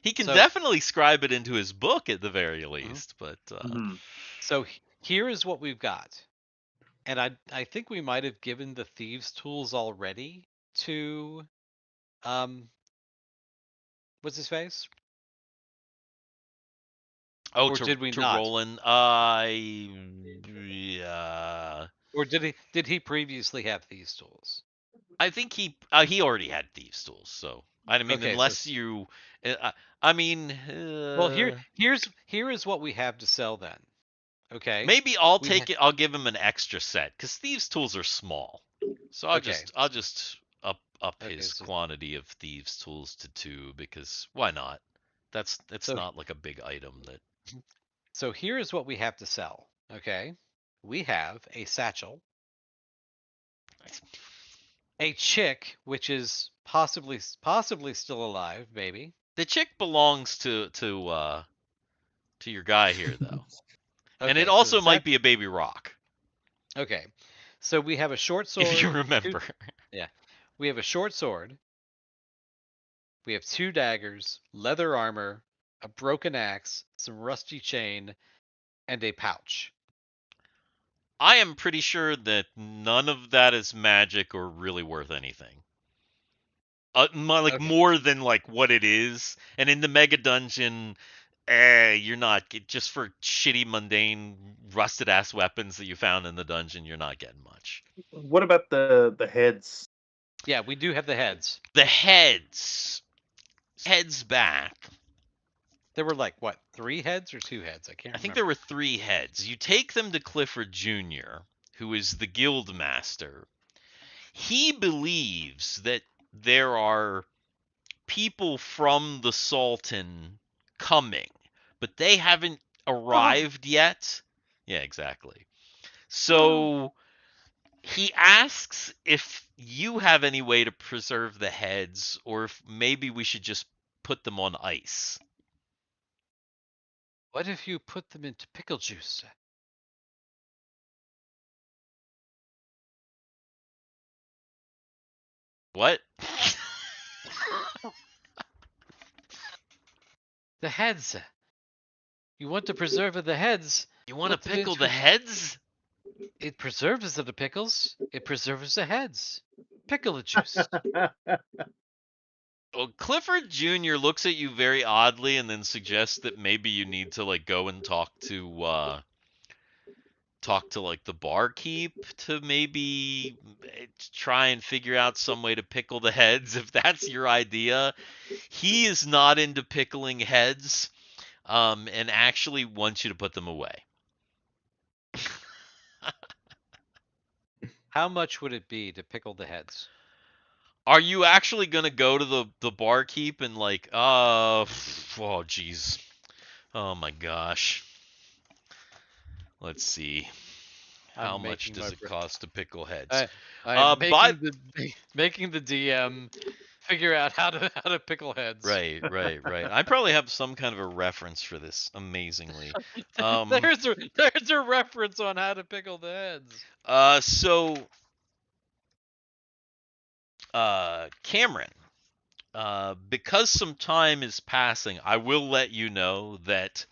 He can So- definitely scribe it into his book at the very least, but So here is what we've got, and I think we might have given the thieves' tools already to, what's his face? Or to did we not? Roland, yeah, Or did he previously have thieves' tools? I think he already had thieves' tools. So I mean, Okay, so- unless you, I mean, Well, here is what we have to sell then. Okay. maybe I'll We take it. I'll give him an extra set because thieves' tools are small. So Okay. I'll just up Okay, his so- quantity of thieves' tools to 2 because why not? It's So- not like a big item that. So here is what we have to sell. Okay, we have a satchel, a chick, which is possibly still alive, maybe. The chick belongs to your guy here, though, and it Okay, so also might be a baby rock, okay, so we have a short sword. if you remember. We have a short sword. We have 2 daggers, leather armor, a broken axe, some rusty chain, and a pouch. I am pretty sure that none of that is magic or really worth anything. Okay. More than like what it is, and in the mega dungeon, you're not just for shitty, mundane, rusted ass weapons that you found in the dungeon. You're not getting much. What about the heads? Yeah, we do have the heads. The heads back. There were like what, 3 heads or 2 heads? I can't remember. I think there were 3 heads. You take them to Clifford Jr., who is the guild master. He believes that there are people from the Sultan coming, but they haven't arrived yet. Yeah, exactly. So he asks if you have any way to preserve the heads, or if maybe we should just put them on ice. What if you put them into pickle juice? What? The heads. You want to preserve the heads? You want to Put them pickle into- the heads? It preserves the pickles. It preserves the heads. Pickle the juice. Well, Clifford Jr. looks at you very oddly and then suggests that maybe you need to like go and talk to like the barkeep to maybe try and figure out some way to pickle the heads if that's your idea. He is not into pickling heads, and actually wants you to put them away. How much would it be to pickle the heads? Are you actually gonna go to the barkeep and like, oh jeez, oh my gosh, let's see, how much does it cost to pickle heads? I'm making the DM figure out how to pickle heads. Right. I probably have some kind of a reference for this, amazingly. There's a reference on how to pickle the heads. So, Cameron, because some time is passing, I will let you know that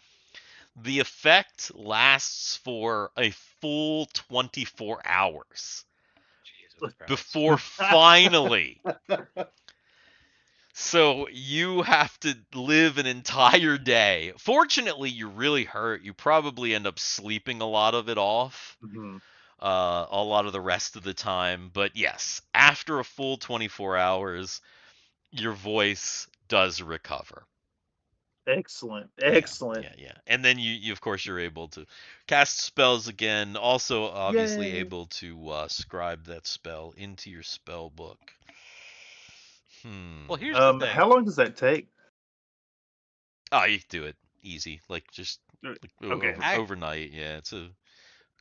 the effect lasts for a full 24 hours before finally. So you have to live an entire day. Fortunately, you're really hurt. You probably end up sleeping a lot of it off. Mm-hmm. A lot of the rest of the time. But yes, after a full 24 hours, your voice does recover. Excellent. Yeah. And then you of course you're able to cast spells again. Also, obviously Yay. able to scribe that spell into your spell book. Well, here's the thing. How long does that take? Oh, you can do it easy, like just Okay. overnight. Yeah, it's a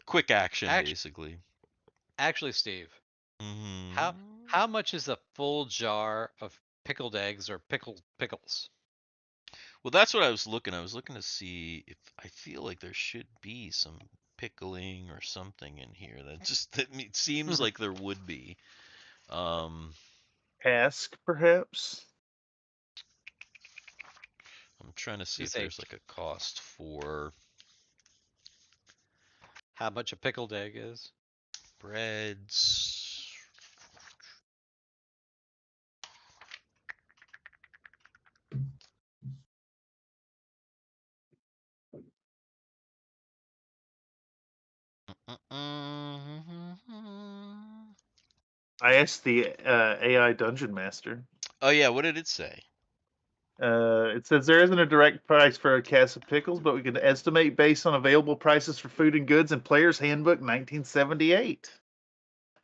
quick action basically. Actually, Steve, Mm-hmm. how much is a full jar of pickled eggs or pickles? Well, that's what I was looking. I was looking to see if I feel like there should be some pickling or something in here. It seems like there would be. Cask, perhaps. I'm trying to see if there's like a cost for how much a pickled egg is. Breads. I asked the AI Dungeon Master. Oh yeah, what did it say? It says there isn't a direct price for a cask of pickles, but we can estimate based on available prices for food and goods in Player's Handbook 1978.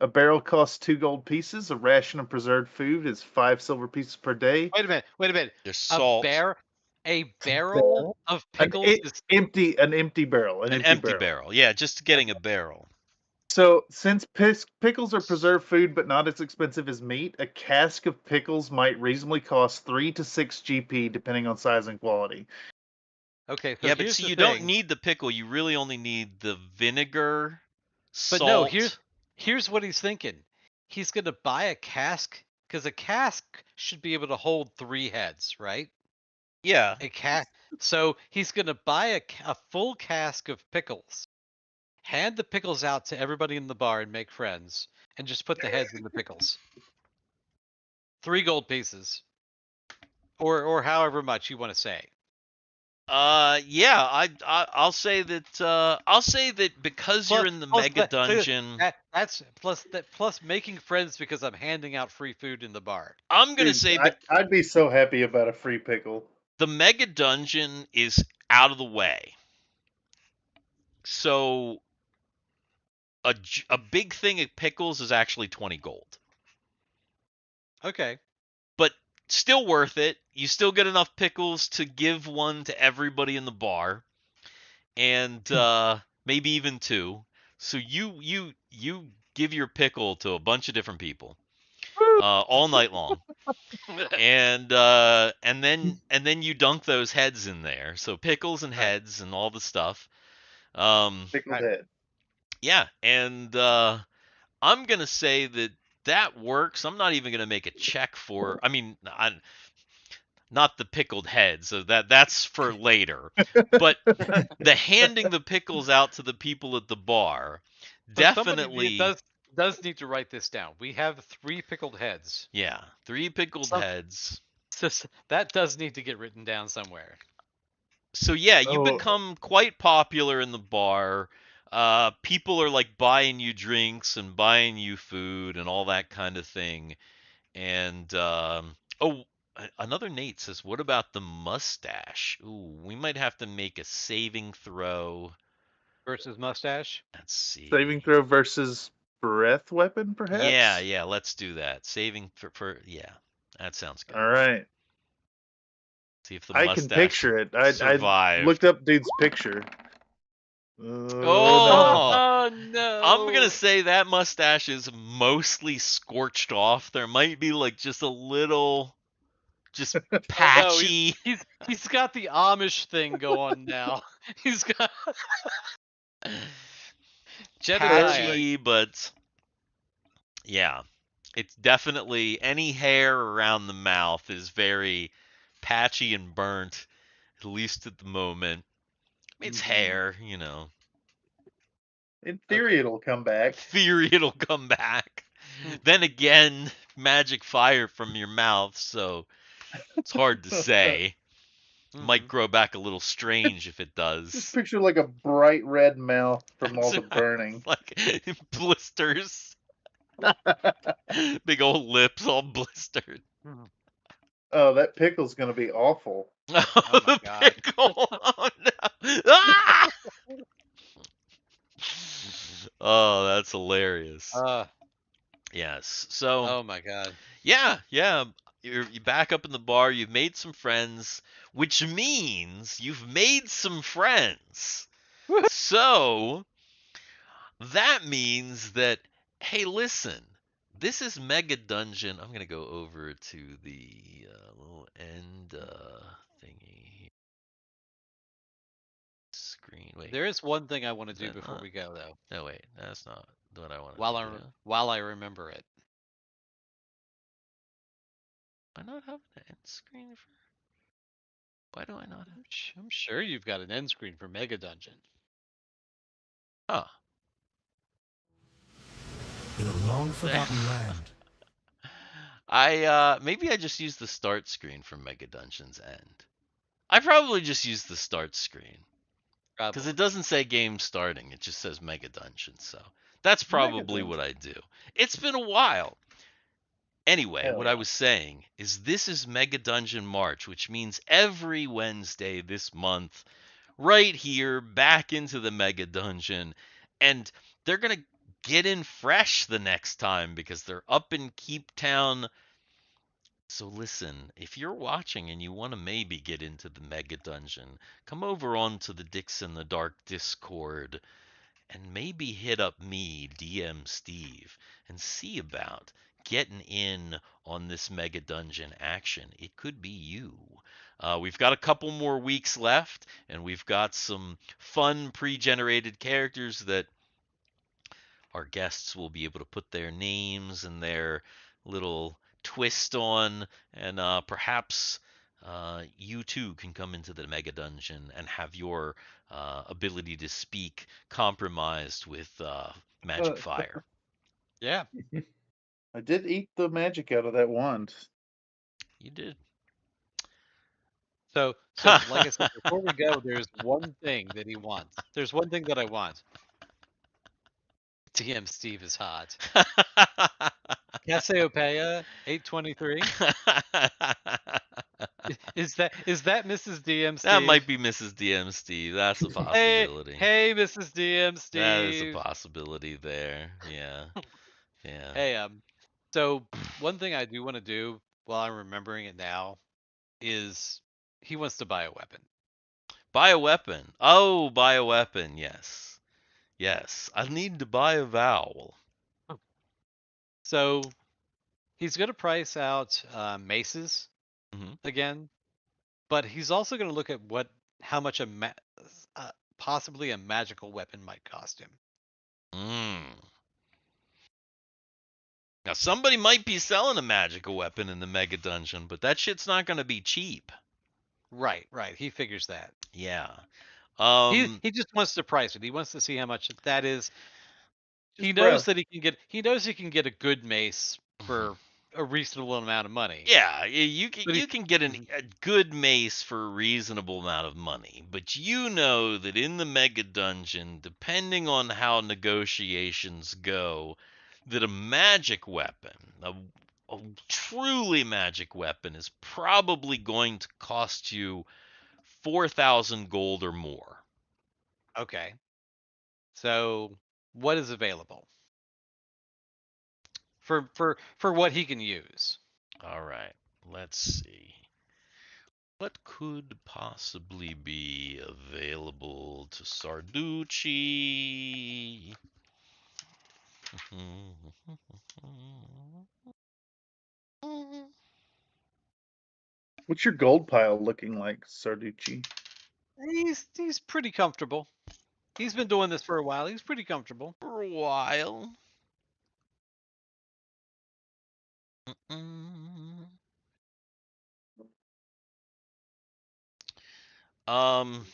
A barrel costs 2 gold pieces. A ration of preserved food is 5 silver pieces per day. Wait a minute. There's salt. A barrel barrel? of An pickles is empty barrel. An An empty empty barrel. barrel. Yeah, just getting a barrel. So, since pickles are preserved food but not as expensive as meat, a cask of pickles might reasonably cost 3 to 6 GP depending on size and quality. okay. So Yeah, but here's see, the you don't thing. need the pickle. You really only need the vinegar, But no, salt. here's what he's thinking. He's gonna buy a cask because a cask should be able to hold 3 heads, right? Yeah. A cask. So he's gonna buy a full cask of pickles, hand the pickles out to everybody in the bar and make friends, and just put the heads in the pickles. 3 gold pieces, or however much you want to say. Yeah. I'll say that. I'll say that because you're in the mega dungeon. Plus making friends because I'm handing out free food in the bar. I'm gonna Dude, say, but I'd be so happy about a free pickle. the mega dungeon is out of the way. So a big thing of pickles is actually 20 gold. Okay. But still worth it. You still get enough pickles to give one to everybody in the bar, and maybe even 2. So you give your pickle to a bunch of different people all night long, and then you dunk those heads in there. So pickles and Right. heads and all the stuff. Um, Pickled Right. head. yeah, and I'm gonna say that that works. I'm not even gonna make a check for. I mean, not the pickled head, so that's for later. But the handing the pickles out to the people at the bar, So somebody definitely. does need to write this down. We have 3 pickled heads. Yeah, 3 pickled Some, heads. that does need to get written down somewhere. So yeah, you Oh, become quite popular in the bar. People are like buying you drinks and buying you food and all that kind of thing. And another Nate says, "What about the mustache? Ooh, we might have to make a saving throw. Versus mustache. Let's see. saving throw versus breath weapon, Yeah, perhaps? yeah, let's do that. Saving for yeah, that sounds good. All right. See if the I can mustache picture it. I survived. looked up dude's picture. No. Oh, Oh I'm gonna no! say that mustache is mostly scorched off. There might be like just a little, just Oh no! patchy, He's got the Amish thing going now. He's got Jedediah. patchy, but yeah, it's definitely any hair around the mouth is very patchy and burnt, at least at the moment. It's Mhm. hair, you know. In theory, it'll come back. Theory it'll come back. Hmm. Then again, magic fire from your mouth, so it's hard to say. Might Mhm. grow back a little strange if it Just does. picture like a bright red mouth from all That's the what I was burning. like blisters. Big old lips all blistered. Mhm. Oh, that pickle's gonna be awful. Oh, my the God. pickle! Oh no! Ah! Oh, that's hilarious. Yes. So, Oh my God. yeah, yeah. You back up in the bar. You've made some friends, which means you've made some friends. So that means that, hey, listen, this is Mega Dungeon. I'm gonna go over to the little end thingy screen. Wait, There is one thing I want to is do that before not? we go though. No, wait, that's not what I wanted While to I do. while I remember it. Am I not having an end screen for? Why do I not have? I'm sure you've got an end screen for Mega Dungeon. Huh. In a long forgotten land, Maybe I just used the start screen for Mega Dungeon's End. I probably just used the start screen because Probably. it doesn't say game starting; it just says Mega Dungeon. So that's probably Dungeon. what I do. It's been a while. Anyway, Hell what I was saying is this is Mega Dungeon March, which means every Wednesday this month, right here, back into the Mega Dungeon, and they're gonna get in fresh the next time because they're up in Keep Town So listen, if you're watching and you want to maybe get into the Mega Dungeon, come over onto the Dix in the Dark Discord and maybe hit up me, DM Steve, and see about getting in on this Mega Dungeon action. It could be you. We've got a couple more weeks left, and we've got some fun pre-generated characters that our guests will be able to put their names and their little twist on, and perhaps you too can come into the Mega Dungeon and have your ability to speak compromised with magic fire. Yeah. I did eat the magic out of that wand. You did. So like I said, before we go, there's one thing that he wants. There's one thing that I want. TM Steve is hot. Cassiopeia 823. Is that Mrs. DM Steve? That might be Mrs. DM Steve. That's a possibility. Hey, Mrs. DM Steve. That is a possibility there. Yeah. Yeah. Hey, so one thing I do want to do while I'm remembering it now is he wants to buy a weapon. Buy a weapon. Oh, buy a weapon. Yes. Yes. I need to buy a vowel. So he's going to price out maces Mhm. again, but he's also going to look at how much possibly a magical weapon might cost him. Now, somebody might be selling a magical weapon in the Mega Dungeon, but that shit's not going to be cheap. Right. He figures that. Yeah. He just wants to price it. He wants to see how much that is. He Just knows browse. that he knows he can get a good mace for a reasonable amount of money. Yeah, you But can get a good mace for a reasonable amount of money, but you know that in the Mega Dungeon, depending on how negotiations go, that a magic weapon, a truly magic weapon, is probably going to cost you 4,000 gold or more. Okay. So what is available for what he can use? All right, let's see. What could possibly be available to Sarducci? What's your gold pile looking like, Sarducci? He's pretty comfortable. He's been doing this for a while. He's pretty comfortable. For a while. Mm-mm. Um,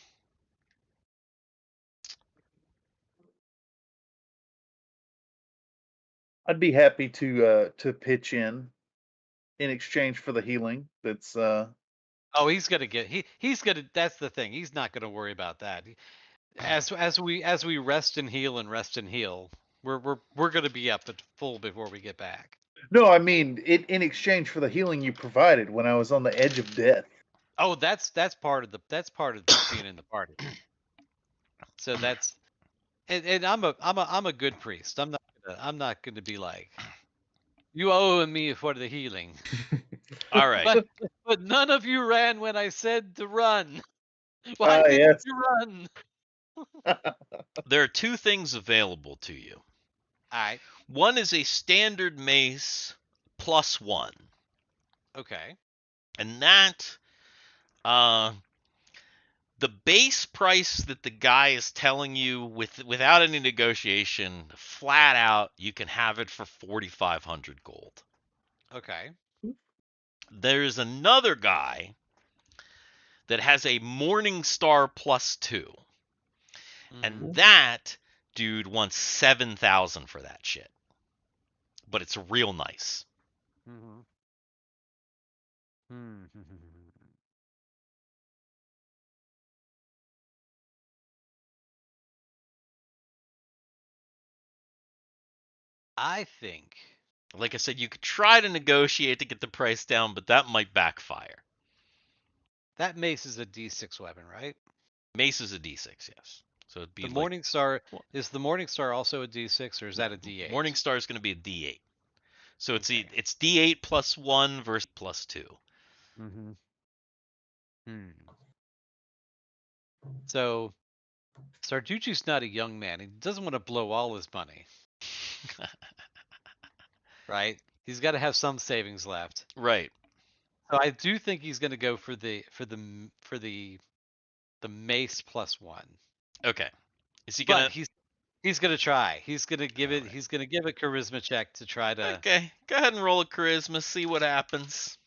I'd be happy to pitch in exchange for the healing. That's Oh, he's gonna get he's gonna. That's the thing. He's not gonna worry about that. As we rest and heal, we're gonna be up at full before we get back. no, I mean in exchange for the healing you provided when I was on the edge of death. Oh, that's part of being in the party. So that's and I'm a good priest. I'm not gonna be like, you owe me for the healing. all right. But none of you ran when I said to run. Why didn't Yes. you run? There are two things available to you. All right. One is a standard mace +1. Okay. And that, the base price that the guy is telling you without any negotiation, flat out, you can have it for 4,500 gold. Okay. There's another guy that has a Morning Star +2. And that dude wants 7,000 for that shit. But it's real nice. I think Like I said, you could try to negotiate to get the price down, but that might backfire. that mace is a D6 weapon, right? Mace is a D6, yes. So it'd be The like Morning Star, is the Morning Star also a D6 or is that a D8? Morning Star is going to be a D8. So it's Okay. it's D8 plus 1 versus plus 2. Mm-hmm. So Sarducci's not a young man. He doesn't want to blow all his money, right? He's got to have some savings left. Right. So I do think he's going to go for the mace plus 1. Okay. Is he But gonna? he's going to try. He's going to give it. Alright. He's going to give a charisma check to try to. Okay. Go ahead and roll a charisma. See what happens.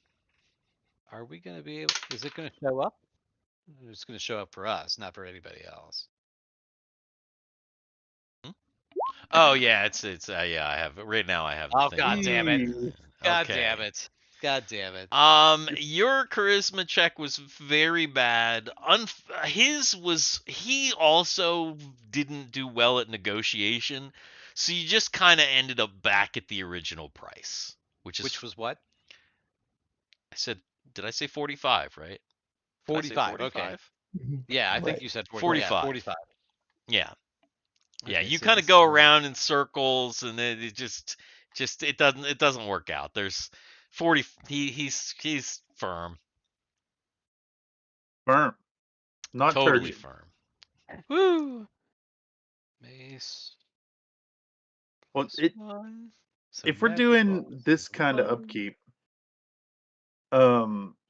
Are we going to be able? Is it going to show up? It's going to show up for us, not for anybody else. Oh yeah, it's yeah. I have right now. I have the Oh thing. God damn it! Eee. God Okay. damn it! God damn it! Your charisma check was very bad. He also didn't do well at negotiation, so you just kind of ended up back at the original price, which Was what? I said. Did I say 45? Right? Did I say 45. Okay. 45? Yeah, I think Right. you said 40. 45. Yeah, 45. Yeah. Yeah, Okay, you so kind of this go is around in circles, and it just it doesn't work out. There's 40. He's firm, Firm, not totally turgid. firm. woo. Mace Well, plus 1. So if we're Mega doing Balls this is kind of 1. upkeep,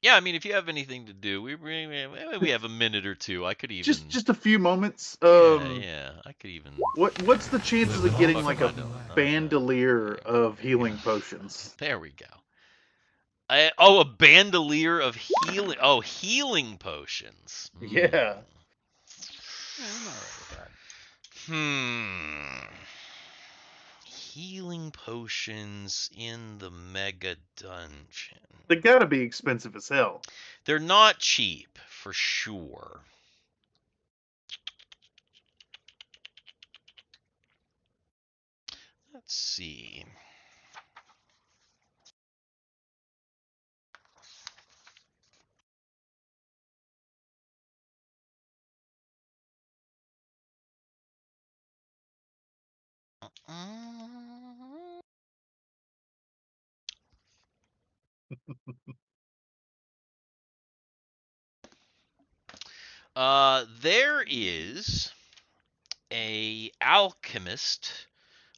Yeah, I mean, if you have anything to do, we have a minute or two. I could even. just a few moments. Yeah, I could even. What's the chances Live of it getting off like and a unwind. bandolier of healing potions? There we go. A bandolier of healing. Oh, healing potions. Yeah. Yeah, I'm alright with that. Healing potions in the mega dungeon. They gotta be expensive as hell. They're not cheap, for sure. Let's see. There is a alchemist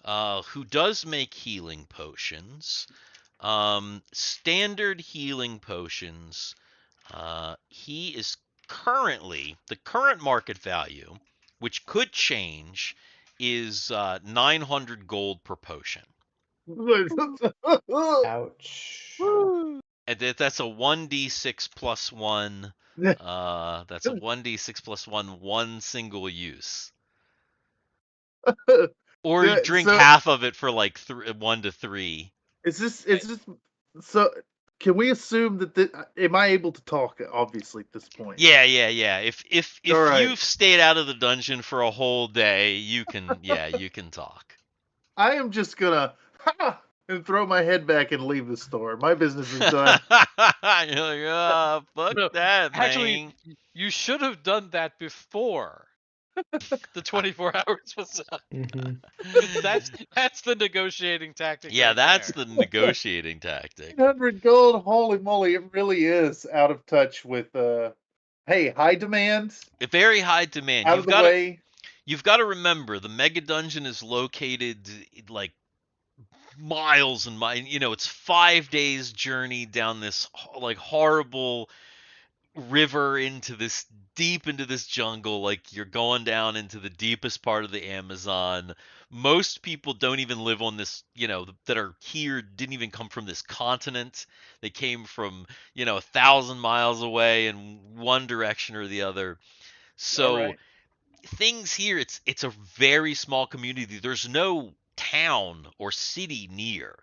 who does make healing potions. Standard healing potions. He is currently the current market value, which could change, is 900 gold per potion. Ouch. And that's a 1d6 plus 1. That's a 1d6 plus 1, one single use. Or you drink So half of it for like 1 to 3. is this so? Can we assume that am I able to talk? Obviously, at this point. Yeah. If All right. you've stayed out of the dungeon for a whole day, you can talk. I am just gonna and throw my head back and leave the store. My business is done. You're like, oh, fuck No, that, actually, man. you should have done that before the 24 hours was up. hmm That's the negotiating tactic. Yeah, right that's there. the negotiating tactic. 100 gold, holy moly! It really is out of touch with. Hey, high demand, A very high demand. out of the way. You've got to remember the mega dungeon is located like miles and miles. It's 5 days journey down this like horrible river deep into this jungle. Like you're going down into the deepest part of the Amazon. Most people don't even live on this, that are here didn't even come from this continent. They came from, 1,000 miles away in one direction or the other. All So right. things here, it's a very small community. There's no town or city near.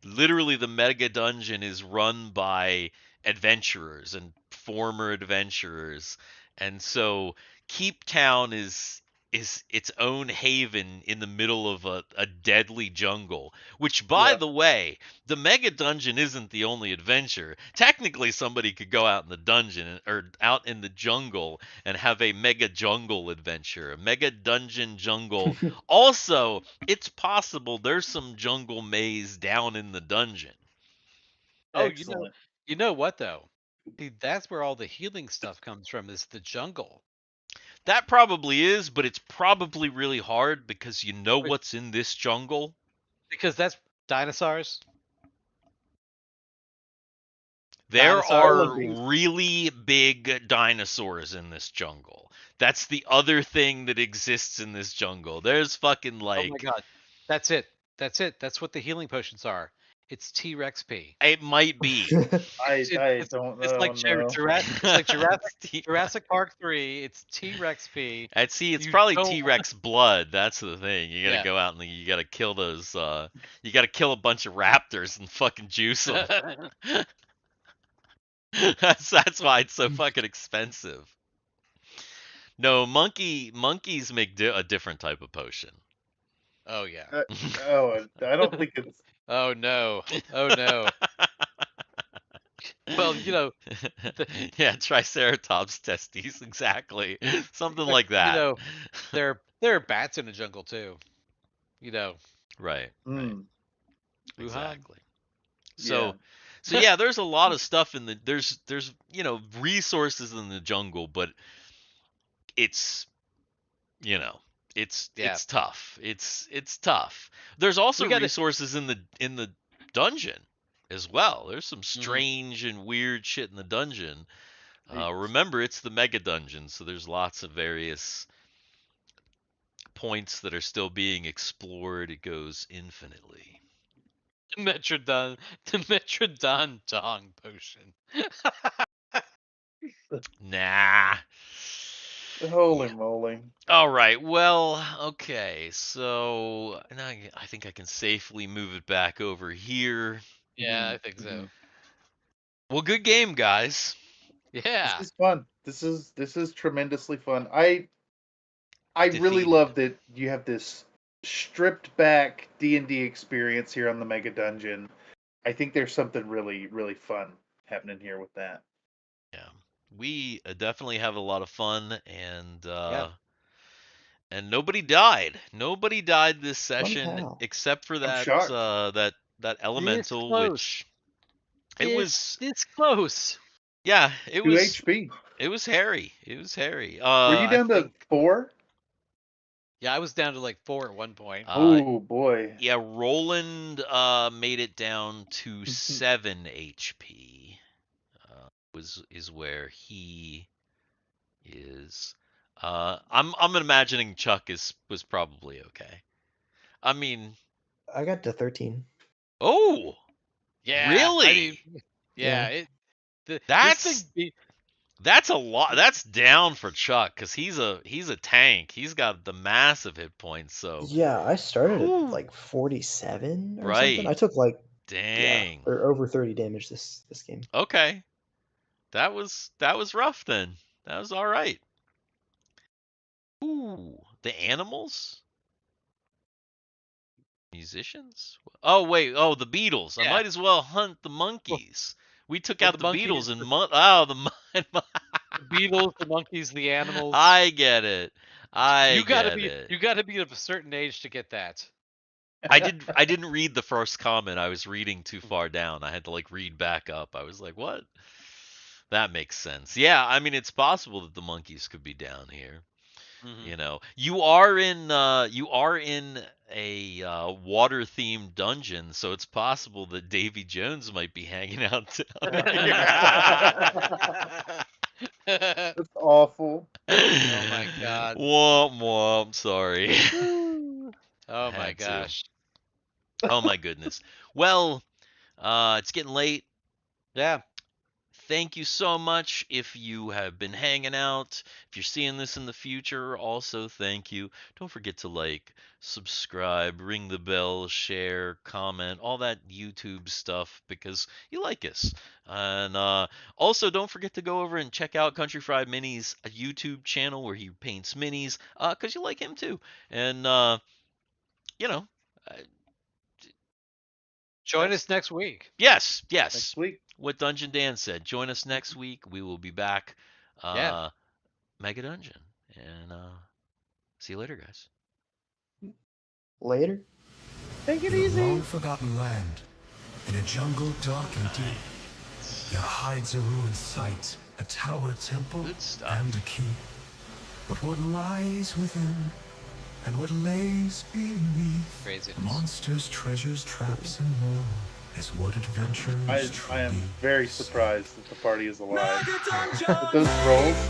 Literally, the mega dungeon is run by adventurers and former adventurers, and so Keep Town is is its own haven in the middle of a deadly jungle. Which, by the way, the mega dungeon isn't the only adventure. Technically, somebody could go out in the dungeon or out in the jungle and have a mega jungle adventure, a mega dungeon jungle. Also, it's possible there's some jungle maze down in the dungeon. Oh, Excellent. you know what though? See, that's where all the healing stuff comes from. Is the jungle. That probably is, but it's probably really hard because you know Wait, what's in this jungle? because that's dinosaurs. There Dinosaurs. are Wallabies. really big dinosaurs in this jungle. That's the other thing that exists in this jungle. There's fucking Oh my like god. That's it. That's it. That's what the healing potions are. It's T-Rex P. it might be. I It's don't it's like know. It's like T- Jurassic Park 3. It's T-Rex P. I'd see it's You probably don't T-Rex blood. That's the thing. You gotta Yeah. go out and you gotta kill those. You gotta kill a bunch of raptors and fucking juice them. That's why it's so fucking expensive. No, monkeys make a different type of potion. Oh yeah. Oh, I don't think it's. Oh no. Oh no. Well, Yeah, Triceratops testes, exactly. Something like that. there are bats in the jungle too. Right. Right. Mm, Wuhan. Exactly. yeah. So yeah, there's a lot of stuff in the there's resources in the jungle, but it's you know it's tough. It's tough. There's also We gotta- resources in the dungeon as well. There's some strange and weird shit in the dungeon. Remember, it's the mega dungeon, so there's lots of various points that are still being explored. It goes infinitely. The Metrodon dong potion. Nah. Holy moly. All right. Well, okay. So now I think I can safely move it back over here. Yeah, I think so. Mhm. Well, good game, guys. Yeah. This is fun. This is tremendously fun. I really Defeated. love that you have this stripped back D&D experience here on the Mega Dungeon. I think there's something really really fun happening here with that. Yeah. We definitely have a lot of fun, and and nobody died. Nobody died this session how? except for that shocked. that elemental, close. which it was. This close. Yeah, it 2 was. HP. It was hairy. It was hairy. Were you down to 4? Yeah, I was down to like 4 at one point. Oh boy. Yeah, Roland made it down to 7 HP. Is where he is. I'm imagining Chuck was probably okay. I mean, I got to 13. oh, Yeah. really? I mean, yeah. That's that's a lot. That's down for Chuck because he's a tank. He's got the massive hit points. So Yeah, I started Whew. at like 47 or Right. something. I took like dang. or over 30 damage this game. Okay, that was rough then. That was all right. Ooh, the animals? Musicians? Oh wait, oh the Beatles. I Yeah. might as well hunt the monkeys. We took well, out the the Beatles monkeys- and the The beetles, the monkeys, the animals. I get it. You gotta be of a certain age to get that. I didn't read the first comment. I was reading too far down. I had to like read back up. I was like, what? That makes sense. Yeah, I mean it's possible that the monkeys could be down here. Mhm. You know, you are in a water themed dungeon, so it's possible that Davy Jones might be hanging out down here. That's awful. Oh my god. Womp womp. Sorry. Oh my Had to. gosh. Oh my goodness. Well, it's getting late. Yeah. thank you so much if you have been hanging out. If you're seeing this in the future, also thank you. Don't forget to like, subscribe, ring the bell, share, comment, all that YouTube stuff because you like us. And also, don't forget to go over and check out Country Fried Minis' YouTube channel where he paints minis because you like him too. And, you know, uh, Join us next week. yes, Next yes. week. What Dungeon Dan said. Join us next week. We will be back. Yeah. Mega Dungeon. And see you later, guys. Later. Take it In a easy. long forgotten land, in a jungle dark and deep, there hides a ruined site, a tower temple, Good stuff. and a key. But what lies within, and what lays beneath, Crazy. monsters, treasures, traps, and more, is what adventurers I truly am very surprised that the party is alive. Mega Dungeon! With those rolls.